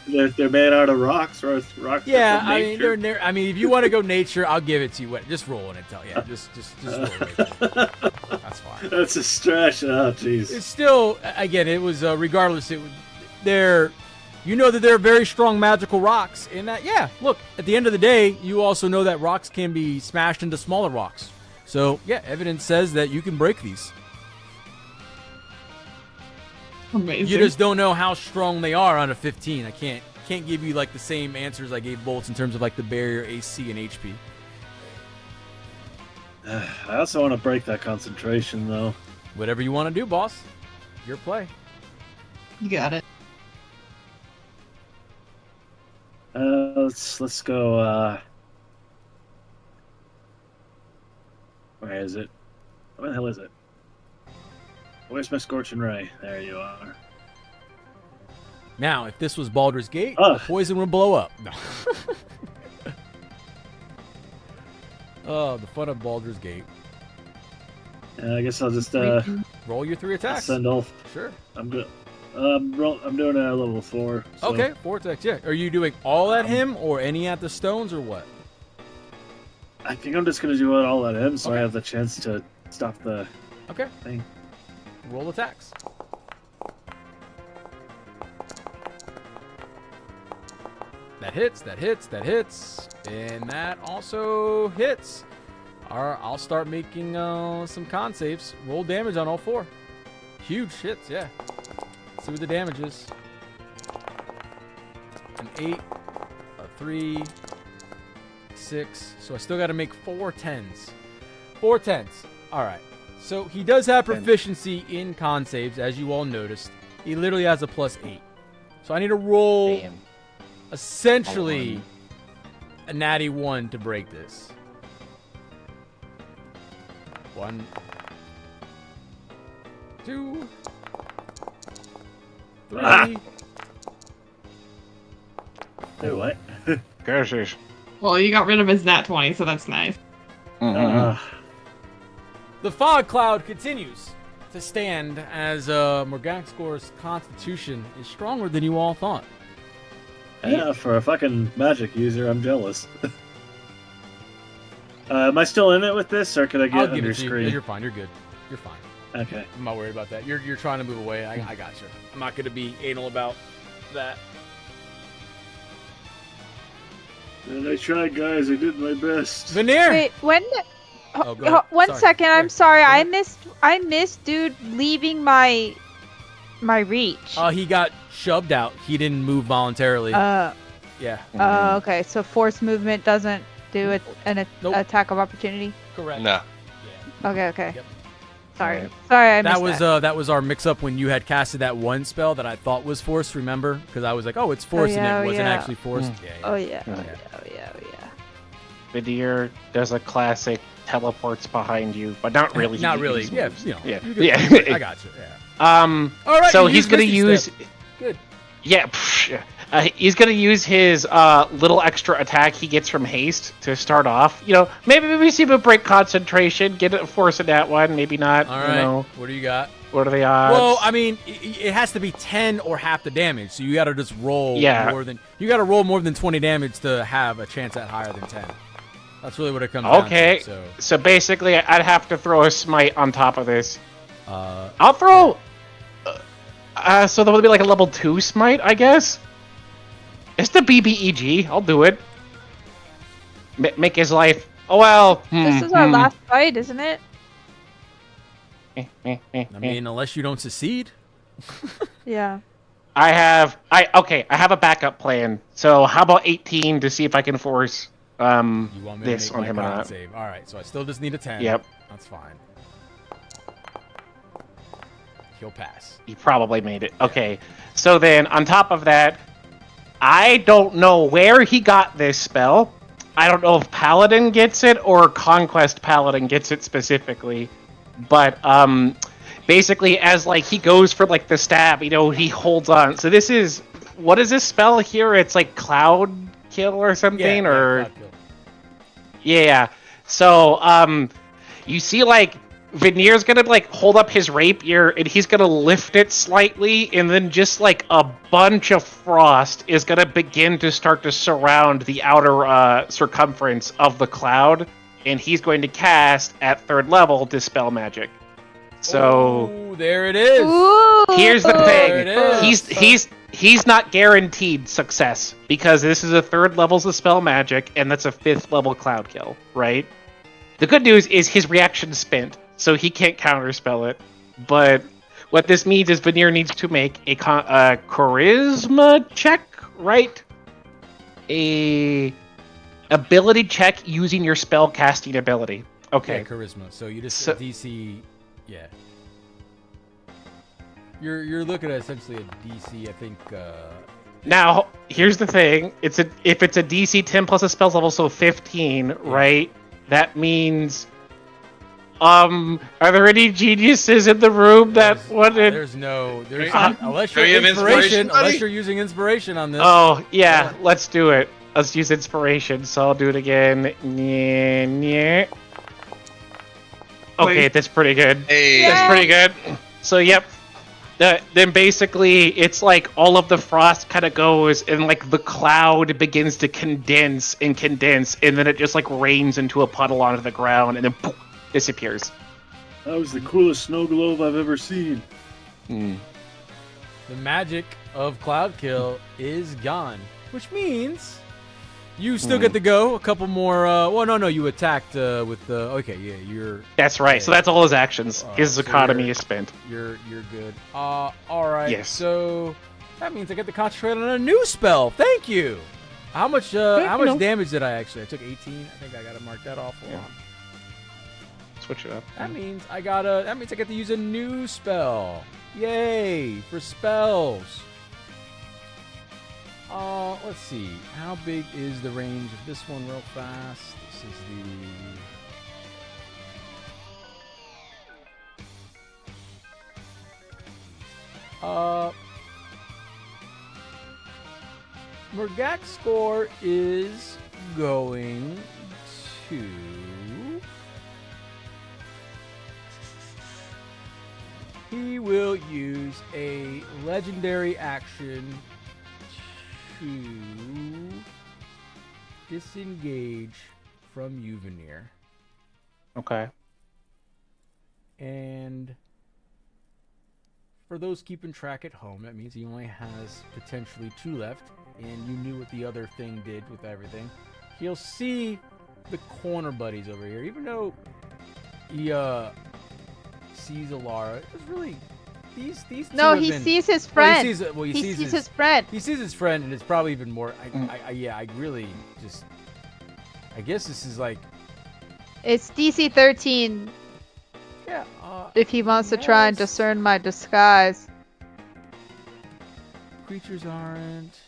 They're made out of rocks, or rocks. Yeah, I mean, they're. I mean, if you want to go nature, I'll give it to you. Just roll and tell. Yeah, just roll nature. That's fine. That's a stretch. Oh, jeez. It's still, again, it was regardless. They're, you know that they're very strong magical rocks. In that, yeah. Look, at the end of the day, you also know that rocks can be smashed into smaller rocks. So yeah, evidence says that you can break these. Amazing. You just don't know how strong they are on a 15. I can't give you like the same answers I gave Bolts in terms of like the barrier, AC, and HP. I also want to break that concentration, though. Whatever you want to do, boss. Your play. You got it. Let's go. Where is it? Where the hell is it? Where's my Scorching Ray? There you are. Now, if this was Baldur's Gate, Oh. the poison would blow up. No. Oh, the fun of Baldur's Gate. I guess I'll just Roll your 3 attacks. send off. Sure. I'm good. I'm doing a level 4. So Okay, 4 attacks. Yeah. Are you doing all at him, or any at the stones, or what? I think I'm just gonna do it all at him, so Okay. I have the chance to stop the Okay. thing. Roll attacks. That hits, that hits, that hits. And that also hits. Alright, I'll start making some con saves. Roll damage on all 4. Huge hits, yeah. Let's see what the damage is. An 8, a 3, 6. So I still got to make 4 10s. 4 10s. Alright. So he does have proficiency in con saves, as you all noticed. He literally has a +8. So I need to roll Damn. essentially a natty 1 to break this. 1, 2, 3. Ah. Wait, what? Curses. Well, you got rid of his nat 20, so that's nice. The fog cloud continues to stand as Morgaxgor's constitution is stronger than you all thought. Yeah, for a fucking magic user, I'm jealous. Am I still in it with this, or could I I'll get give under it to you. screen? You're fine. You're good. You're fine. Okay. I'm not worried about that. You're trying to move away. I got you. I'm not going to be anal about that. And I tried, guys. I did my best. Veneer. Wait, when? Oh, go ahead. One Sorry. second. I'm Here. sorry. Go I ahead. missed dude leaving my reach. He got shoved out. He didn't move voluntarily. Yeah. Okay. So force movement doesn't do an Nope. attack of opportunity. Correct. No. Okay. Yep. Sorry. Alright. Sorry, I That missed was that was our mix-up when you had casted that one spell that I thought was force. Remember? Because I was like, oh, it's force, yeah, and oh, it wasn't yeah. actually forced. Yeah. Oh yeah. Oh Yeah. yeah. Oh yeah. Oh yeah. Vidir does a classic teleports behind you, but not really. Not He really. just Yeah. moves. You know. Yeah. you could- Yeah. I got you. Yeah. All right. So you he's used gonna Misty use. Step. Good. Yeah. He's gonna use his little extra attack he gets from haste to start off. You know, maybe we see him break concentration, get it, force it that one. Maybe not. All You right. know, What do you got? what are the odds? Well, I mean, it has to be 10 or half the damage. So you got to just roll Yeah. more than you got to roll more than 20 damage to have a chance at higher than 10. That's really what it comes down Okay. to. So basically, I'd have to throw a smite on top of this. So, I'll throw. So that would be like a level 2 smite, I guess. It's the BBEG. I'll do it. Make his life. Oh well. This is our last fight, isn't it? I mean, unless you don't succeed. Yeah. I have a backup plan. So how about 18 to see if I can force You want me this to on make him my or con not? save? All right. So I still just need a 10. Yep. That's fine. He'll pass. You probably made it. Okay. So then on top of that, I don't know where he got this spell. I don't know if Paladin gets it or Conquest Paladin gets it specifically. But basically as like he goes for like the stab, you know, he holds on. So this is, what is this spell here? It's like Cloud Kill or something, or Cloud Kill. yeah. So you see like Veneer's gonna like hold up his rapier and he's gonna lift it slightly, and then just like a bunch of frost is gonna begin to start to surround the outer circumference of the cloud, and he's going to cast at 3rd level Dispel Magic. So Ooh, there it is. Ooh. here's the There it thing. is. He's not guaranteed success because this is a 3rd level Dispel Magic and that's a 5th level Cloud Kill, right? The good news is his reaction spent, so he can't counterspell it. But what this means is Veneer needs to make a charisma check, right? A ability check using your spell casting ability. Okay. Yeah, charisma. So you just So- DC. Yeah. You're looking at essentially a DC. I think. Now, here's the thing. If it's a DC 10 plus a spells level, so 15, right? That means... are there any geniuses in the room that wanted... There's unless you have inspiration, buddy? unless you're using inspiration on this. Oh, yeah, let's do it. Let's use inspiration, so I'll do it again. Okay, that's pretty good. Hey. That's pretty good. So, yep. Then basically, it's like all of the frost kind of goes, and like the cloud begins to condense, and then it just like rains into a puddle onto the ground, and then poof, disappears. That was the coolest snow globe I've ever seen. The magic of Cloud Kill is gone, which means you still get to go. A couple more. No, you attacked with the. Okay, yeah, you're. That's right. So that's all his actions. His so economy is spent. You're good. All right. Yes. So that means I get to concentrate on a new spell. Thank you. How much damage did I actually? I took 18. I think I gotta mark that off. Yeah. Switch it up. That means I get to use a new spell. Yay for spells. Let's see. How big is the range of this one real fast? This is the... Murgak's score is going to... He will use a legendary action to disengage from you, Veneer. Okay. And for those keeping track at home, that means he only has potentially 2 left, and you knew what the other thing did with everything. He'll see the corner buddies over here, even though he sees Alara. It's really these two. No, he sees his friend. He sees his friend. He sees his friend, and it's probably even more. I really just. I guess this is like. It's DC 13. Yeah. If he wants to try and discern my disguise. Creatures aren't.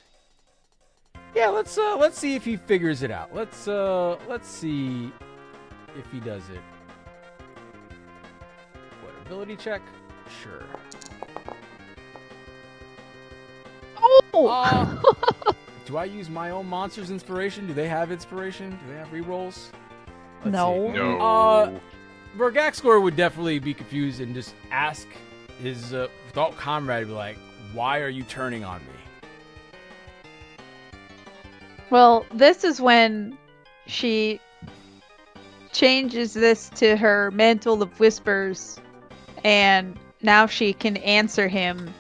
Yeah, let's see if he figures it out. Let's see if he does it. What, ability check? Sure. Oh! Do I use my own monster's inspiration? Do they have inspiration? Do they have rerolls? Let's No. see. No. Vergaxor would definitely be confused and just ask his thought comrade, be like, "Why are you turning on me?" Well, this is when she changes this to her mantle of whispers, and now she can answer him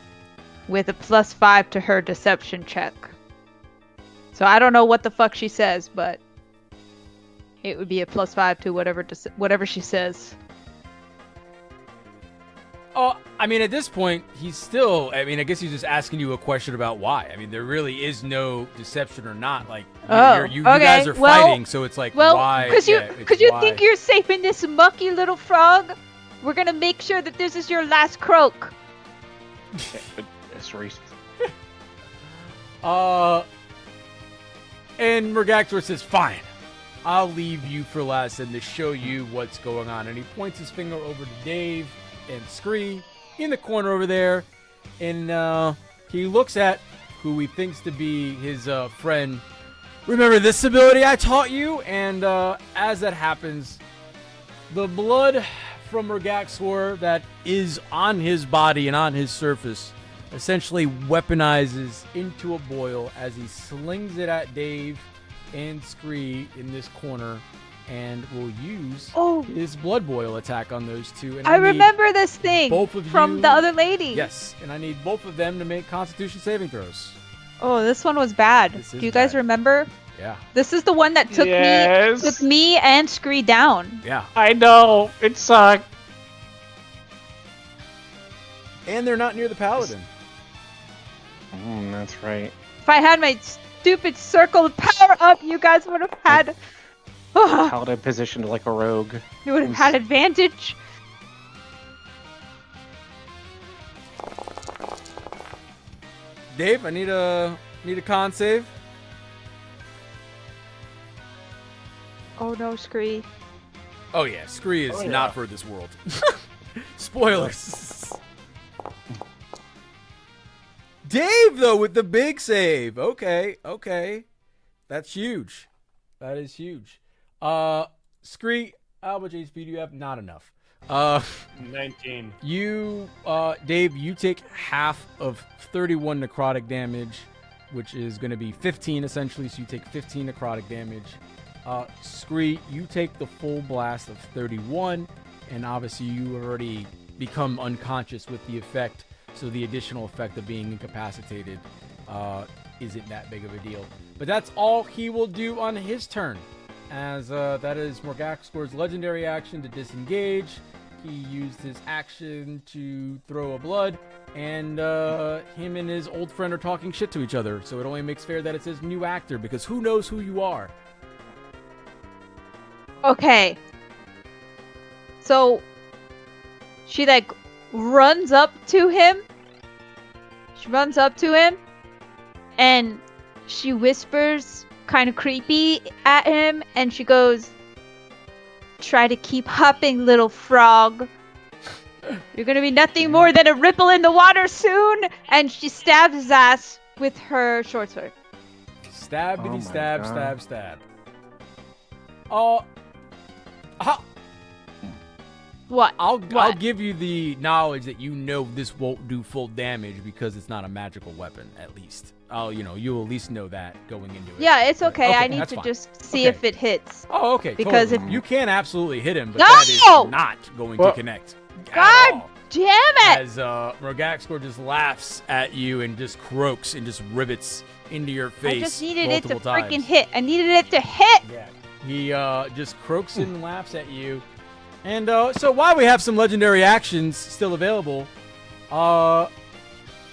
with a +5 to her deception check. So I don't know what the fuck she says, but it would be a +5 to whatever she says. Oh, I mean, at this point, he's still. I mean, I guess he's just asking you a question about why. I mean, there really is no deception or not. Like, you guys are fighting, so it's like, why? Because you why. think you're safe in this mucky little frog? We're gonna make sure that this is your last croak. That's racist. And Mergaxor says, "Fine, I'll leave you for last and to show you what's going on." And he points his finger over to Dave and Scree in the corner over there, and he looks at who he thinks to be his friend. "Remember this ability I taught you?" And as that happens, the blood from Mergaxor that is on his body and on his surface essentially weaponizes into a boil as he slings it at Dave and Scree in this corner, and will use his blood boil attack on those two. And I remember this thing both of from you, the other lady. Yes, and I need both of them to make Constitution saving throws. Oh, this one was bad. Do you guys remember? Yeah. This is the one that took me and Scree down. Yeah. I know. It sucked. And they're not near the paladin. That's right. If I had my stupid circle of power up, you guys would have had. Paladin positioned like a rogue. You would have had advantage. Dave, I need a con save. Oh no, Scree. Oh yeah, Scree is Oh, yeah. not for this world. Spoilers. Dave though with the big save. Okay. That's huge. That is huge. Scree, how much HP do you have? Not enough. 19. You, Dave, you take half of 31 necrotic damage, which is going to be 15 essentially. So you take 15 necrotic damage. Scree, you take the full blast of 31, and obviously you already become unconscious with the effect. So the additional effect of being incapacitated isn't that big of a deal. But that's all he will do on his turn, as that is Morgaxcor's legendary action to disengage. He used his action to throw a blood, and him and his old friend are talking shit to each other. So it only makes fair that it says new actor, because who knows who you are? Okay. So she like runs up to him. She runs up to him and she whispers kind of creepy at him, and she goes, "Try to keep hopping, little frog. You're gonna be nothing more than a ripple in the water soon." And she stabs his ass with her short sword. Stabbity Oh my stab, God. stab, stab. Oh, What? I'll What? give you the knowledge that you know this won't do full damage because it's not a magical weapon. At least, you'll at least know that going into it. Yeah, it's But- okay. I need that's to fine. just see Okay. if it hits. Oh, okay. Because totally. You can absolutely hit him, but No! that is not going to Well- connect. at God all. damn it! As Morgaxcor just laughs at you and just croaks and just rivets into your face. I just needed it to multiple freaking times. hit. I needed it to hit. Yeah. He just croaks and laughs at you. And so while we have some legendary actions still available,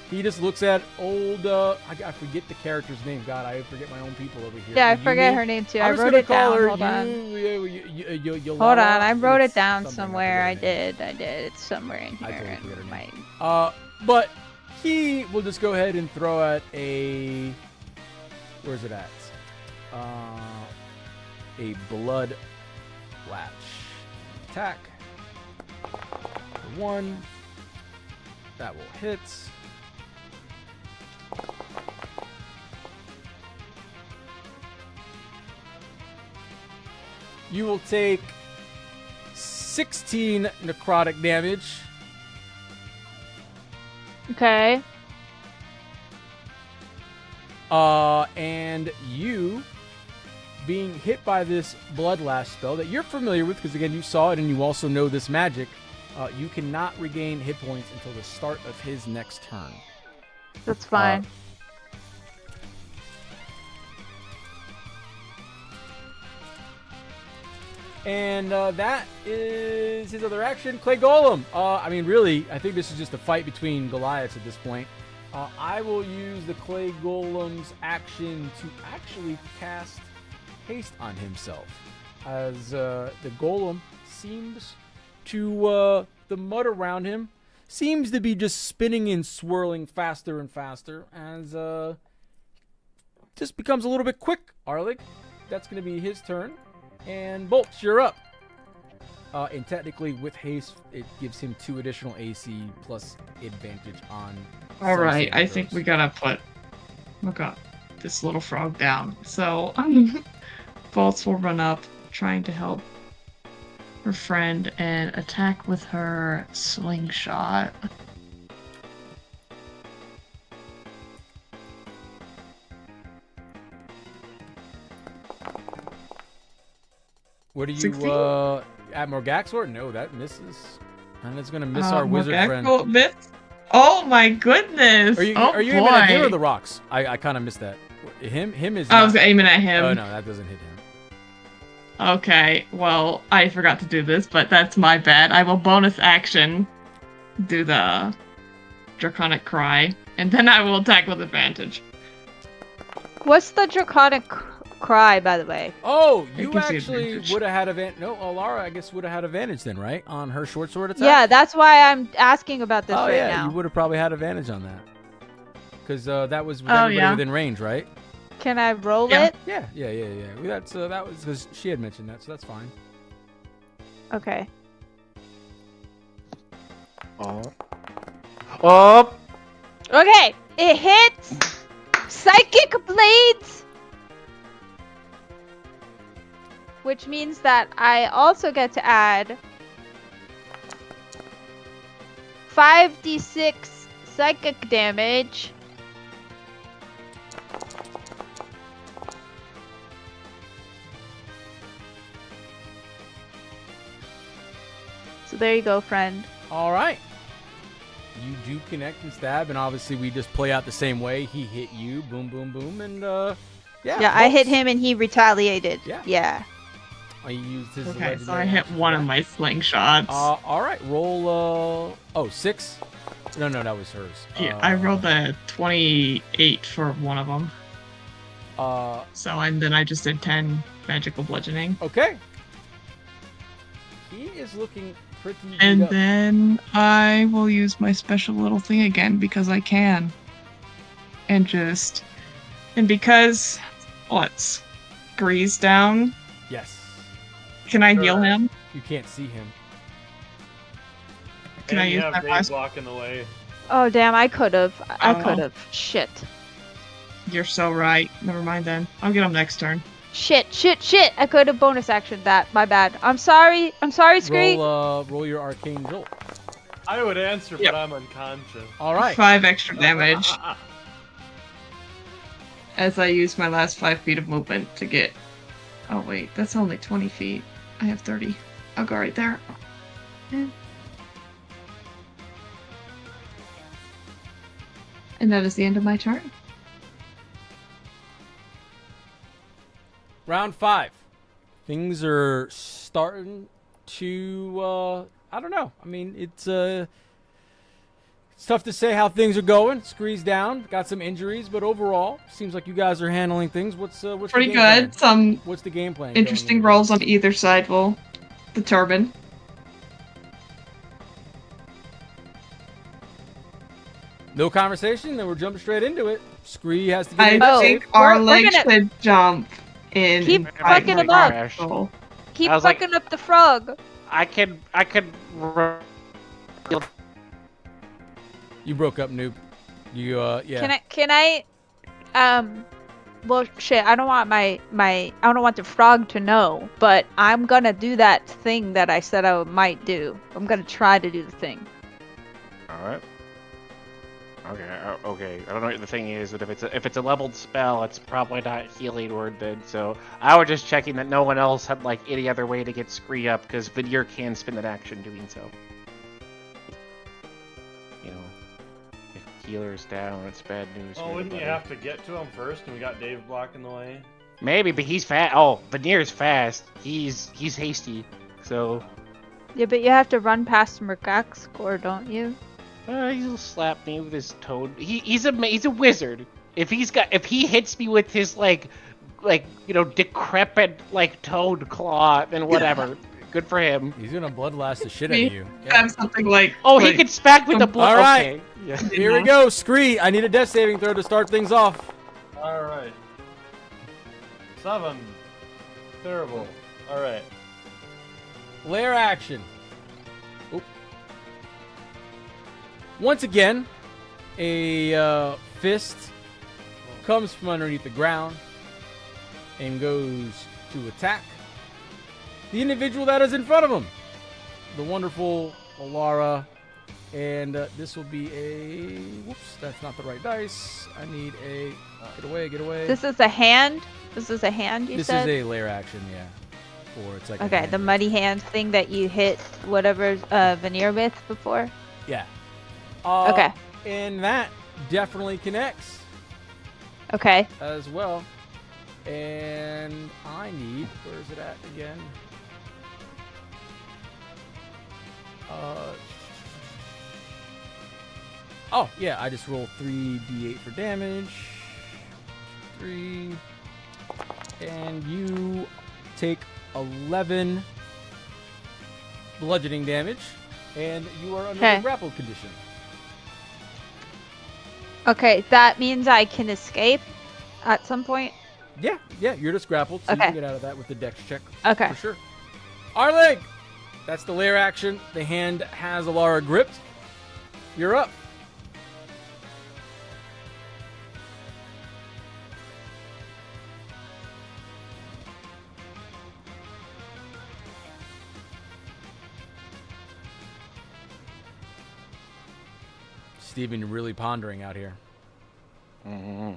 he just looks at old, I forget the character's name. God, I forget my own people over here. Yeah, I Yumi? forget her name too. I I'm just wrote gonna it down. call her Hold on. Yolala. Hold on. I wrote it It's down something, somewhere. I forget her did. It's somewhere in I here. totally forget her in name. my- But he will just go ahead and throw at a. Where's it at? A blood latch attack. For 1. That will hit. You will take 16 necrotic damage. Okay. And you being hit by this blood lash spell that you're familiar with, because again you saw it and you also know this magic, you cannot regain hit points until the start of his next turn. That's fine. And that is his other action. Clay Golem. I mean, really, I think this is just a fight between Goliaths at this point. I will use the Clay Golem's action to actually cast haste on himself, as the Golem seems to, the mud around him seems to be just spinning and swirling faster and faster, as just becomes a little bit quick. Arlig, that's going to be his turn. And Bolts, you're up. And technically, with haste, it gives him 2 additional AC plus advantage on. All some right, saving I think throws. we gotta look up this little frog down. So, Bolts will run up, trying to help her friend and attack with her slingshot. What do you 16? at Morgaxor? No, that misses, and it's gonna miss Oh, our wizard friend. Morgaxor miss? Oh my goodness! Are you oh aiming boy. at him or the rocks? I kind of missed that. Him is. I was not- aiming at him. Oh no, that doesn't hit him. Okay, well, I forgot to do this, but that's my bad. I will bonus action do the Draconic Cry, and then I will attack with advantage. What's the draconic cry, by the way? Oh, It you gives you actually advantage. would have had advantage. No, Alara, I guess would have had advantage then, right? On her short sword attack. Yeah, that's why I'm asking about this Oh right yeah, now. you would have probably had advantage on that. Because that was with Oh, everybody yeah. within range, right? Can I roll Yeah. it? Yeah. That's that was because she had mentioned that, so that's fine. Okay. Oh, Okay, it hits Psychic Blades! Which means that I also get to add 5d6 psychic damage. So there you go, friend. All right. You do connect and stab, and obviously we just play out the same way. He hit you, boom, boom, boom, and Yeah, I hit bolts. him and he retaliated. Yeah. Yeah. I used his Okay, so legendary I hit action one for of that. my slingshots. All right, roll. 6. No, that was hers. Yeah, I rolled a 28 for one of them. And then I just did 10 magical bludgeoning. Okay. He is looking pretty beat And up. then I will use my special little thing again because I can. And because what's Grease down? Yes. Can I heal him? You can't see him. Can and I you use have my Dave last? blocking the way. Oh, damn, I could have. I Oh. could have. Shit. You're so right. Never mind then. I'll get him next turn. Shit. I could have bonus actioned that. My bad. I'm sorry, Scree. Roll your arcane jolt. I would answer, Yep. but I'm unconscious. All right. 5 extra damage as I use my last 5 feet of movement to get. Oh wait, that's only 20 feet. I have 30. I'll go right there. Yeah. And that is the end of my turn. Round 5. Things are starting to. I don't know. I mean, it's tough to say how things are going. Scree's down, got some injuries, but overall, seems like you guys are handling things. What's Pretty the game good. plan? Some What's the game plan? interesting going rolls on either side will determine. No conversation. Then we're jumping straight into it. Scree has to get I a death think save. our We're legs gonna- should jump in. Keep and fight fucking my him up. control. Keep I was like- fucking up the frog. I could. You broke up, noob. You yeah. Can I well shit, I don't want I don't want the frog to know, but I'm gonna do that thing that I said I might do. I'm gonna try to do the thing. All right. Okay. I don't know what the thing is, but if it's a leveled spell, it's probably not healing word then. So I was just checking that no one else had like any other way to get Scree up, because Veneer can spend an action doing so. You know, if healer's down, it's bad news. for Oh, wouldn't you everybody. have to get to him first, and we got Dave blocking the way? Maybe, but he's fast. Oh, Veneer's fast. He's hasty. So Yeah, but you have to run past Mercak's core, don't you? he'll slap me with his toad. He's a wizard. If he hits me with his like decrepit like toad claw, then whatever. Good for him. He's gonna bloodlust the shit out Me? of you. Have something like. Oh, he like, can smack with the blood. All right. Okay. Yeah. Here we go, Scree. I need a death saving throw to start things off. All right. 7. Terrible. All right. Lair action. Oop. Once again, a fist comes from underneath the ground and goes to attack the individual that is in front of him, the wonderful Alara. And this will be a... Whoops, that's not the right dice. I need a... Get away. This is a hand? This is a hand, you This said? is a lair action, yeah. Or it's like a Okay, hand. the muddy hand thing that you hit whatever Veneer with before? Yeah. Okay. And that definitely connects Okay. as well. And I need... Where is it at again? Oh, yeah, I just roll 3d8 for damage. 3. And you take 11 bludgeoning damage. And you are under Okay. a grapple condition. Okay, that means I can escape at some point. Yeah, you're just grappled, so you Okay. can get out of that with the dex check. Okay. For sure. Arlig! That's the lair action. The hand has Alara gripped. You're up. Steven really pondering out here. Mm-hmm.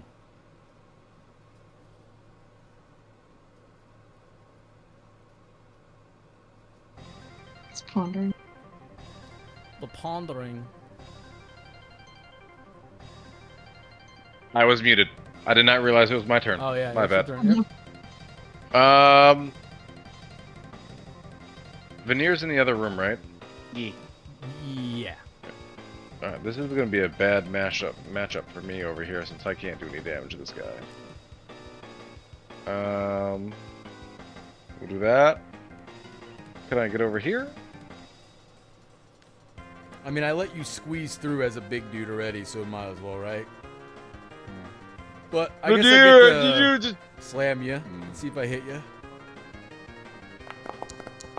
It's pondering. The pondering. I was muted. I did not realize it was my turn. Oh yeah, My it's your bad. turn, yep. Veneer's in the other room, right? Yeah. Alright, this is going to be a bad matchup for me over here since I can't do any damage to this guy. We'll do that. Can I get over here? I mean, I let you squeeze through as a big dude already, so might as well, right? But I guess Veneer, I get did to you just... slam you. See if I hit you.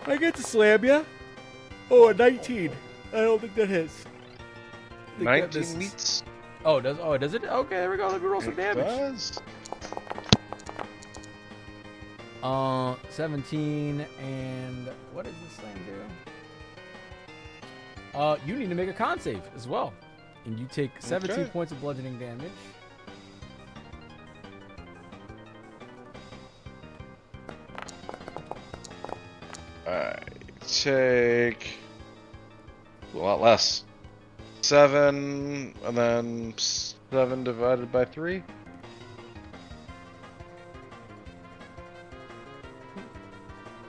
I get to slam you. Oh, a 19. I don't think that hits. I think that 19 misses. meets. Oh, does it? Okay, there we go. Let me roll some It damage. does. 17 and what does this slam do? You need to make a con save as well, and you take 17 Okay. points of bludgeoning damage. I take a lot less. 7, and then 7 divided by 3.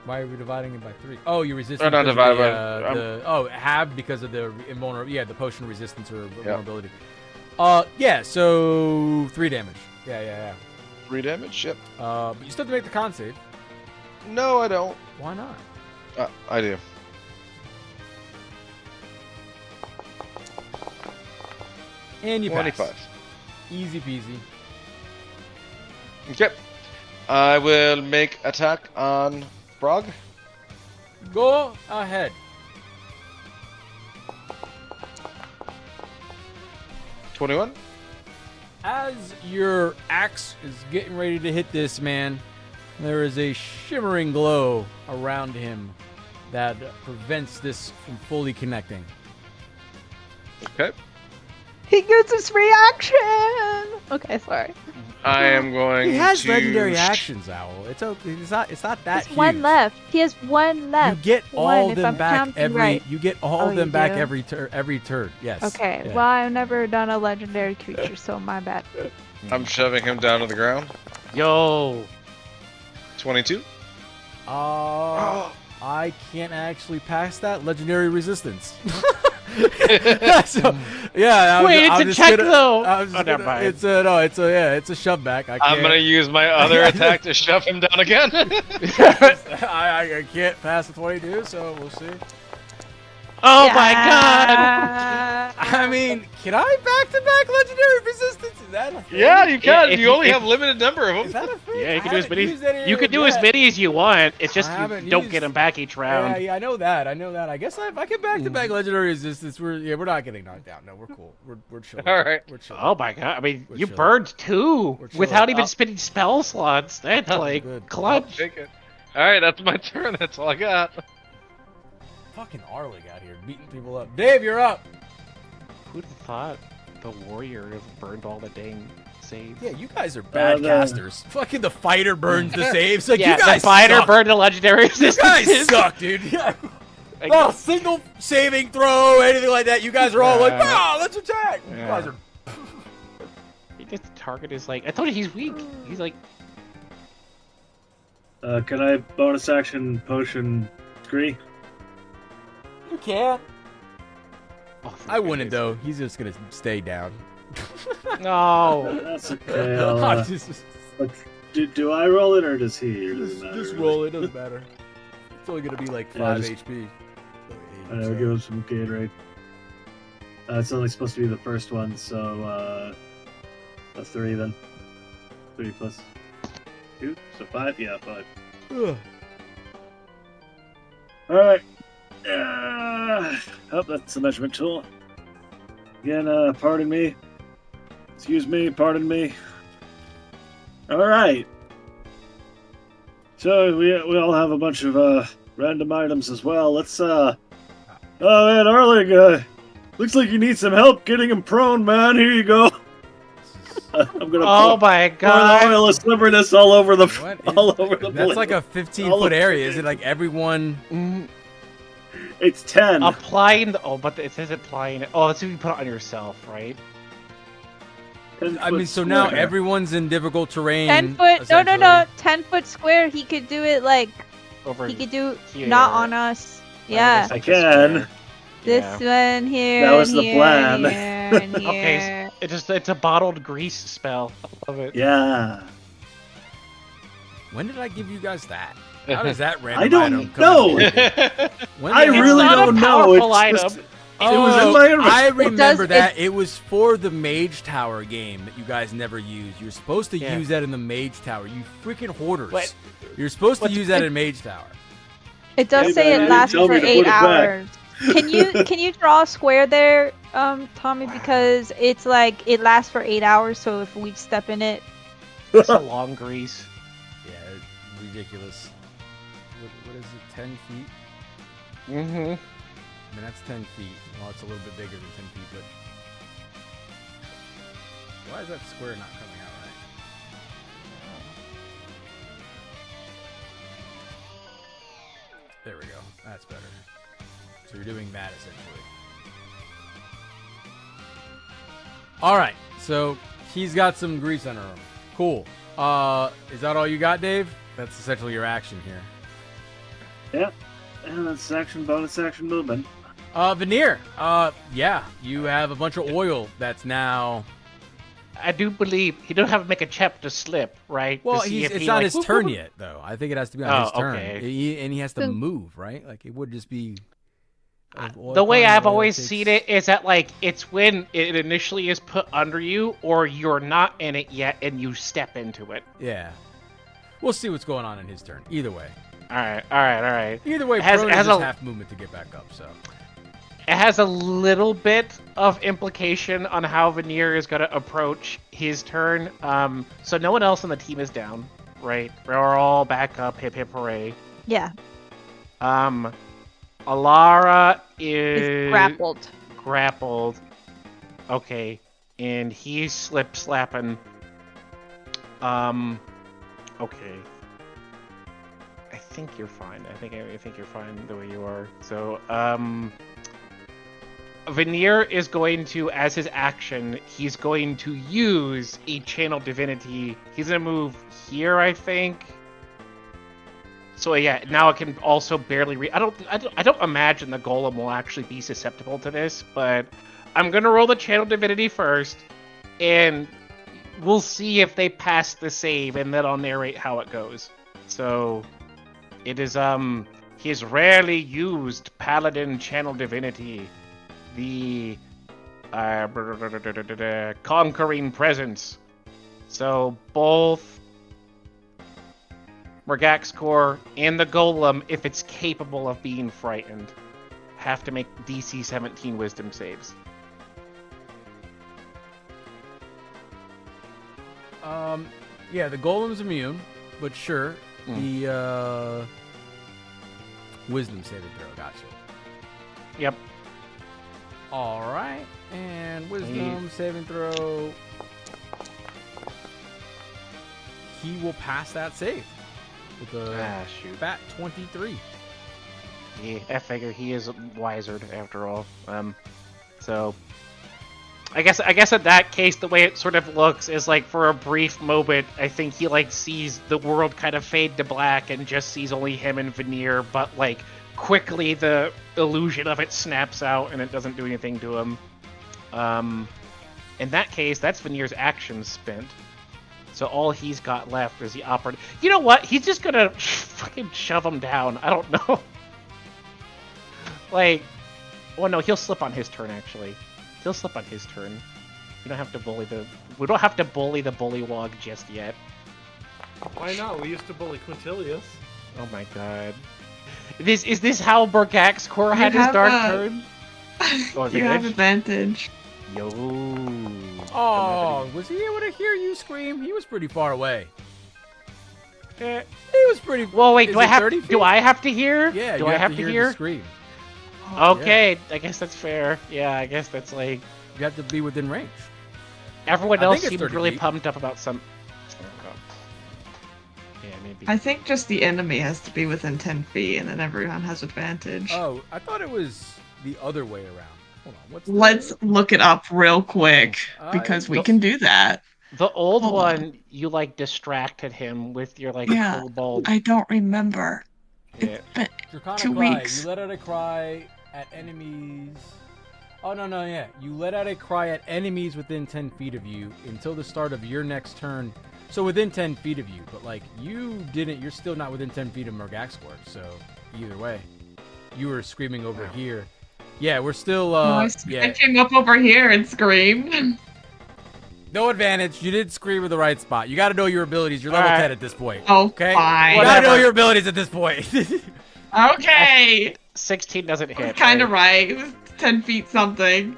Why are we dividing it by 3? Oh, you resist. Or not because of divided the, by- halved because of the invulnerability. Yeah, the potion resistance or vulnerability. Yeah. So 3 damage. Yeah. 3 damage. Yep. But you still have to make the con save. No, I don't. Why not? I do. And you 25. pass. Easy peasy. Okay. I will make attack on Frog. Go ahead. 21. As your axe is getting ready to hit this man, there is a shimmering glow around him that prevents this from fully connecting. Okay. He gets his reaction. Okay, sorry. I am going He has to legendary actions, Owl. It's okay. It's not that There's one huge. left. He has one left. You get One, all if them I'm back counting every. right. You get all Oh, of them you back do? every turn. Yes. Okay, Yeah. well, I've never done a legendary creature, so my bad. I'm shoving him down to the ground. Yo. 22. I can't actually pass that legendary resistance. So, yeah. Wait, it's a check though. Never mind. It's a shove back. I can't, I'm gonna use my other attack to shove him down again. I can't pass the 22, so we'll see. Oh my god! I mean, can I back-to-back legendary resistance? Is that a thing? Yeah, you can. If you only if- have limited number of Is them. that a thing? Yeah, you can I do as haven't many. used any You of can them do as yet. many as you want. It's just I you haven't don't used- get them back each round. Yeah, I know that. I guess if I can back-to-back legendary resistance, we're not getting knocked out. No, we're cool. We're chilling. All right. We're chilling. Oh my god! I mean, We're you chilling. burned 2 We're without chilling. even spending spell slots. That's like good. clutch. Take it. All right, that's my turn. That's all I got. Fucking Arlig out here beating people up. Dave, you're up. Who'd have thought the warrior would have burned all the dang saves? Yeah, you guys are bad no. casters. Fucking the fighter burns the saves. Like Yeah, you guys the fighter suck. burned the legendary You resistance. guys suck, dude. Yeah. Not a single saving throw, anything like that. You guys are all like, "Ah, let's attack." You guys are. He gets the target is like I told you he's weak. He's like Can I bonus action potion Scree? You can. oh, for I wouldn't goodness. though. He's just gonna stay down. No. That's okay. I'll, just but do I roll it or does he? Or does it matter? roll. It doesn't matter. It's only gonna be like 5 just- HP. I'll give him some Gatorade. It's only supposed to be the first one, so That's 3 then. 3 plus 2, so 5? Yeah, 5. Ugh. Alright. Oh, that's the measurement tool. Again, pardon me. Excuse me, pardon me. Alright. So we all have a bunch of random items as well. Let's oh man, Arling, looks like you need some help getting him prone, man. Here you go. I'm gonna Oh my pour god! the oil of slipperiness all over the What all is- over the That's place. like a All 15-foot over area. it. Is it like everyone? It's 10. Applying the but it says applying it. Oh, that's if you put it on yourself, right? 10 I mean, foot so now square. everyone's in difficult terrain. 10 foot. No, no, no. essentially. 10-foot square. He could do it like Over he could do here. not on us. Yeah. I can. This one here. That was and the here, plan. And here, and here. Okay, it's a bottled grease spell. I love it. Yeah. When did I give you guys that? How does that random I don't item come know. into play? When I did It's really not a don't know. powerful It's just, item. it was in my inventory. I remember does- that. It was for the Mage Tower game that you guys never used. You're supposed to Yeah. use that in the Mage Tower. You freaking hoarders. What? You're supposed to What's- use that in Mage Tower. It does Yeah, say but it you lasts didn't tell for me to 8 put it back. hours. Can you draw a square there, Tommy? Because it's like it lasts for 8 hours. So if we step in it, It's a long grease. Yeah, ridiculous. What is it? 10 feet? Mm-hmm. I mean, that's 10 feet. Well, it's a little bit bigger than 10 feet, but why is that square not coming out right? There we go. That's better. So you're doing that essentially. All right. So he's got some grease on her arm. Cool. Is that all you got, Dave? That's essentially your action here. Yeah. And that's action, bonus action movement. Veneer. Yeah, you have a bunch of oil that's now. I do believe he don't have to make a check to slip, right? Well, To see if it's he, not like, his whoop, turn whoop. yet, though. I think it has to be on his Oh, turn, okay. and he has to So- move, right? Like it would just be. The way I've always seen it is that like it's when it initially is put under you, or you're not in it yet, and you step into it. Yeah, we'll see what's going on in his turn. Either way, All right. either way, Has- prone is has just a- half movement to get back up. So It has a little bit of implication on how Veneer is going to approach his turn. So no one else on the team is down, right? We're all back up. Hip hip hooray. yeah, Alara it's is grappled. grappled. Okay, and he's slip slapping. Okay. I think you're fine. I think you're fine the way you are. So, Veneer is going to, as his action, he's going to use a channel divinity. He's gonna move here, I think. So yeah, now it can also barely I don't imagine the golem will actually be susceptible to this, but I'm gonna roll the channel divinity first, and we'll see if they pass the save, and then I'll narrate how it goes. So it is his rarely used paladin channel divinity, the conquering presence. So both Mergaxcore and the golem, if it's capable of being frightened, have to make DC 17 wisdom saves. yeah, the golem's immune, but sure, Mm. the wisdom saving throw. Gotcha. Yep. All right, and wisdom saving throw. He will pass that save with a Shoot. fat 23. Yeah, I figure he is wisered after all. So I guess in that case, the way it sort of looks is like for a brief moment, I think he like sees the world kind of fade to black and just sees only him and Veneer, but like quickly the illusion of it snaps out and it doesn't do anything to him. In that case, that's Veneer's action spent. So all he's got left is the operative. You know what? He's just gonna fucking shove him down. I don't know. Like, well, no, he'll slip on his turn, actually. He'll slip on his turn. We don't have to bully the bullywog just yet. Why not? We used to bully Quintilius. Oh my god. Is this how Bergaxcor had his dark turn? Oh, You have advantage. Yo. Oh, was he able to hear you scream? He was pretty far away. Eh. He was pretty. Well, wait. Is Do I it have? 30 feet? Do I have to hear? Yeah. Do you I have to hear hear? the scream? Okay. I guess that's fair. Yeah. I guess that's like. You have to be within range. Everyone I else think it's seemed 30 really feet. pumped up about some. Yeah, maybe. I think just the enemy has to be within 10 feet, and then everyone has advantage. Oh, I thought it was the other way around. Hold on. What's Let's look it up real quick, because we can do that. The old Hold one, on. you like distracted him with your like Yeah, kobold. I don't remember. Yeah. It's been Draconic 2 cry. weeks. You let out a cry at enemies. Oh no, yeah. You let out a cry at enemies within 10 feet of you until the start of your next turn. So within 10 feet of you, but like you didn't. You're still not within 10 feet of Mergaxquart. So either way, you were screaming over here. Yeah, we're still. I Yeah. came up over here and screamed. No advantage. You did scream with the right spot. You got to know your abilities. You're level 10 at this point. Oh, okay. fine. You got to know your abilities at this point. Okay. 16 doesn't hit. Kind of right. It was 10 feet something.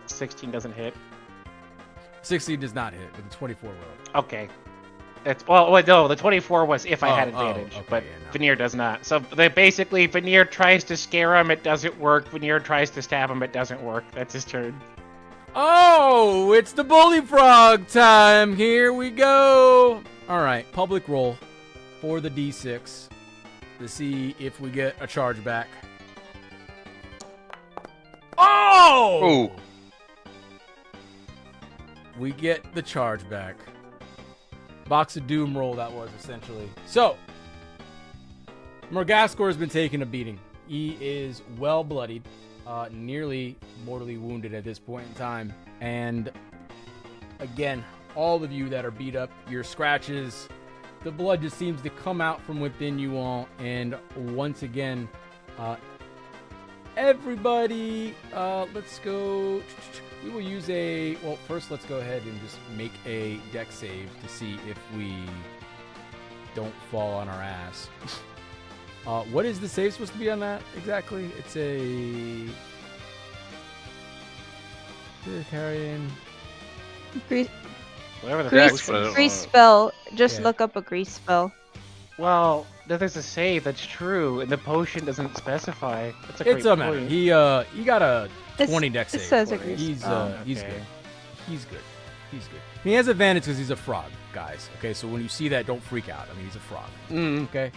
16 doesn't hit. 16 does not hit, but the 24 will. Okay. It's well, wait, no, the 24 was if I had Oh, advantage, okay, but yeah, no. Veneer does not. So they basically Veneer tries to scare him, it doesn't work. Veneer tries to stab him, it doesn't work. That's his turn. Oh, it's the bully frog time. Here we go. All right, public roll for the D6 to see if we get a charge back. Oh! We get the charge back. Box of Doom roll that was, essentially. So, Morgascor has been taking a beating. He is well bloodied, nearly mortally wounded at this point in time. And again, all of you that are beat up, your scratches, the blood just seems to come out from within you all. And once again, everybody, let's go. We will use a, well, first let's go ahead and just make a dex save to see if we don't fall on our ass. What is the save supposed to be on that exactly? It's a carrying. Whatever the Grease spell. Just Yeah. look up a grease spell. Well, there's a save that's true, and the potion doesn't specify. That's a It great doesn't matter. point. He got a 20 dex it save. says a for it. grease He's spell. he's Okay. good. He's good. He's good. He has advantage because he's a frog, guys. Okay, so when you see that, don't freak out. I mean, he's a frog. Okay.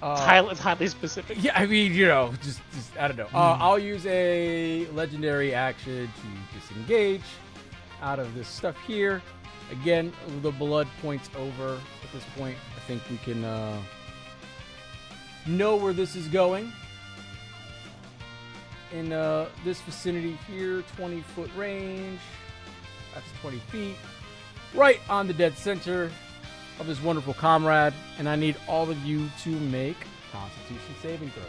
It's highly specific. Yeah, I mean, you know, just I don't know. I'll use a legendary action to disengage out of this stuff here. Again, the blood points over at this point. I think we can know where this is going. In this vicinity here, 20-foot range. That's 20 feet. Right on the dead center of his wonderful comrade. And I need all of you to make Constitution saving throws.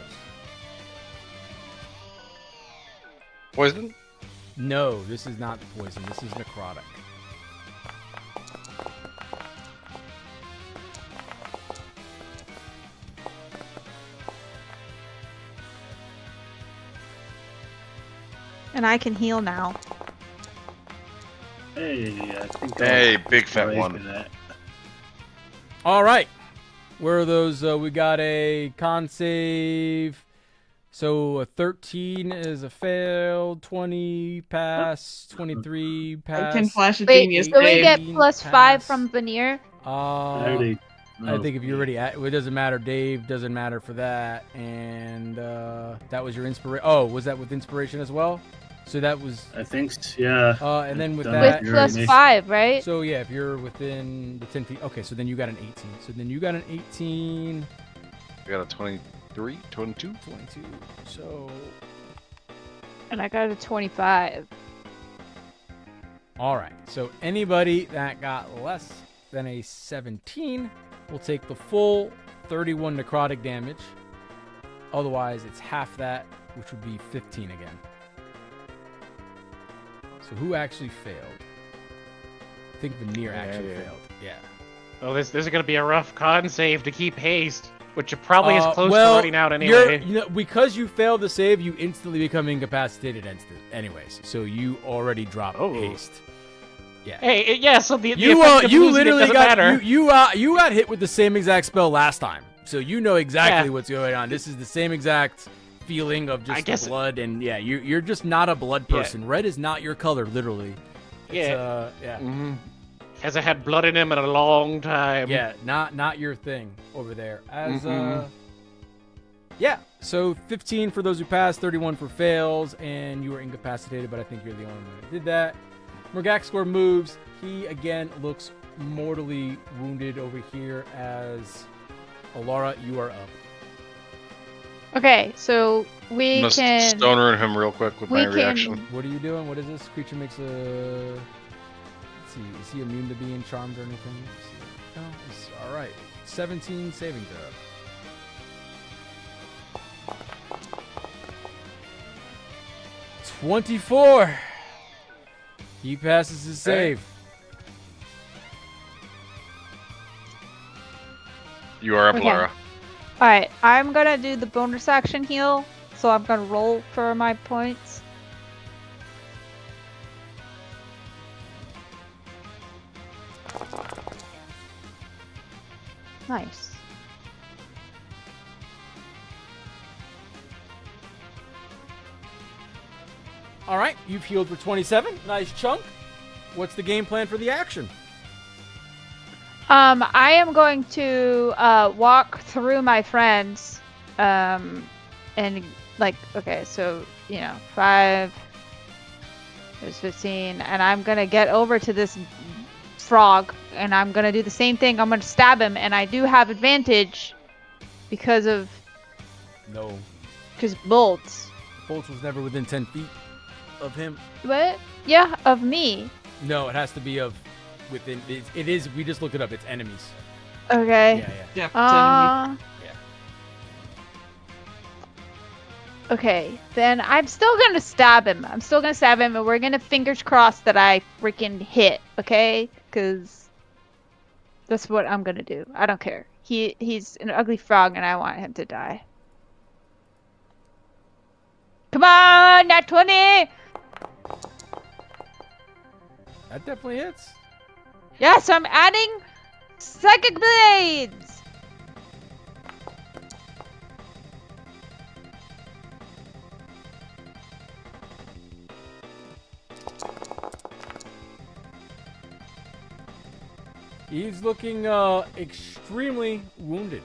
Poison? No, this is not poison. This is necrotic. And I can heal now. Hey, I think. Hey, big fat I'll one. do that. All right. Where are those? We got a con save. So a 13 is a failed, 20 pass, 23 pass. I can flash a Wait, genius do we save. get plus 5 pass. from Veneer? I already- I think if you're already at, it doesn't matter. Dave doesn't matter for that. And that was your inspiration. Oh, was that with inspiration as well? So that was. I think, yeah. And then with Done that. With plus 5, right? So yeah, if you're within the 10 feet. Okay, so then you got an 18. So then you got an 18. I got a 23, 22. 22. So. And I got a 25. All right. So anybody that got less than a 17 will take the full 31 necrotic damage. Otherwise, it's half that, which would be 15 again. So who actually failed? I think Veneer actually yeah. failed. Yeah. Oh, this is gonna be a rough con save to keep haste, which probably is close well, to running out anyway. Because you failed the save, you instantly become incapacitated anyways. So you already dropped haste. Yeah. Hey, yeah. So the You effect of you losing it literally doesn't got matter. you got hit with the same exact spell last time. So you know exactly what's going on. This is the same exact feeling of just blood, and you're just not a blood person. Red is not your color, literally. Yeah. Yeah. Mm-hmm. Hasn't had blood in him in a long time. Yeah, not your thing over there. So 15 for those who passed, 31 for fails, and you were incapacitated, but I think you're the only one who did that. Morgaxor moves. He again looks mortally wounded over here as Alara, you are up. Okay, so we Must can. stoner him real quick with my reaction. What are you doing? What is this? Creature makes a. Let's see. Is he immune to being charmed or anything? Let's see. No. It's all right. 17 saving throw. $24. He passes his save. You are up, Okay. Lara. Alright, I'm gonna do the bonus action heal, so I'm gonna roll for my points. Nice. All right, you've healed for 27. Nice chunk. What's the game plan for the action? I am going to walk through my friends, and okay, so 5 there's 15, and I'm gonna get over to this frog, and I'm gonna do the same thing. I'm gonna stab him, and I do have advantage because bolts. Bolts was never within 10 feet of him. What? Yeah, of me. No, it has to be of within. It is. We just looked it up. It's enemies. Okay. Yeah. Okay, then I'm still gonna stab him. And we're gonna fingers crossed that I freaking hit. Okay, because that's what I'm gonna do. I don't care. He's an ugly frog, and I want him to die. Come on, nat 20. That definitely hits. Yes, I'm adding psychic blades. He's looking extremely wounded,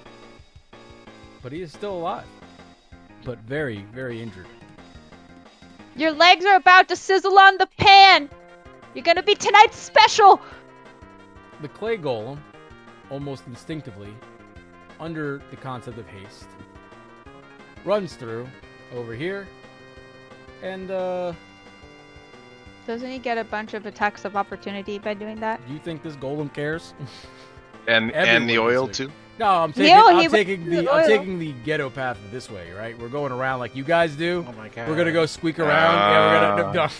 but he is still alive, but very, very injured. Your legs are about to sizzle on the pan. You're gonna be tonight's special. The clay golem, almost instinctively, under the concept of haste, runs through over here, and Doesn't he get a bunch of attacks of opportunity by doing that? do you think this golem cares? And Everyone the oil is like- too. No, I'm taking the ghetto path this way, right? We're going around like you guys do. Oh my god. We're gonna go squeak around. We're gonna.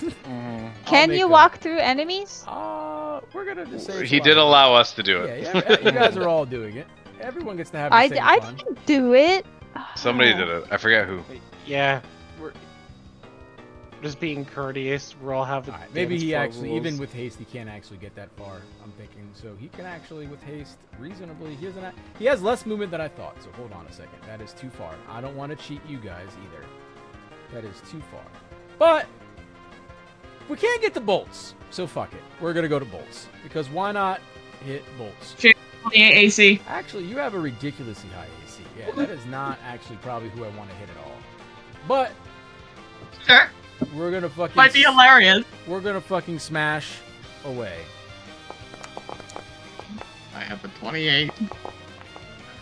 Can you walk through enemies? We're gonna just say He did allow us to do Yeah, it. you guys are all doing it. Everyone gets to have the I same fun. didn't do it. Somebody did it. I forget who. Yeah, we're just being courteous. We're all having. Alright, maybe he dance actually, rules. even with haste, he can't actually get that far. I'm thinking, so he can actually, with haste, reasonably. He has less movement than I thought. So hold on a second. That is too far. I don't want to cheat you guys either. That is too far. But we can't get the bolts, so fuck it. We're gonna go to bolts because why not hit bolts? 28 AC. Actually, you have a ridiculously high AC. Yeah, that is not actually probably who I want to hit at all. But Sure. we're gonna fucking Might be hilarious. We're gonna fucking smash away. I have a 28.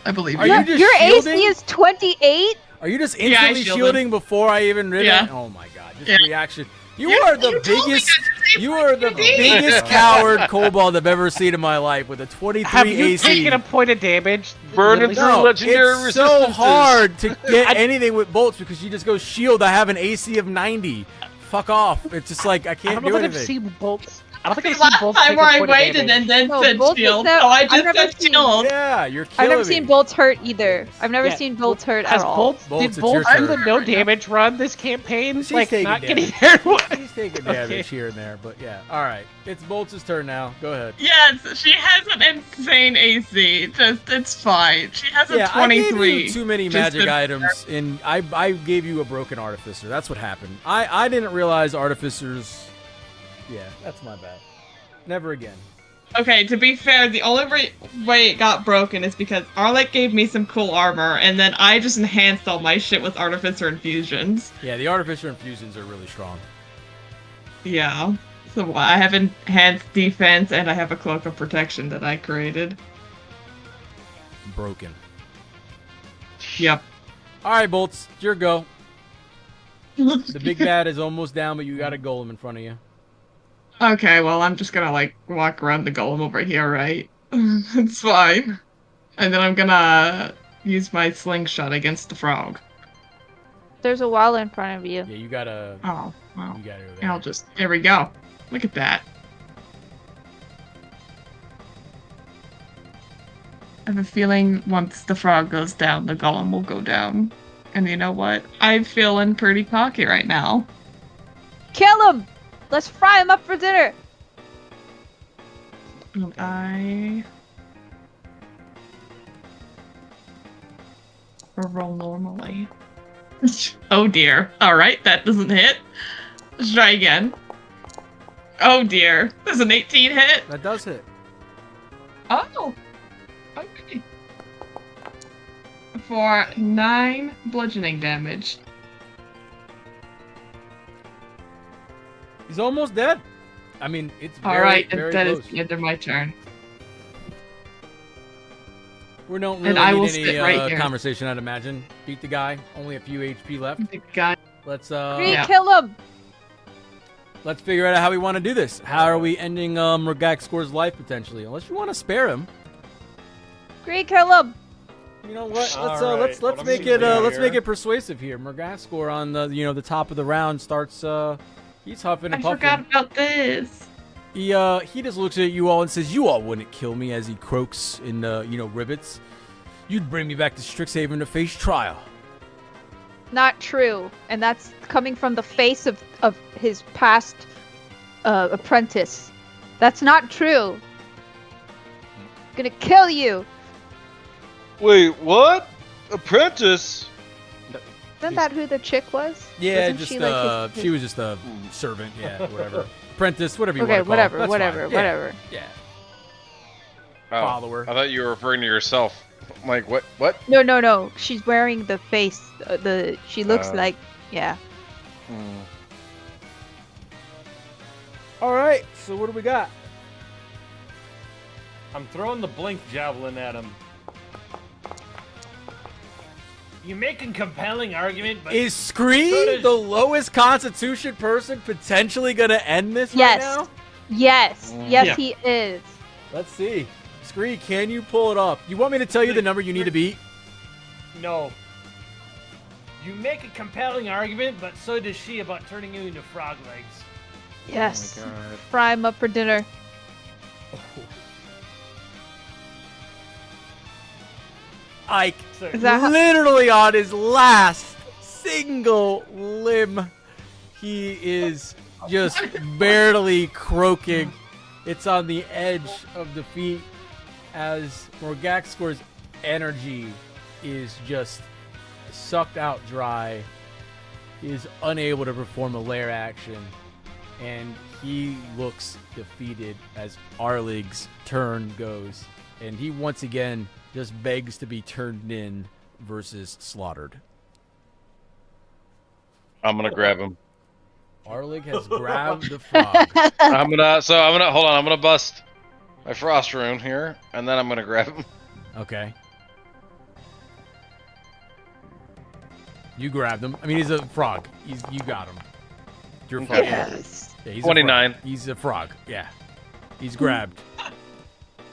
I believe Are you. you just Your shielding? AC is 28. Are you just Yeah, I instantly shielded. shielding before I even read Yeah. it? Oh my god, this Yeah. reaction. You You- are the you told me biggest. not to say You are the 28. biggest coward kobold I've ever seen in my life with a 23 Have you AC. taken a point of damage? Burning Literally- through No, legendary it's so resistances. hard to get anything with bolts because you just go shield. I have an AC of 90. fuck off. It's just like I I can't don't do know that I've anything. seen bolts. I don't think I've seen Last bolts time take where a I point of waited damage. and then No, said Bolts shield, is so I I've just never said seen- shield. Yeah, you're I've killing never me. seen Bolts hurt either. I've never Yeah, seen Bolts hurt Has at all. bolts, Bolts, did it's bolts your do the turn. no damage run this campaign? She's like taking not damage. getting there. She's taking damage here and there, but yeah. All right, it's Bolts' turn now. Go ahead. Yes, she has an insane AC. Just, it's fine. She has a Yeah, I 23. gave you too many Just magic to- items, and I gave you a broken artificer. That's what happened. I didn't realize artificers. Yeah, that's my bad. Never again. Okay, to be fair, the only way it got broken is because Arlek gave me some cool armor, and then I just enhanced all my shit with Artificer infusions. Yeah, the artificer infusions are really strong. Yeah. So I have enhanced defense, and I have a cloak of protection that I created. Broken. Yep. All right, Bolts, your go. The big bad is almost down, but you got a golem in front of you. Okay, well, I'm just gonna, like, walk around the golem over here, right? It's fine. And then I'm gonna use my slingshot against the frog. There's a wall in front of you. Yeah, you gotta. Oh, well. You gotta go there. I'll just... There we go. Look at that. I have a feeling once the frog goes down, the golem will go down. And you know what? I'm feeling pretty cocky right now. Kill him! Let's fry him up for dinner. And I... Or roll normally. Oh dear. Alright, that doesn't hit. Let's try again. Oh dear. There's an 18 hit. That does hit. Oh! Okay. For 9 bludgeoning damage. He's almost dead. I mean, it's very, Alright, very that close. is the end of my turn. We don't And really I will need any sit right here. conversation, I'd imagine. Beat the guy. Only a few HP left. The guy. Let's Gree, Yeah. kill him! let's figure out how we want to do this. How are we ending Rogak Score's life potentially? Unless you want to spare him. Gree, kill him! You know what? Let's All right, let's what I'm make gonna it do let's make here- it persuasive here. Murgascore on the the top of the round starts he's huffing I and puffing. forgot about this. He just looks at you all and says, "You all wouldn't kill me," as he croaks in ribbits. You'd bring me back to Strixhaven to face trial. Not true. And that's coming from the face of his past apprentice. That's not true. Gonna kill you. Wait, what? Apprentice? Isn't that who the chick was? Yeah, Wasn't just she, like, his- she was just a servant, yeah, whatever. Apprentice, whatever you Okay, want to call it. That's whatever. fine. Yeah. Oh, Follower. I thought you were referring to yourself. I'm like, what? What? No. She's wearing the face. She looks Oh. like, yeah. Hmm. All right, so what do we got? I'm throwing the blink javelin at him. You make a compelling argument, but Is Scree the lowest constitution person potentially gonna end this Yes. right now? Yes, Mm. yes, Yeah. he is. Let's see. Scree, can you pull it up? You want me to tell you the number you need to beat? no. You make a compelling argument, but so does she about turning you into frog legs. Yes. Oh my God. Fry him up for dinner. Ike, So, Is that how- literally on his last single limb, he is just barely croaking. It's on the edge of defeat as Morgaxcore's energy is just sucked out dry. He is unable to perform a lair action, and he looks defeated as Arlig's turn goes, and he once again just begs to be turned in versus slaughtered. I'm gonna grab him. Arlig has grabbed the frog. I'm gonna hold on. I'm gonna bust my frost rune here, and then I'm gonna grab him. Okay. You grabbed him. I mean, he's a frog. You got him. You're a frog. Yes. Yeah, he's 29. A frog. He's a frog. Yeah. He's grabbed.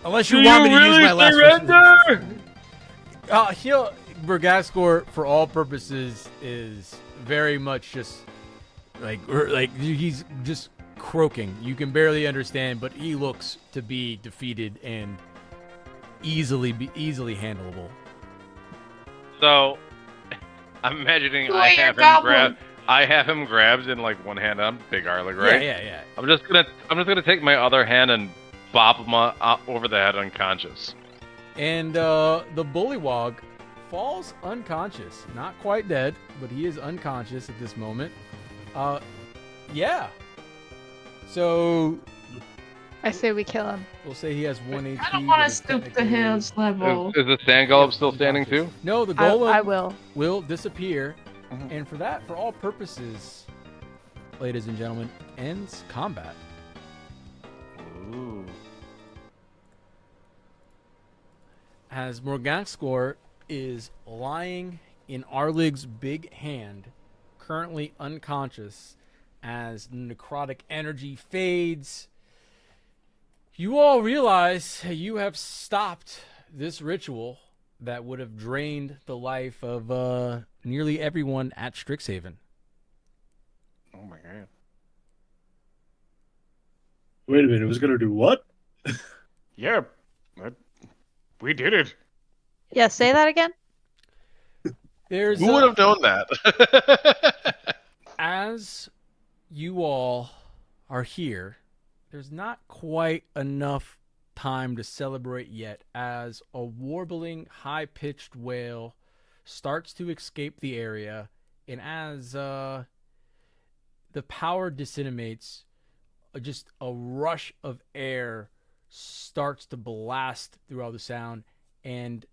Unless you Do want me you to use really my last surrender? Bergascore, for all purposes, is very much just like he's just croaking. You can barely understand, but he looks to be defeated and easily handleable. So, I'm imagining Boy, I you're have him goblin. grabbed in like one hand. I'm big Arlig, right? Yeah. I'm just gonna take my other hand and bop him over the head unconscious. And the bullywog falls unconscious. Not quite dead, but he is unconscious at this moment. Yeah. So I say we kill him. we'll say he has 1 HP. I don't want but to is stoop to technically- his level. Is the sand golem still standing too? No, the I golem will. disappear. And for all purposes, ladies and gentlemen, ends combat. Ooh. As Morganskor is lying in Arlig's big hand, currently unconscious, as necrotic energy fades, you all realize you have stopped this ritual that would have drained the life of nearly everyone at Strixhaven. Oh my god. Wait a minute, it was gonna do what? Yeah, we did it. Yeah, say that again. There's Who would have known that? as you all are here, there's not quite enough time to celebrate yet, as a warbling, high-pitched wail starts to escape the area, and as the power disintegrates, just a rush of air starts to blast throughout the sound, and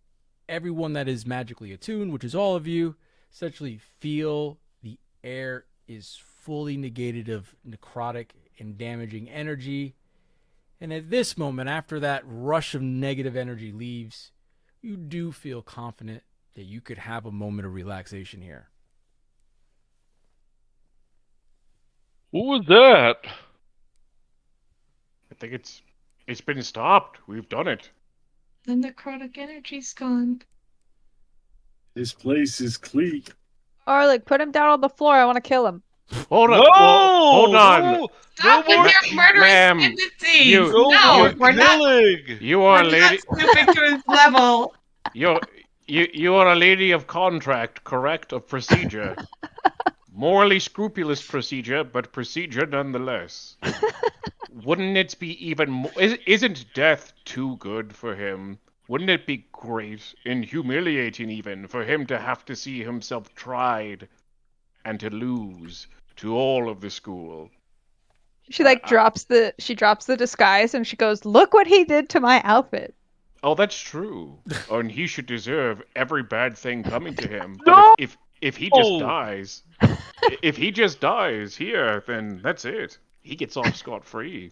everyone that is magically attuned, which is all of you, essentially feel the air is fully negated of necrotic and damaging energy. And at this moment, after that rush of negative energy leaves, you do feel confident that you could have a moment of relaxation here. What was that? I think it's been stopped. We've done it. The necrotic energy's gone. This place is clean. Arlig, put him down on the floor. I want to kill him. Hold on. No! Hold on. No! Stop No more, with your murderous ma'am, tendencies! you- no No, more we're not. killing! You are a We're lady. not stooping to his level. You are a lady of contract, correct? Of procedure. Morally scrupulous procedure, but procedure nonetheless. Wouldn't it be even more... Isn't death too good for him? Wouldn't it be great and humiliating even for him to have to see himself tried and to lose to all of the school? She drops the disguise and she goes, "Look what he did to my outfit." Oh, that's true. And he should deserve every bad thing coming to him. No! But if he just dies, if he just dies here, then that's it. He gets off scot-free.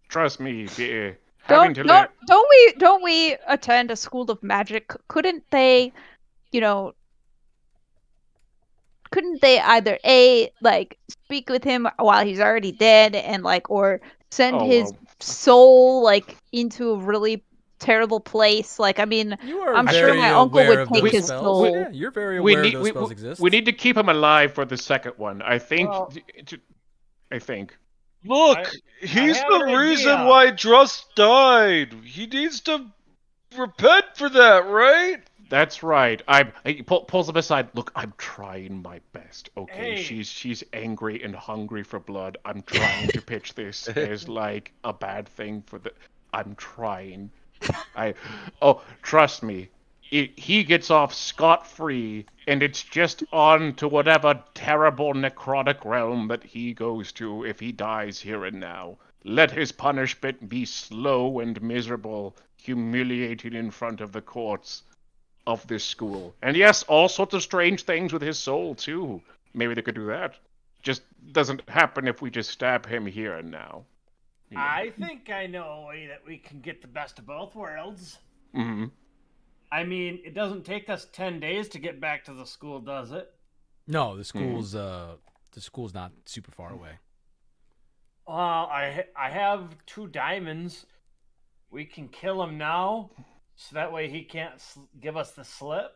Trust me, dear. Don't we attend a school of magic? Couldn't they either speak with him while he's already dead and or send his soul into a really terrible place? I'm sure my uncle would take his soul. Yeah, you're very aware those spells exist. We need to keep him alive for the second one. I think. Look, he's the reason why Druss died. He needs to repent for that, right? That's right. He pulls him aside. Look, I'm trying my best. Okay, Hey. she's angry and hungry for blood. I'm trying to pitch this as like a bad thing for the. I'm trying. Trust me. He gets off scot-free, and it's just on to whatever terrible necrotic realm that he goes to if he dies here and now. Let his punishment be slow and miserable, humiliating in front of the courts of this school. And yes, all sorts of strange things with his soul, too. Maybe they could do that. Just doesn't happen if we just stab him here and now. I think I know a way that we can get the best of both worlds. Mm-hmm. I mean, it doesn't take us 10 days to get back to the school, does it? No, the school's not super far away. Well, I have 2 diamonds. We can kill him now, so that way he can't give us the slip.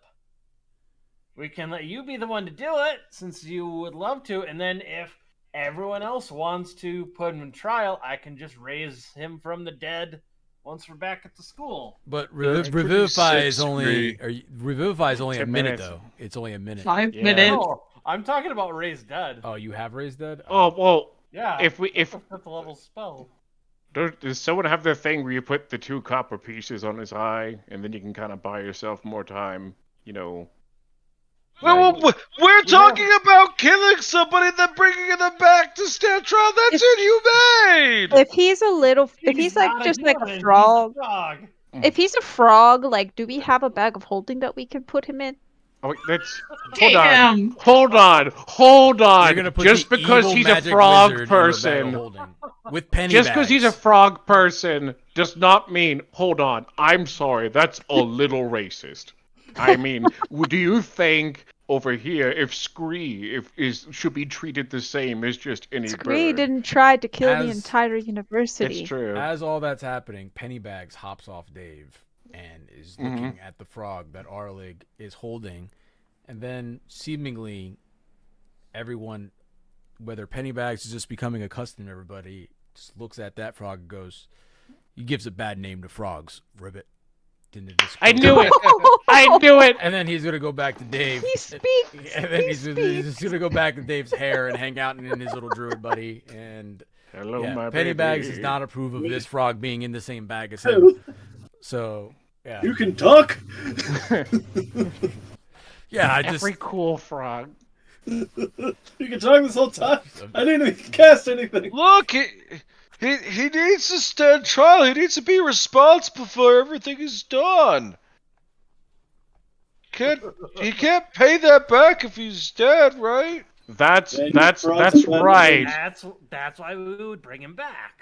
we can let you be the one to do it, since you would love to, and then if everyone else wants to put him in trial, I can just raise him from the dead once we're back at the school. But That's pretty Revivify is sexy. only Revivify is only a 10 minute minutes. though. It's only a minute. 5 Yeah. minutes. No, I'm talking about raise dead. Oh, you have raised dead? Oh well, Yeah. if That's a level spell. does someone have the thing where you put the 2 copper pieces on his eye, and then you can kind of buy yourself more time, you know? We're talking about killing somebody and then bringing them back to stand trial. That's inhumane. If he's if he's like not just like human, a he's frog, frog. if he's a frog, like, do we have a bag of holding that we can put him in? Oh, wait, that's Damn. hold on. You're gonna put Just the because evil he's a magic frog wizard in a bag of person, holding. With penny just because he's a bags. frog person, does not mean. Hold on, I'm sorry. That's a little racist. I mean, do you think over here if Scree should be treated the same as just any Scree bird? didn't try to kill the As- entire university. It's true. As all that's happening, Pennybags hops off Dave and is Mm-hmm. looking at the frog that Arlig is holding, and then seemingly everyone, whether Pennybags is just becoming accustomed to everybody, just looks at that frog and goes, he gives a bad name to frogs, Ribbit. I knew it. I knew it. And then he's gonna go back to Dave. He speaks. And then He he's speaks. gonna go back to Dave's hair and hang out in his little druid buddy. And Hello, yeah, my Pennybags baby. does not approve of this frog being in the same bag as him. So yeah, You can talk. yeah. I just Every cool frog. You can talk this whole time. I didn't even cast anything. Look, he needs to stand trial. He needs to be responsible for everything he's done. He can't pay that back if he's dead, right? That's Yeah, that's you that's brought him right. That's why we would bring him back.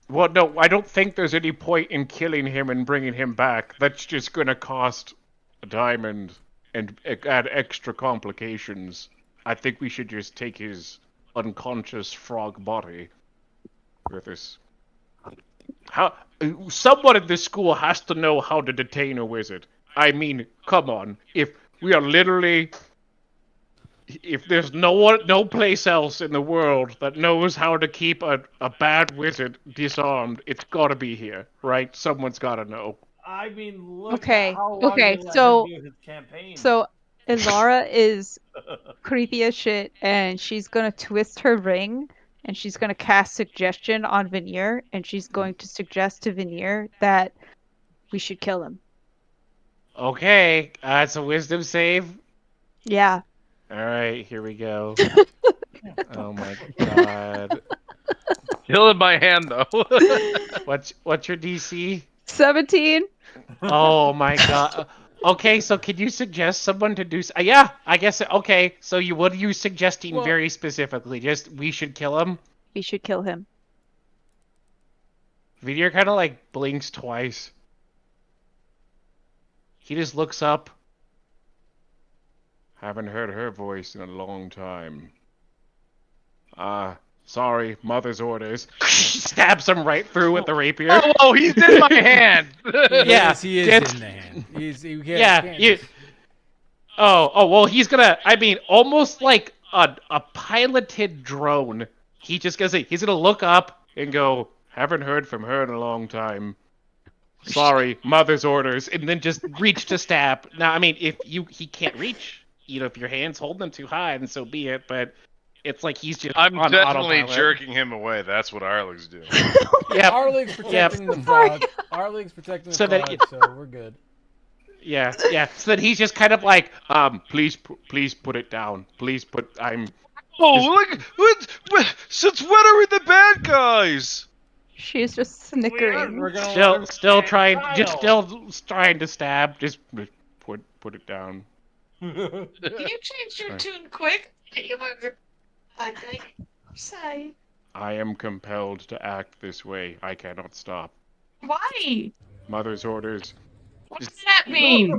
Well, no, I don't think there's any point in killing him and bringing him back. That's just gonna cost a diamond and add extra complications. I think we should just take his unconscious frog body with us. Someone in this school has to know how to detain a wizard. I mean, come on. If there's no place else in the world that knows how to keep a bad wizard disarmed, it's gotta be here, right? Someone's gotta know. I mean, look Okay, at how long okay, we let so- him do his campaign. So Ilara is creepy as shit, and she's gonna twist her ring, and she's gonna cast suggestion on Veneer, and she's going to suggest to Veneer that we should kill him. Okay, it's a wisdom save. Yeah. Alright, here we go. Oh my god. Still in my hand though. What's your DC? 17. Oh my god. Okay, so could you suggest someone to do? Yeah, I guess. Okay, so what are you suggesting Well- very specifically? Just we should kill him. We should kill him. Veneer kind of like blinks twice. He just looks up. Haven't heard her voice in a long time. Sorry, mother's orders. Stabs him right through with the rapier. Oh, he's in my hand. Yeah, yes, he is it's- in the hand. He can't, Yeah, can't you. just- Well, he's gonna. I mean, almost like a piloted drone. He's gonna look up and go, "Haven't heard from her in a long time. Sorry, mother's orders," and then just reach to stab. Now, I mean, he can't reach. If your hand's holding him too high, then so be it. But it's like he's just. I'm on definitely autopilot. jerking him away. That's what Arlig's doing. Yeah, Arlig's protecting the frog. Arlig's protecting the So that- frog, so we're good. yeah. So then he's just kind of like, please put it down. Please put. Oh, look! What? Since when are we the bad guys? She's just snickering. We're gonna let him Still stand trying, trial. just still trying to stab. Just put it down. Can you change your tune quick? You were. I think. Say. I am compelled to act this way. I cannot stop. Why? Mother's orders. What does that mean?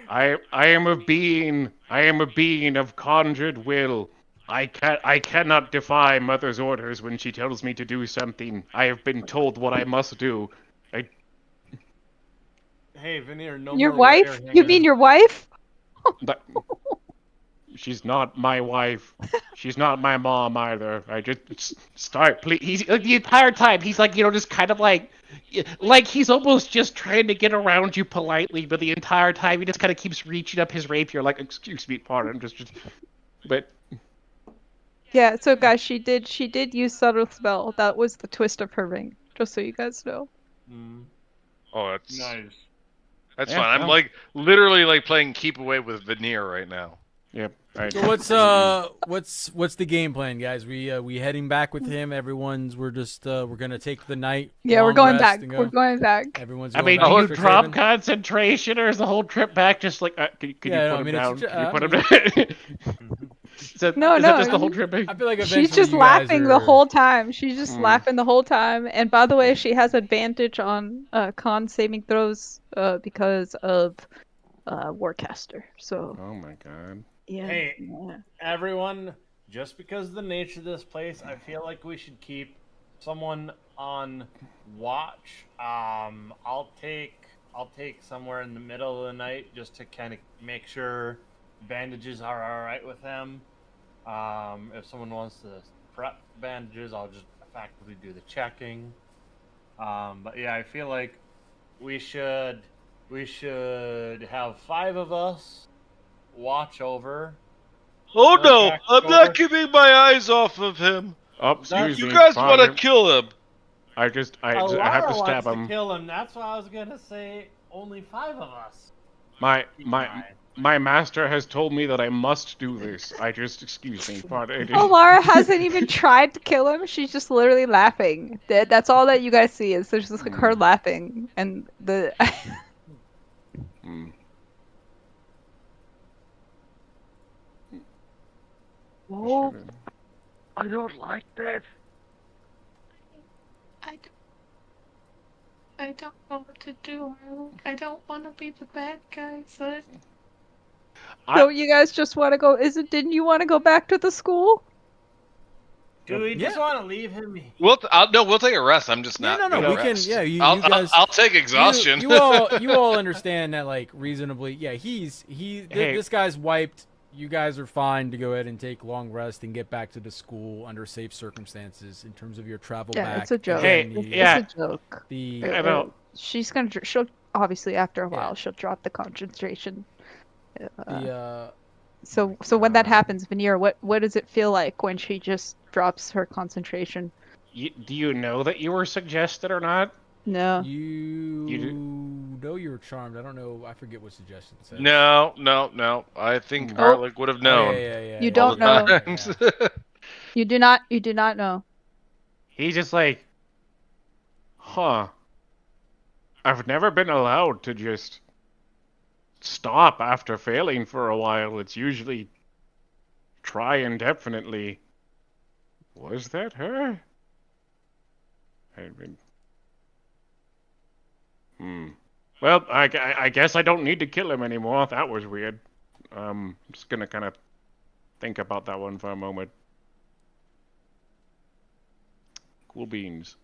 I am a being. I am a being of conjured will. I cannot defy Mother's orders when she tells me to do something. I have been told what I must do. Hey, Veneer, no Your more wife? wire You hanging. mean your wife? But she's not my wife. She's not my mom either. I just start, please. He's like, the entire time he's like, just kind of like he's almost just trying to get around you politely, but the entire time he just kind of keeps reaching up his rapier, like, excuse me, pardon, but. Yeah, so guys, she did use subtle spell. That was the twist of her ring, just so you guys know. Oh, that's Nice. That's Yeah, fine. I'm no. like literally like playing keep away with veneer right now. Yep. So what's the game plan, guys? We heading back with him. We're gonna take the night. Yeah, we're long going rest back. and go. We're going back. Everyone's I going mean, back do you to drop Strixhaven? concentration, or is the whole trip back just like, can you Yeah, no, put I mean, him it's down? a- Can you put him down? Is that No, just the no, whole trip back? I feel like eventually She's just you guys laughing the are- whole time. She's just laughing the whole time. And by the way, she has advantage on con saving throws because of Warcaster. So Oh my god. yeah. Hey. Yeah. Everyone, just because of the nature of this place, I feel like we should keep someone on watch. I'll take somewhere in the middle of the night just to kind of make sure bandages are all right with him. If someone wants to prep bandages, I'll just effectively do the checking. But yeah, I feel like we should have 5 of us watch over. Oh Go no, back I'm over. not keeping my eyes off of him. Oh, excuse You me. guys want to pardon. kill him? I have Alara to stab wants to him. kill him. That's why I was gonna say only 5 of us. My Keep in my mind. my master has told me that I must do this. Excuse me, pardon. Oh, Lara hasn't even tried to kill him. She's just literally laughing. That's all that you guys see is there's just like her laughing and the. Hmm. Oh, I don't like this. I don't know what to do. I don't want to be the bad guy, so So you guys just want to go? Didn't you want to go back to the school? Do we just Yeah. want to leave him? We'll take a rest. I'm just not. No, gonna we can. rest. Yeah, you I'll guys. I'll take exhaustion. You all understand that, like, reasonably. Yeah, this guy's wiped. You guys are fine to go ahead and take long rest and get back to the school under safe circumstances in terms of your travel Yeah, back. it's a joke. Hey, Again, yeah. It's a joke. I know. She's gonna. She'll obviously after a while she'll drop the concentration. So when that happens, Veneer, what does it feel like when she just drops her concentration? Do you know that you were suggested or not? No. You know you're charmed. I don't know. I forget what suggestion said. No. I think Harlick would have known. Yeah. You all don't the know. times. You do not know. He's just like, huh. I've never been allowed to just stop after failing for a while. It's usually try indefinitely. Was that her? Well, I guess I don't need to kill him anymore. That was weird. I'm just gonna kind of think about that one for a moment. Cool beans.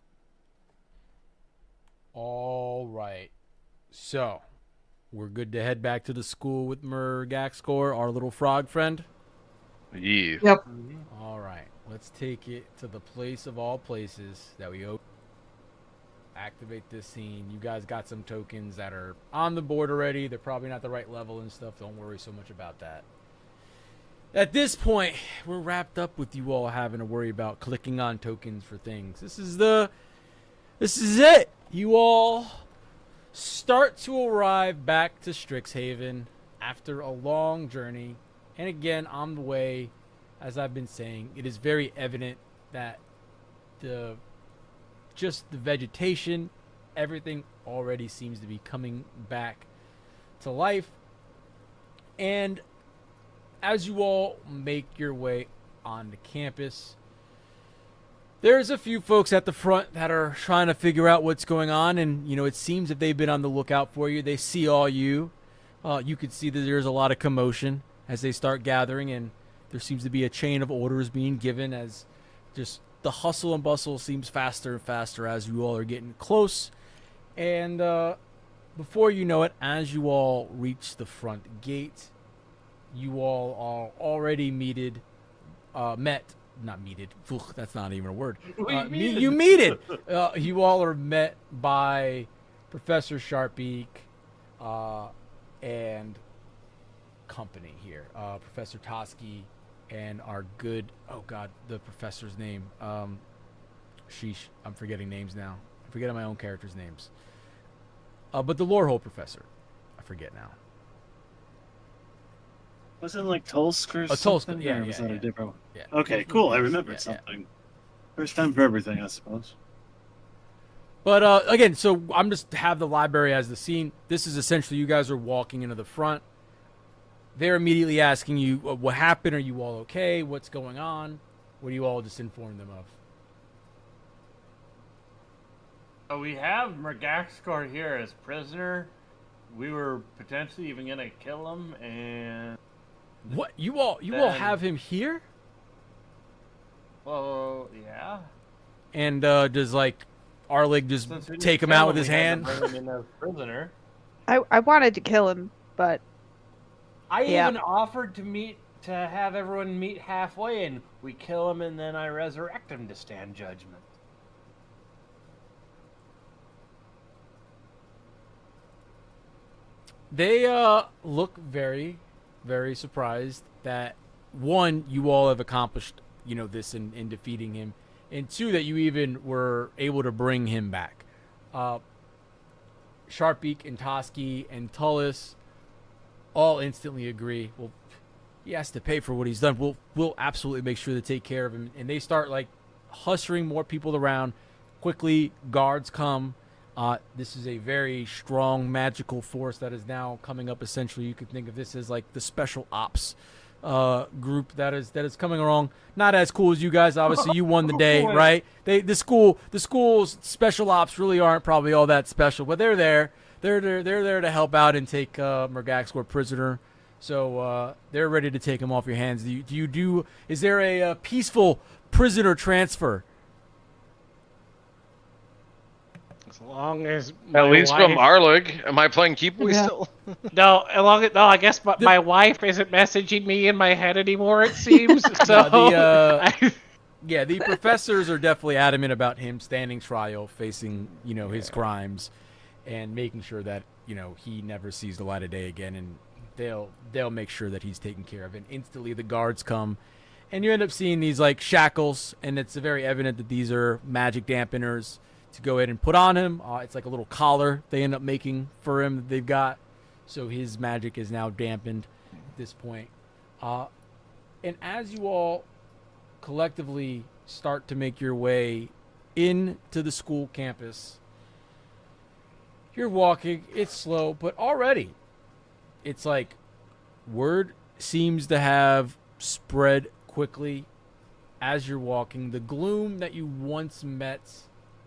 All right. So, we're good to head back to the school with Gaxcore, our little frog friend. Yeah. Yep. All right. Let's take it to the place of all places that we open. Activate this scene. You guys got some tokens that are on the board already. They're probably not the right level and stuff. Don't worry so much about that. At this point, we're wrapped up with you all having to worry about clicking on tokens for things. This is it. You all start to arrive back to Strixhaven after a long journey. And again, on the way, as I've been saying, it is very evident that the vegetation, everything already seems to be coming back to life. And as you all make your way onto campus, there's a few folks at the front that are trying to figure out what's going on, and it seems that they've been on the lookout for you. They see all you. You could see that there's a lot of commotion as they start gathering, and there seems to be a chain of orders being given as just the hustle and bustle seems faster and faster as you all are getting close. And before you know it, as you all reach the front gate, you all are already met. Not meted. Ugh, that's not even a word. You meted. You all are met by Professor Sharpbeak and company here. Professor Toski and our good. Oh God, the professor's name. Sheesh, I'm forgetting names now. I'm forgetting my own characters' names. But the Lorehole professor. I forget now. Wasn't it like Tulsk or Tulsk, something? yeah, Or was that a different one? Yeah. Okay, cool. I remembered Yeah. something. First time for everything, I suppose. But again, so I'm just have the library as the scene. This is essentially you guys are walking into the front. They're immediately asking you what happened. Are you all okay? What's going on? What do you all just inform them of? We have Mergaxkor here as prisoner. We were potentially even gonna kill him, and What you all have him here? well, yeah. And does like Arlig just Since we didn't take him kill out with his we had to hand? bring him in as prisoner. I wanted to kill him, but I Yeah. even offered to have everyone meet halfway, and we kill him, and then I resurrect him to stand judgment. They look very, very surprised that one, you all have accomplished, this in defeating him, and two, that you even were able to bring him back. Sharpbeak and Toski and Tullis all instantly agree. Well, he has to pay for what he's done. We'll absolutely make sure to take care of him. And they start like hustling more people around. Quickly, guards come. This is a very strong magical force that is now coming up. Essentially, you could think of this as like the special ops group that is coming along. Not as cool as you guys. Obviously, you won the day, right? The school's special ops really aren't probably all that special, but they're there. They're there to help out and take Mergaxkor prisoner. So they're ready to take him off your hands. Is there a peaceful prisoner transfer? As long as At least from wife... Arlig. Am I playing Keepaway still? No, I guess my wife isn't messaging me in my head anymore, it seems. So The professors are definitely adamant about him standing trial, facing, his crimes, and making sure that, he never sees the light of day again, and they'll make sure that he's taken care of. And instantly the guards come, and you end up seeing these like shackles, and it's very evident that these are magic dampeners to go ahead and put on him. It's like a little collar they end up making for him that they've got, so his magic is now dampened at this point. And as you all collectively start to make your way into the school campus, you're walking. It's slow, but already it's like word seems to have spread quickly as you're walking. The gloom that you once met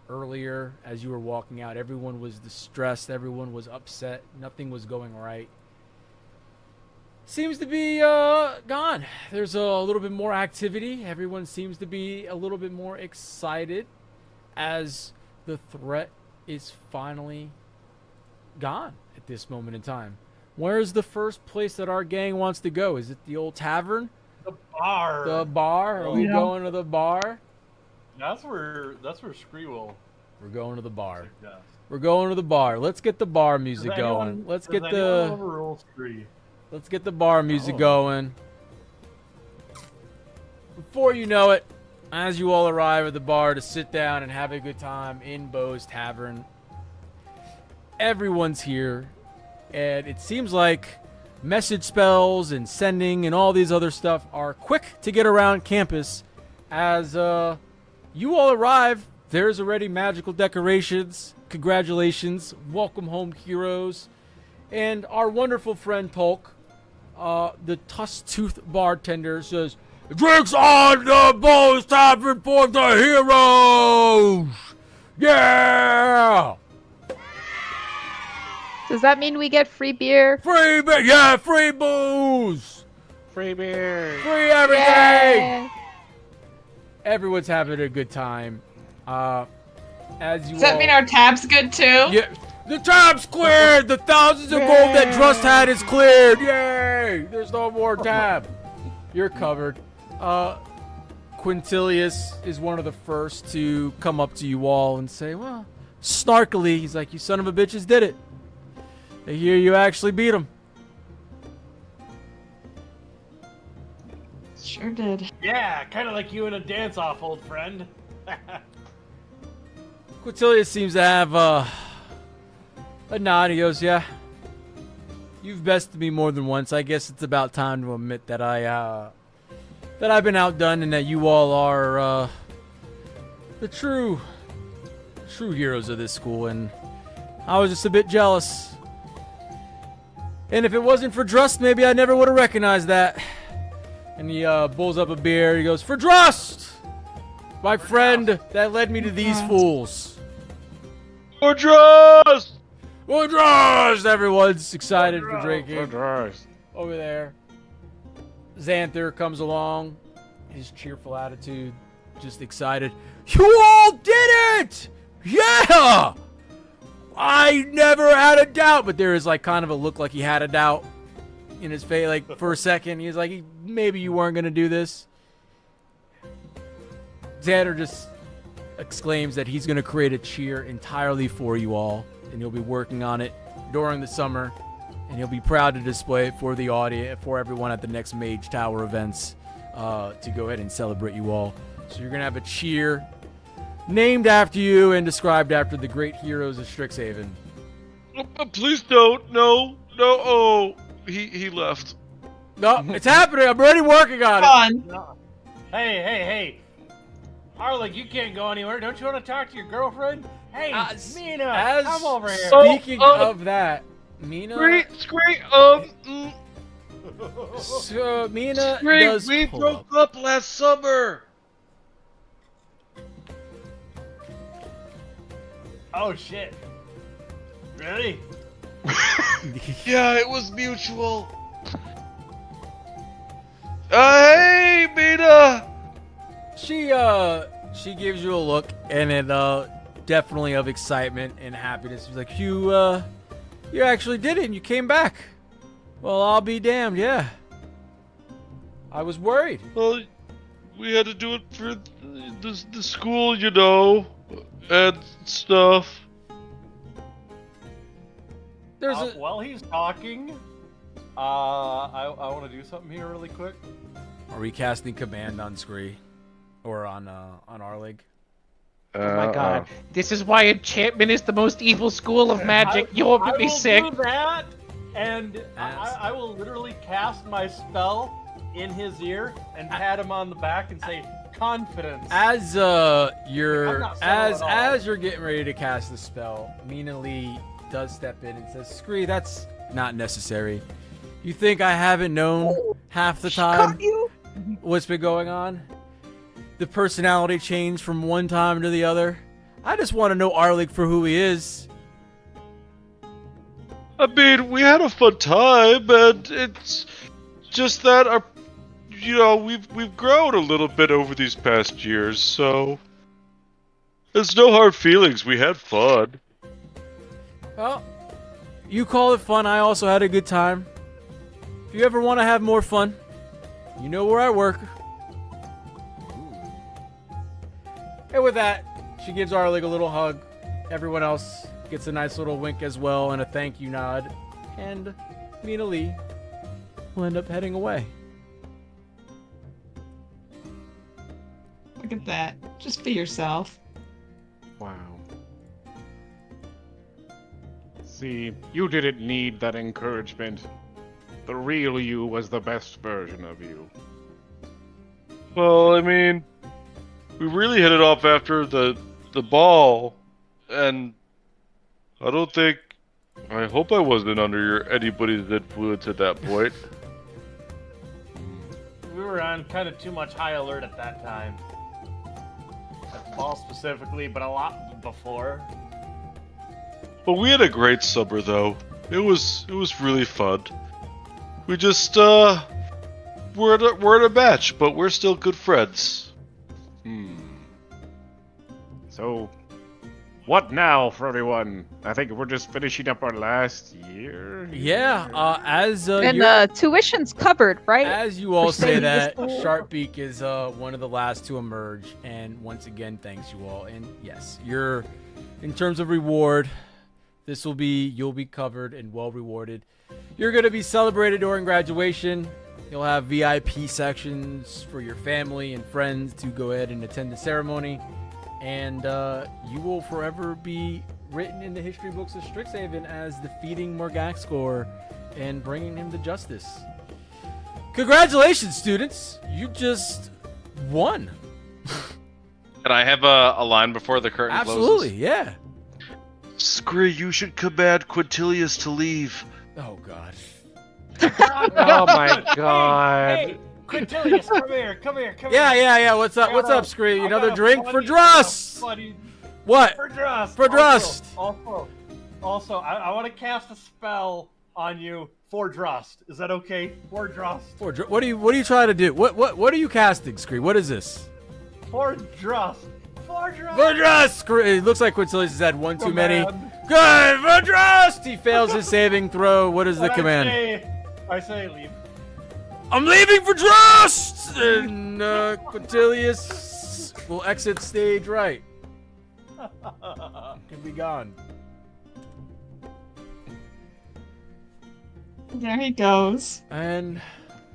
earlier as you were walking out, everyone was distressed, everyone was upset, nothing was going right, seems to be gone. There's a little bit more activity. Everyone seems to be a little bit more excited as the threat is finally gone at this moment in time. Where's the first place that our gang wants to go? Is it the old tavern? The bar. The bar? Are we going to the bar? That's where Screewell. We're going to the bar. suggests. We're going to the bar. Let's get the bar music going. Let's get the bar music going. Before you know it, as you all arrive at the bar to sit down and have a good time in Bo's Tavern, everyone's here, and it seems like message spells and sending and all these other stuff are quick to get around campus. As you all arrive, there's already magical decorations. Congratulations. Welcome home, heroes. And our wonderful friend Tolk, the Tusk-Tooth bartender, says, "Drinks on the Bo's Tavern for the heroes! Yeah! does that mean we get free beer? Free beer! Yeah, free booze! Free beer. Free everything!" Yeah. Everyone's having a good time. As you Does that all... mean our tab's good too? Yeah, the tab's cleared! The thousands of gold that Trust had is cleared! Yay! way! There's no more tab. You're covered. Quintilius is one of the first to come up to you all and say, well, snarkily, he's like, you son of a bitches did it. I hear you actually beat him. Sure did. Yeah, kind of like you in a dance-off, old friend. Quintilius seems to have a nod. He goes, yeah. You've bested me more than once. I guess it's about time to admit that I've been outdone and that you all are the true heroes of this school, and I was just a bit jealous. And if it wasn't for Drust, maybe I never would have recognized that. And he pulls up a beer. He goes, for Drust! My friend that led me to these fools. For Drust! For Drust! Everyone's excited for drinking. For Drust. Over there. Xanther comes along. His cheerful attitude. Just excited. You all did it! Yeah! I never had a doubt. But there is like kind of a look like he had a doubt in his face. Like for a second. He's like, maybe you weren't going to do this. Xander just exclaims that he's going to create a cheer entirely for you all, and he'll be working on it during the summer, and he'll be proud to display it for the audience, for everyone at the next Mage Tower events, to go ahead and celebrate you all. So you're going to have a cheer named after you and described after the great heroes of Strixhaven. Please don't. No. Oh, he left. No, it's happening. I'm already working on it. No. Hey. Arleg, you can't go anywhere. Don't you want to talk to your girlfriend? Hey, Mina, come over here. Speaking of that, Mina. So Mina does. We pull broke up last summer. Oh shit! Really? Yeah, it was mutual. Hey, Mina. She gives you a look, and it definitely of excitement and happiness. She's like, you actually did it, and you came back. Well, I'll be damned, yeah. I was worried. Well, we had to do it for the school, you know, and stuff. There's while he's talking, I want to do something here really quick. Are we casting command on Scree? Or on Arleg? Oh my god. This is why enchantment is the most evil school of magic. You'll be sick. I will do that, and I will literally cast my spell in his ear and pat him on the back and say, confidence. As you're getting ready to cast the spell, Mina Lee does step in and says, Scree, that's not necessary. You think I haven't known half the time what's been going on? The personality change from one time to the other. I just want to know Arleg for who he is. I mean, we had a fun time, and it's just that we've grown a little bit over these past years, so there's no hard feelings. We had fun. Well, you call it fun. I also had a good time. If you ever want to have more fun, you know where I work. And with that, she gives Arleg a little hug. Everyone else gets a nice little wink as well and a thank you nod. And Mina Lee will end up heading away. Look at that. Just be yourself. Wow. See, you didn't need that encouragement. The real you was the best version of you. Well, I mean, we really hit it off after the ball, and I hope I wasn't under anybody's influence at that point. We were on kind of too much high alert at that time. At the ball specifically, but a lot before. But we had a great summer, though. It was really fun. We just we're at a match, but we're still good friends. So, what now for everyone? I think we're just finishing up our last year As And you're- tuition's covered, right? As you all For say staying that, in school. Sharpbeak is one of the last to emerge, and once again, thanks you all. And yes, you're in terms of reward, you'll be covered and well rewarded. You're gonna be celebrated during graduation. You'll have VIP sections for your family and friends to go ahead and attend the ceremony, and you will forever be written in the history books of Strixhaven as defeating Morgaxgor and bringing him to justice. Congratulations, students! You just won. Can I have a line before the curtain Absolutely, closes? yeah. Scree, you should command Quintilius to leave. Oh God. Oh my god. Hey, Quintilius, come here, come here. Yeah. What's up? What's up, Scree? I Another got a drink for funny- Druss? funny- What? For Druss. For Druss. Also, I want to cast a spell on you for Druss. Is that okay? For Druss. What are you trying to do? What are you casting, Scree? What is this? For Druss. For Druss. For Druss! It looks like Quintilius has had one too many. Command. Good for Druss! He fails his saving throw. What is the And command? I say leave. I'm leaving for Druss! And Quintilius will exit stage right. Can be gone. There he goes. And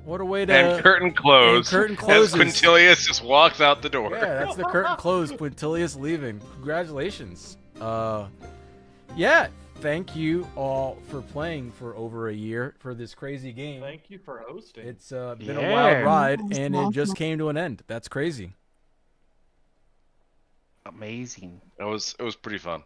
what a way to... And curtain close. And curtain closes. As Quintilius just walks out the door. Yeah, that's the curtain closed. Quintilius leaving. Congratulations. Yeah, thank you all for playing for over a year for this crazy game. Thank you for hosting. It's been a wild Yeah. ride, and it just came to an end. That's crazy. Amazing. It was pretty fun.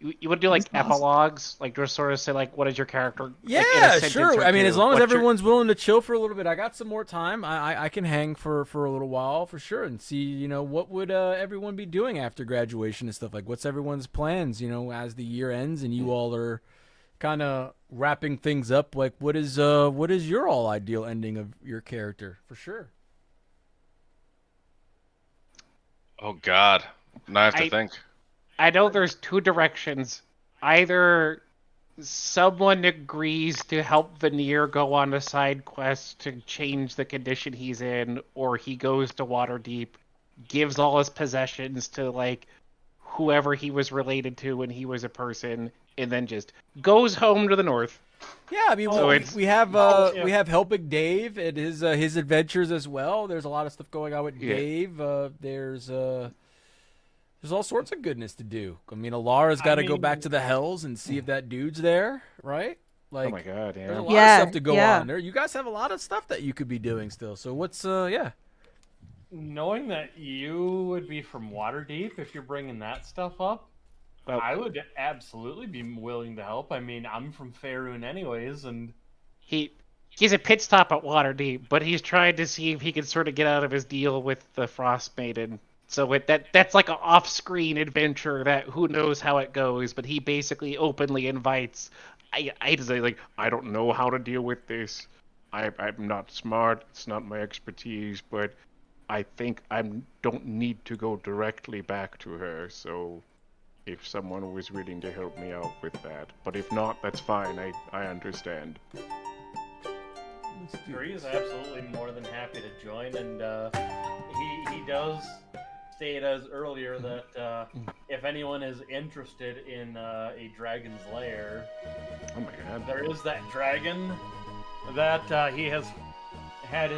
You would do like That's awesome. epilogues, like just sort of say like, what is your character? like, in a Yeah, sentence sure. or I mean, two. as long as What's your- everyone's willing to chill for a little bit, I got some more time. I can hang for a little while for sure and see, what would everyone be doing after graduation and stuff. Like, what's everyone's plans, as the year ends and you all are kind of wrapping things up. Like, what is your all ideal ending of your character for sure? Oh God. Now I have to think. I know there's two directions. Either someone agrees to help Veneer go on a side quest to change the condition he's in, or he goes to Waterdeep, gives all his possessions to like whoever he was related to when he was a person, and then just goes home to the north. Yeah, I mean, So we, it's- we have yeah. we have helping Dave and his adventures as well. There's a lot of stuff going on with Yeah. Dave. There's all sorts of goodness to do. I mean, Alara's got to go back to the Hells and see if that dude's there, right? Like, Oh my god, there's a yeah. lot Yeah, of stuff to go yeah. on there. You guys have a lot of stuff that you could be doing still. So what's yeah? Knowing that you would be from Waterdeep, if you're bringing that stuff up, Well- I would absolutely be willing to help. I mean, I'm from Faerun anyways, and He's a pit stop at Waterdeep, but he's trying to see if he can sort of get out of his deal with the Frost Maiden. So that's like an off-screen adventure that who knows how it goes, but he basically openly invites. I say like, I don't know how to deal with this. I'm not smart. It's not my expertise, but I think I don't need to go directly back to her. So if someone was willing to help me out with that, but if not, that's fine. I understand. Bree is absolutely more than happy to join, and he does state as earlier that if anyone is interested in a dragon's lair, Oh my god. there is that dragon that he has had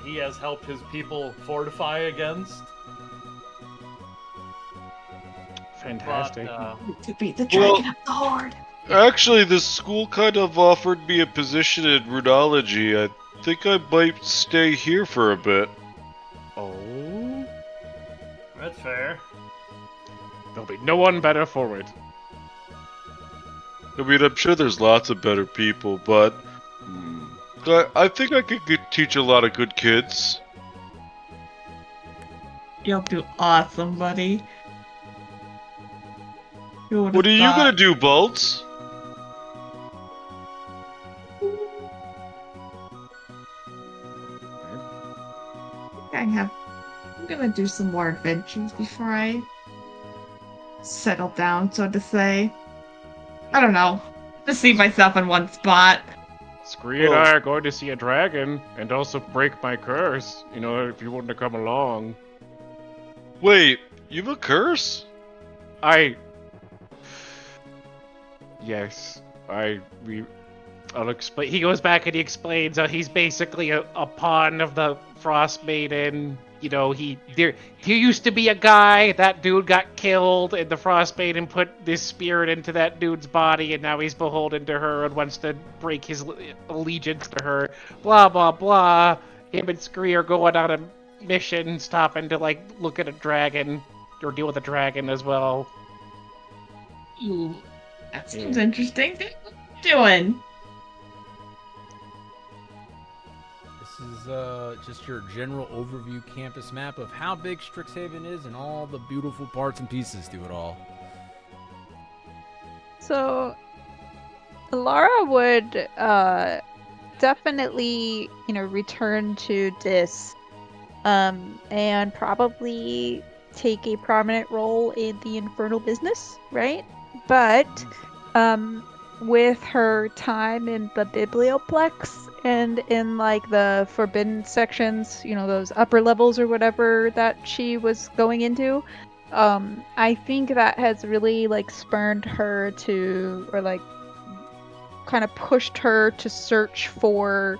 he has helped his people fortify against. Fantastic. But, To beat the Well- dragon of the horde. Actually, this school kind of offered me a position in runology. I think I might stay here for a bit. Oh. that's fair. There'll be no one better for it. I mean, I'm sure there's lots of better people, but I think I could teach a lot of good kids. You'll do awesome, buddy. What are you gonna do, Bolts? I'm gonna do some more adventures before I settle down, so to say. I don't know. to see myself in one spot. Scree and I are going to see a dragon and also break my curse. You know, if you wouldn't have come along. Wait, you have a curse? Yes, I'll explain. He goes back and he explains how he's basically a pawn of the Frost Maiden. You know, there used to be a guy. That dude got killed, and the Frost Maiden put this spirit into that dude's body, and now he's beholden to her and wants to break his allegiance to her. Blah blah blah. Him and Scree are going on a mission, stopping to like look at a dragon or deal with a dragon as well. Ooh, that sounds interesting. What are you doing? This is just your general overview campus map of how big Strixhaven is and all the beautiful parts and pieces to it all. So, Lara would definitely, return to this, and probably take a prominent role in the infernal business, right? But, with her time in the Biblioplex and in like the forbidden sections, those upper levels or whatever that she was going into, I think that has really like spurned her to, or like kind of pushed her to search for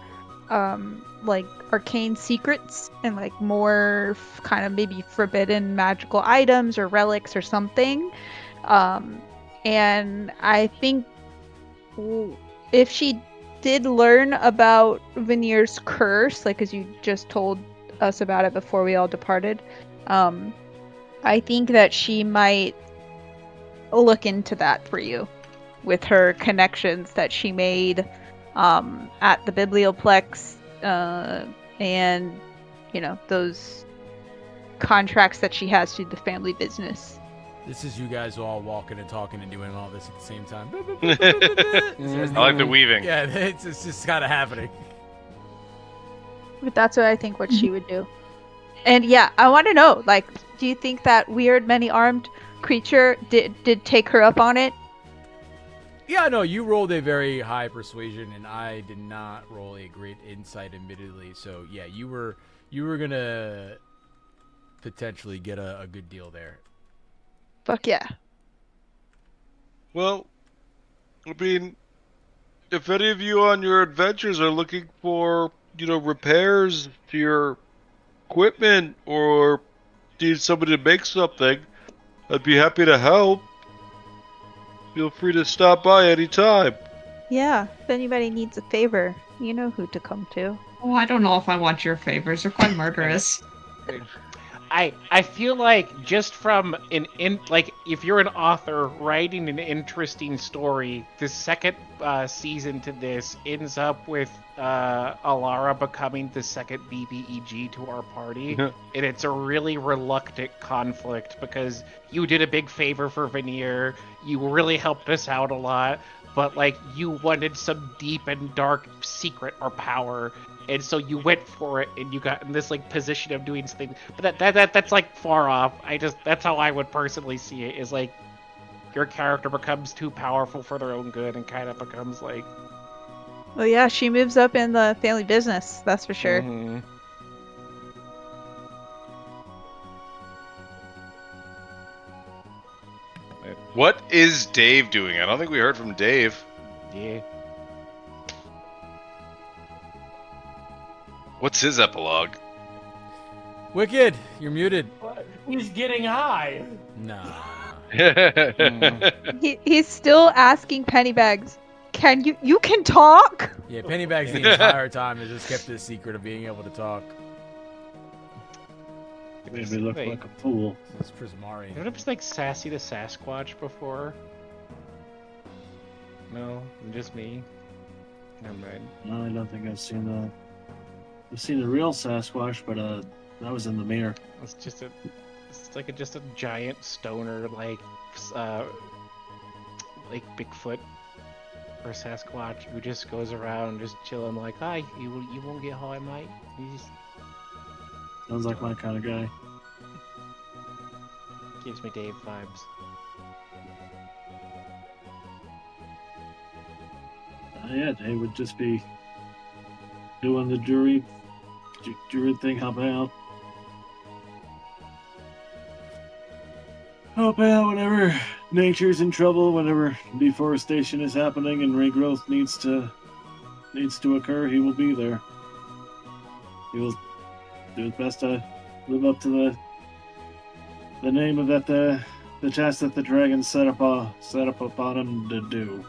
like arcane secrets and like more kind of maybe forbidden magical items or relics or something. And I think if she did learn about Veneer's curse, like as you just told us about it before we all departed, I think that she might look into that for you with her connections that she made at the Biblioplex, and those contracts that she has through the family business. This is you guys all walking and talking and doing all this at the same time. I like the weaving. Yeah, it's just kind of happening. But that's what I think what she would do. And yeah, I want to know, like, do you think that weird many-armed creature did take her up on it? Yeah, no, you rolled a very high persuasion, and I did not roll a great insight, admittedly. So yeah, you were gonna potentially get a good deal there. Fuck yeah. Well, I mean, if any of you on your adventures are looking for, repairs to your equipment or need somebody to make something, I'd be happy to help. Feel free to stop by anytime. Yeah, if anybody needs a favor, you know who to come to. Oh, I don't know if I want your favors. They're quite murderous. I feel like just from like if you're an author writing an interesting story, the second season to this ends up with Alara becoming the second BBEG to our party, and it's a really reluctant conflict because you did a big favor for Veneer, you really helped us out a lot, but like you wanted some deep and dark secret or power. And so you went for it, and you got in this like position of doing something. But that's like far off. That's how I would personally see it. Is like your character becomes too powerful for their own good, and kind of becomes like. Well, yeah, she moves up in the family business. That's for sure. Mm-hmm. What is Dave doing? I don't think we heard from Dave. Yeah. What's his epilogue? Wicked, you're muted. He's getting high. Nah. He's still asking Pennybags, can you can talk? Yeah, Pennybags the entire time has just kept this secret of being able to talk. Made me look like a fool. It's Prismari. Have you ever like Sassy the Sasquatch before? No, just me. Never mind. No, I don't think I've seen that. I've seen a real Sasquatch, but that was in the mirror. It's just just a giant stoner like Bigfoot or Sasquatch who just goes around just chilling like, hi, you won't get high, mate. You just Sounds like my kind of guy. gives me Dave vibes. Yeah, they would just be doing the druid thing, helping out. Help out whenever nature's in trouble, whenever deforestation is happening and regrowth needs to occur, he will be there. He will do his best to live up to the name of the task that the dragon set up upon him to do.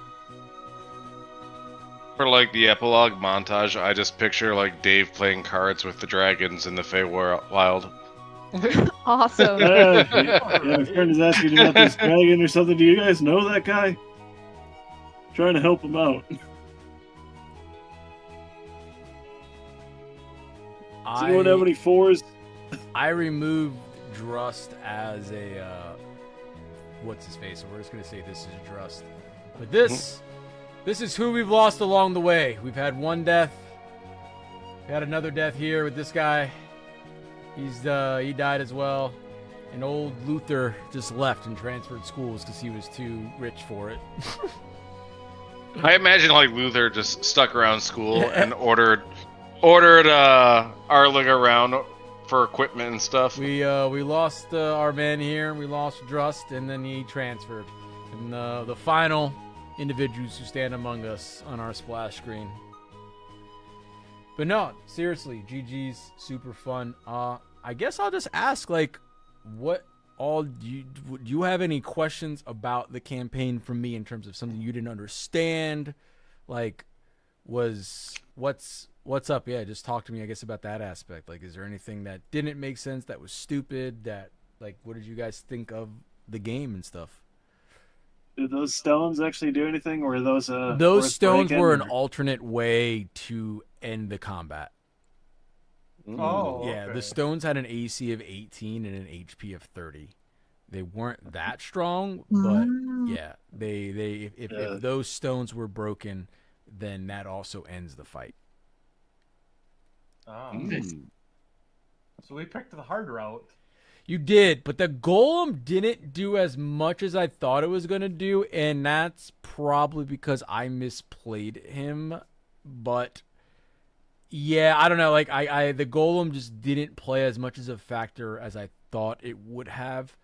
For like the epilogue montage, I just picture like Dave playing cards with the dragons in the Feywild. Awesome. My friend is asking about this dragon or something. Do you guys know that guy? Trying to help him out. Does anyone have any fours? I removed Drust as a what's his face, so we're just gonna say this is Drust. But this is who we've lost along the way. We've had one death. We had another death here with this guy. He died as well. And old Luther just left and transferred schools because he was too rich for it. I imagine like Luther just stuck around school and ordered Arlig around for equipment and stuff. We lost our man here. We lost Drust, and then he transferred. And the final individuals who stand among us on our splash screen. But no, seriously, GG's super fun. I guess I'll just ask, like, what all do you have any questions about the campaign from me in terms of something you didn't understand? Like, what's up? Yeah, just talk to me, I guess, about that aspect. Like, is there anything that didn't make sense, that was stupid, that, like, what did you guys think of the game and stuff? Did those stones actually do anything, or were those Those stones were an alternate way to end the combat. Oh, yeah, okay. the stones had an AC of 18 and an HP of 30. They weren't that strong, but yeah, if those stones were broken, then that also ends the fight. Oh. So we picked the hard route. You did, but the golem didn't do as much as I thought it was going to do, and that's probably because I misplayed him. But yeah, I don't know, like the golem just didn't play as much as a factor as I thought it would have.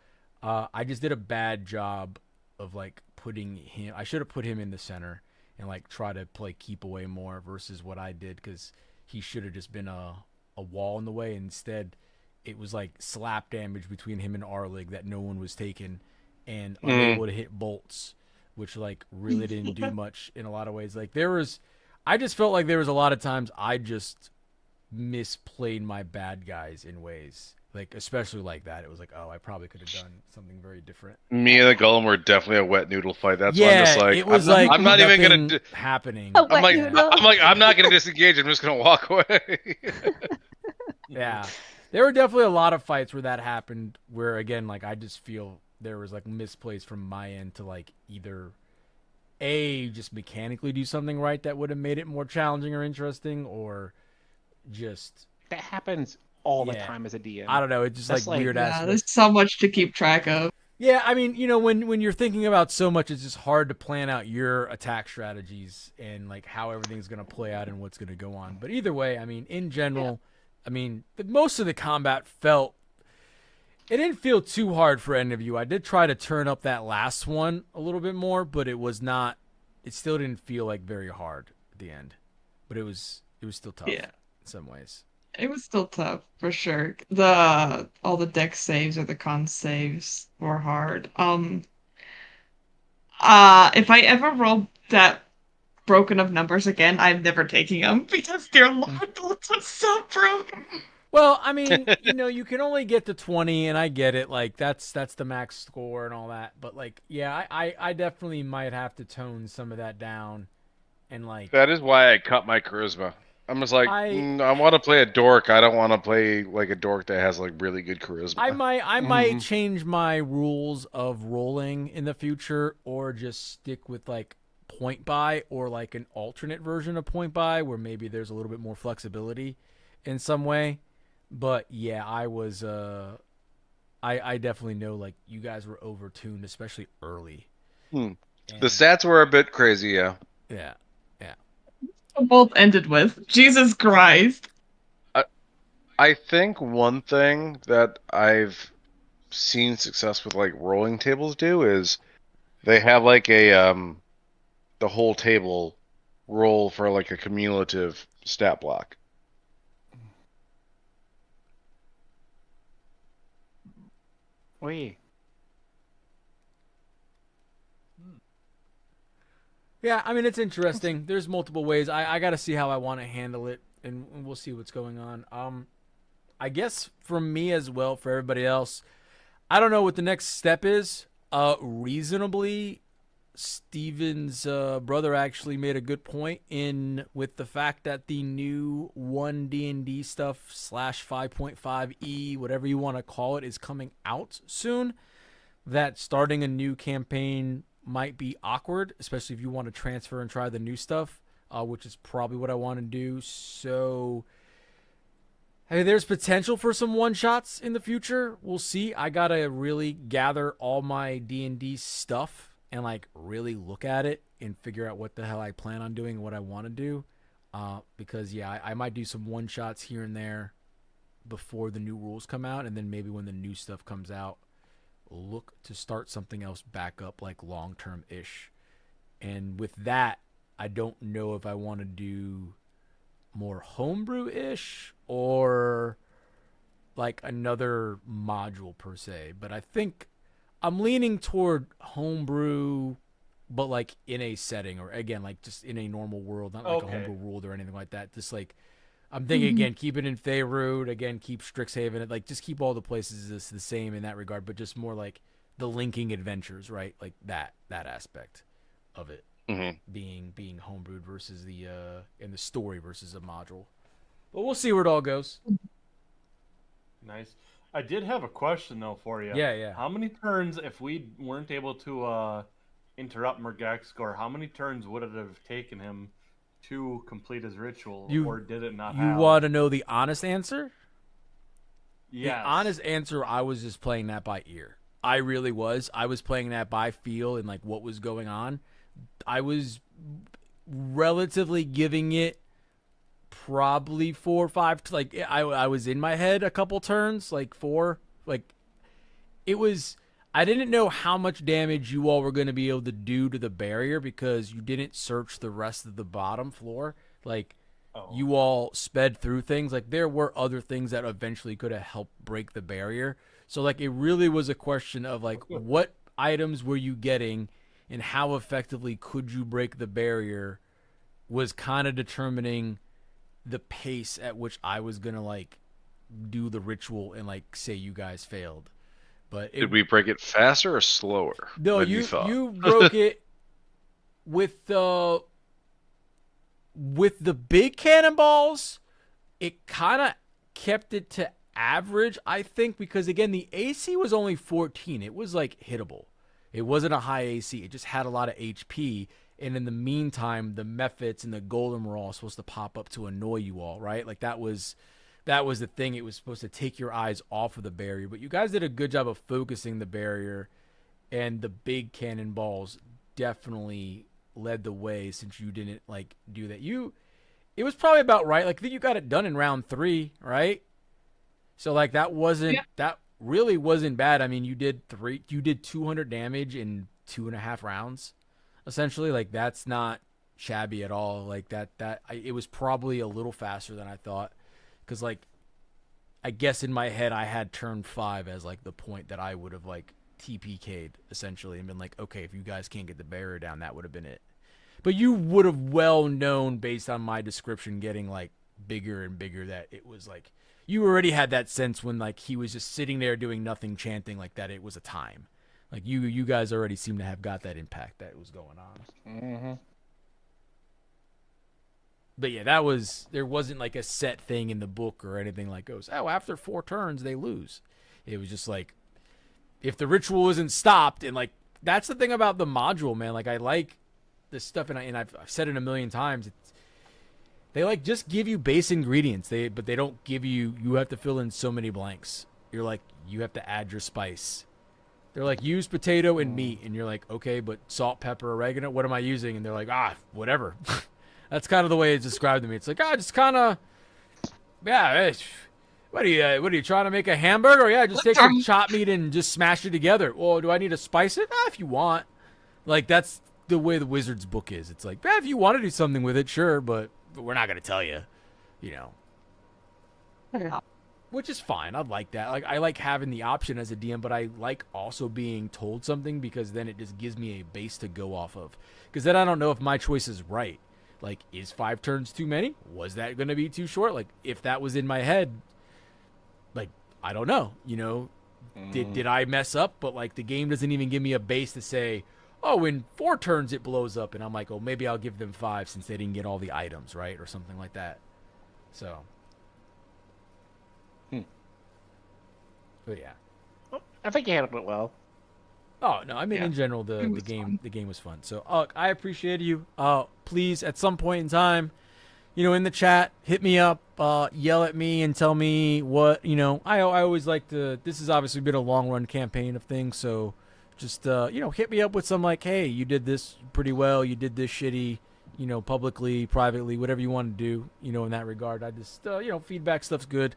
I just did a bad job of like putting him. I should have put him in the center and like try to play keep away more versus what I did, because he should have just been a wall in the way. Instead, it was like slap damage between him and Arlig that no one was taking, and unable to hit bolts, which like really didn't do much in a lot of ways. Like I just felt like there was a lot of times I just misplayed my bad guys in ways. Like, especially like that. It was like, oh, I probably could have done something very different. Me and the golem were definitely a wet noodle fight. That's why Yeah, I'm just like, it was I'm not even gonna happening. I'm not gonna disengage. I'm just gonna walk away. Yeah, there were definitely a lot of fights where that happened. Where again, like I just feel there was like misplays from my end to like either just mechanically do something right that would have made it more challenging or interesting, or just that happens all the time as a DM. I don't know. It's just like weird ass. There's so much to keep track of. Yeah, I mean, you know, when you're thinking about so much, it's just hard to plan out your attack strategies and like how everything's gonna play out and what's gonna go on. But either way, I mean, in general, I mean, most of the combat it didn't feel too hard for any of you. I did try to turn up that last one a little bit more, but it still didn't feel like very hard at the end. But it was still tough in some ways. It was still tough, for sure. All the dex saves or the con saves were hard. If I ever roll that broken of numbers again, I'm never taking them because dear Lord, it's so broken. Well, I mean, you know, you can only get to 20, and I get it. Like, that's the max score and all that. But, like, yeah, I definitely might have to tone some of that down. And, like... That is why I cut my charisma. I'm just like, I want to play a dork. I don't want to play, like, a dork that has, like, really good charisma. I might change my rules of rolling in the future, or just stick with, like, point buy, or, like, an alternate version of point buy, where maybe there's a little bit more flexibility in some way. But yeah, I was I definitely know like you guys were overtuned, especially early. The stats were a bit crazy, yeah. Yeah. Both ended with Jesus Christ. I think one thing that I've seen success with like rolling tables do is they have like a the whole table roll for like a cumulative stat block. Wait. Yeah, I mean, it's interesting. There's multiple ways. I got to see how I want to handle it, and we'll see what's going on. I guess for me as well, for everybody else, I don't know what the next step is. Reasonably, Steven's brother actually made a good point in with the fact that the new 1 D&D stuff / 5.5e, whatever you want to call it, is coming out soon. That starting a new campaign might be awkward, especially if you want to transfer and try the new stuff, which is probably what I want to do. So, hey, there's potential for some one-shots in the future. We'll see. I got to really gather all my D&D stuff and, like, really look at it and figure out what the hell I plan on doing and what I want to do. Because, yeah, I might do some one-shots here and there before the new rules come out, and then maybe when the new stuff comes out, look to start something else back up, like long-term-ish. And with that, I don't know if I want to do more homebrew-ish or like another module per se. But I think I'm leaning toward homebrew, but like in a setting, or again, like just in a normal world, not like a homebrew world or anything like that. Just like I'm thinking again, keep it in Faerun, again, keep Strixhaven, like just keep all the places the same in that regard, but just more like the linking adventures, right? Like that aspect of it being homebrewed versus the in the story versus a module. But we'll see where it all goes. Nice. I did have a question though for you. Yeah. How many turns, if we weren't able to interrupt Mergexgor, how many turns would it have taken him to complete his ritual, or did it not You want to know the honest answer? Yeah. The honest answer, I was just playing that by ear. I really was. I was playing that by feel and like what was going on. I was relatively giving it probably 4 or 5. Like I was in my head a couple turns, like 4. Like it was. I didn't know how much damage you all were going to be able to do to the barrier because you didn't search the rest of the bottom floor. Like, you all sped through things. Like, there were other things that eventually could have helped break the barrier. So, like, it really was a question of, like, what items were you getting and how effectively could you break the barrier was kind of determining the pace at which I was going to, like, do the ritual and, like, say you guys failed. But did we break it faster or slower? No, than you thought? You broke it with the big cannonballs. It kind of kept it to average, I think, because again the AC was only 14. It was like hittable. It wasn't a high AC. It just had a lot of HP. And in the meantime, the Mephits and the Golem were all supposed to pop up to annoy you all, right? Like that was the thing. It was supposed to take your eyes off of the barrier. But you guys did a good job of focusing the barrier, and the big cannonballs definitely led the way since you didn't, like, do that. It was probably about right. Like, I think you got it done in round 3, right? So, like, that really wasn't bad. I mean, you did 200 damage in 2.5 rounds, essentially. Like, that's not shabby at all. Like, it was probably a little faster than I thought. Because, like, I guess in my head I had turn 5 as, like, the point that I would have, like, TPK'd, essentially, and been like, okay, if you guys can't get the barrier down, that would have been it. But you would have well known, based on my description getting, like, bigger and bigger, that it was, like, you already had that sense when, like, he was just sitting there doing nothing, chanting, like, that it was a time. Like, you guys already seem to have got that impact that was going on. Mm-hmm. But yeah, there wasn't like a set thing in the book or anything like goes, oh, after 4 turns they lose. It was just like, if the ritual isn't stopped, and like that's the thing about the module, man. Like I like this stuff, and I've said it a million times. They like just give you base ingredients, but they don't give you have to fill in so many blanks. You're like, you have to add your spice. They're like, use potato and meat, and you're like, okay, but salt, pepper, oregano, what am I using? And they're like, whatever. That's kind of the way it's described to me. It's like, just kind of, yeah. What are you trying to make a hamburger? Yeah, just take some chopped meat and just smash it together. Well, do I need to spice it? If you want. Like, that's the way the Wizard's book is. It's like, if you want to do something with it, sure, but we're not gonna tell you, Yeah. Which is fine. I like that. Like, I like having the option as a DM, but I like also being told something because then it just gives me a base to go off of. Because then I don't know if my choice is right. Like, is 5 turns too many? Was that going to be too short? Like, if that was in my head, like, I don't know. Did I mess up? But, like, the game doesn't even give me a base to say, oh, in 4 turns it blows up. And I'm like, oh, maybe I'll give them 5 since they didn't get all the items, right? Or something like that. So. But yeah. I think you handled it well. Oh no! I mean, Yeah. in general, It the was game was fun. So, I appreciate you. Please, at some point in time, in the chat, hit me up, yell at me, and tell me what I always like to. This has obviously been a long run campaign of things, so just hit me up with some like, hey, you did this pretty well. You did this shitty, publicly, privately, whatever you want to do, in that regard. I just feedback stuff's good.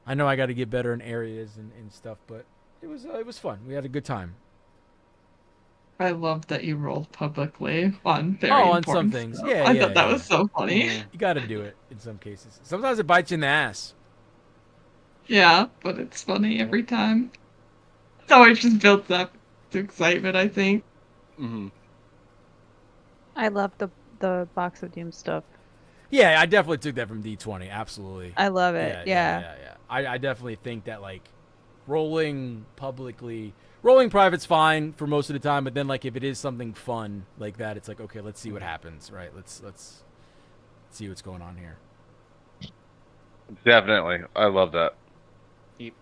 I know I got to get better in areas and stuff, but it was fun. We had a good time. I love that you rolled publicly on very on important some things. stuff. Yeah, I yeah, thought that yeah. was so funny. You got to do it in some cases. Sometimes it bites you in the ass. Yeah, but it's funny every time. It always just builds up to excitement, I think. Mm-hmm. I love the Box of Doom stuff. Yeah, I definitely took that from D20. Absolutely. I love it. Yeah. I definitely think that like rolling private's fine for most of the time, but then like if it is something fun like that, it's like, okay, let's see what happens, right? Let's see what's going on here. Definitely. I love that. Yep.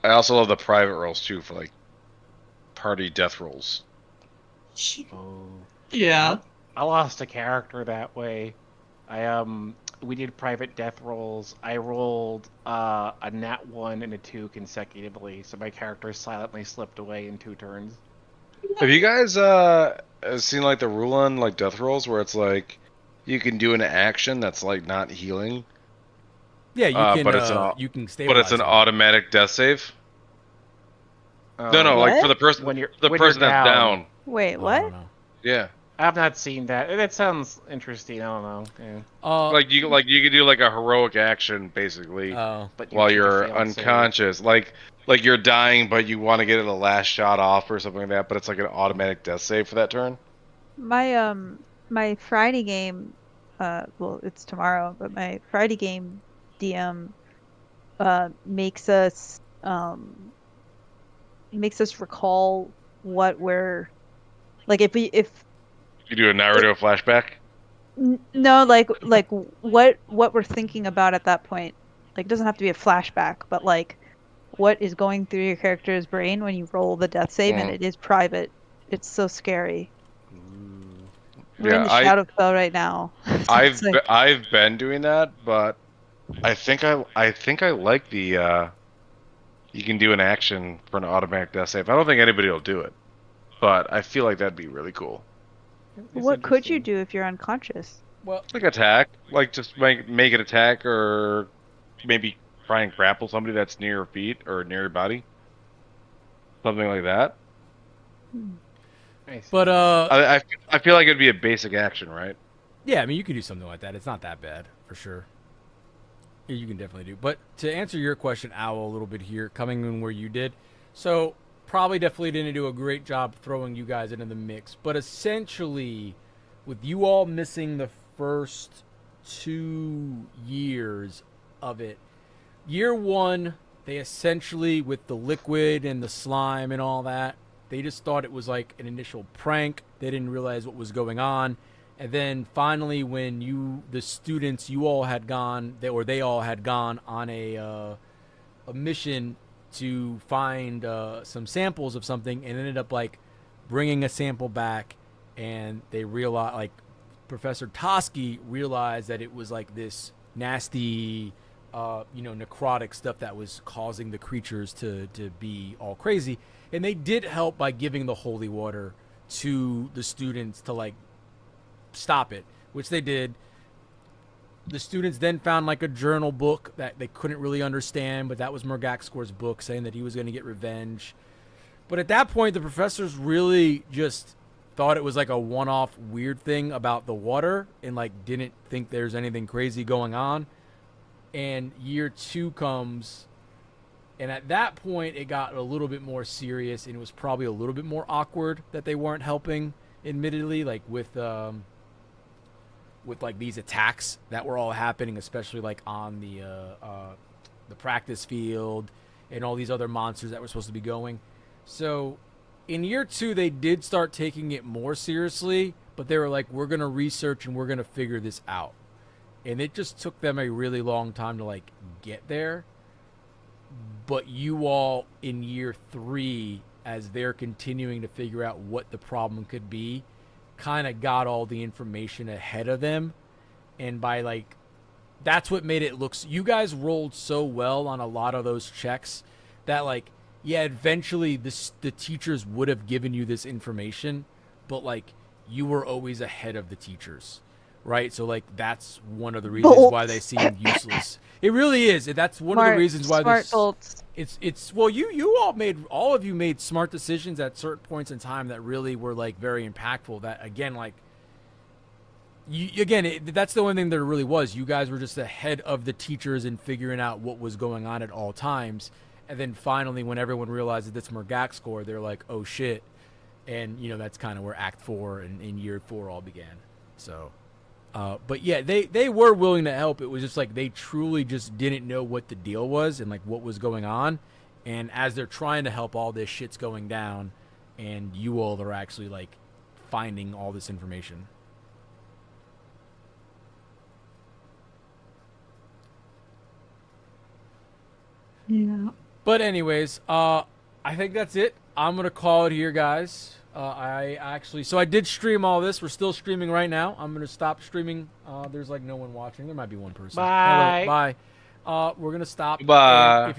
I also love the private rolls too for like party death rolls. Oh. Yeah. I lost a character that way. We did private death rolls. I rolled a nat 1 and a 2 consecutively, so my character silently slipped away in 2 turns. Have you guys seen like the rule on like death rolls where it's like you can do an action that's like not healing? Yeah, you can stabilize. But it's an automatic death save. No, like for the person when you're that's down. Wait, I what? don't know. Yeah. I've not seen that. That sounds interesting. I don't know. Yeah. Like you can do like a heroic action basically But while take a you're failed save. unconscious. Like you're dying, but you want to get the last shot off or something like that. But it's like an automatic death save for that turn. My Friday game, well, it's tomorrow, but my Friday game DM makes us recall what we're like if You do a Naruto flashback. no, like what we're thinking about at that point. Like, it doesn't have to be a flashback, but like what is going through your character's brain when you roll the death save, and it is private. It's so scary. We're in the shadow spell right now. So I've been doing that, but I think I like the you can do an action for an automatic death save. I don't think anybody will do it, but I feel like that'd be really cool. what could you do if you're unconscious? Well, Like attack, like just make an attack, or maybe try and grapple somebody that's near your feet or near your body, something like that. but I feel like it'd be a basic action, right? yeah, I mean, you could do something like that. It's not that bad, for sure. Yeah, you can definitely do. But to answer your question, Owl, a little bit here, coming in where you did. So, probably definitely didn't do a great job throwing you guys into the mix. But essentially, with you all missing the first 2 years of it, year 1, they essentially, with the liquid and the slime and all that, they just thought it was like an initial prank. They didn't realize what was going on. And then finally, when the students, they all had gone on a mission to find some samples of something, and ended up like bringing a sample back, and they realized, like, Professor Toski realized that it was like this nasty, necrotic stuff that was causing the creatures to be all crazy. And they did help by giving the holy water to the students to like stop it, which they did. The students then found like a journal book that they couldn't really understand, but that was Murgaxcor's book saying that he was going to get revenge. But at that point, the professors really just thought it was like a one-off weird thing about the water and like didn't think there's anything crazy going on. And year 2 comes, and at that point, it got a little bit more serious, and it was probably a little bit more awkward that they weren't helping, admittedly, like with like these attacks that were all happening, especially like on the practice field and all these other monsters that were supposed to be going. So in year 2, they did start taking it more seriously, but they were like, we're going to research and we're going to figure this out. And it just took them a really long time to like get there. But you all in year 3, as they're continuing to figure out what the problem could be, kind of got all the information ahead of them. And by like, that's what made it look, you guys rolled so well on a lot of those checks that like, yeah, eventually the teachers would have given you this information, but like you were always ahead of the teachers, right? So like that's one of the reasons why they seem useless. It really is. That's one of the reasons why smart bolts. It's well, you all of you made smart decisions at certain points in time that really were like very impactful. That again, like that's the only thing that it really was. You guys were just ahead of the teachers in figuring out what was going on at all times. And then finally, when everyone realized that it's Murgaxcor, they're like, oh shit. And, that's kind of where Act 4 and in year 4 all began. So, but yeah, they were willing to help. It was just like they truly just didn't know what the deal was and like what was going on. And as they're trying to help, all this shit's going down. And you all are actually like finding all this information. Yeah. But anyways, I think that's it. I'm gonna call it here, guys. So I did stream all this. We're still streaming right now. I'm gonna stop streaming. There's like no one watching. There might be one person. Bye. Hello, bye. We're gonna stop. Bye. And if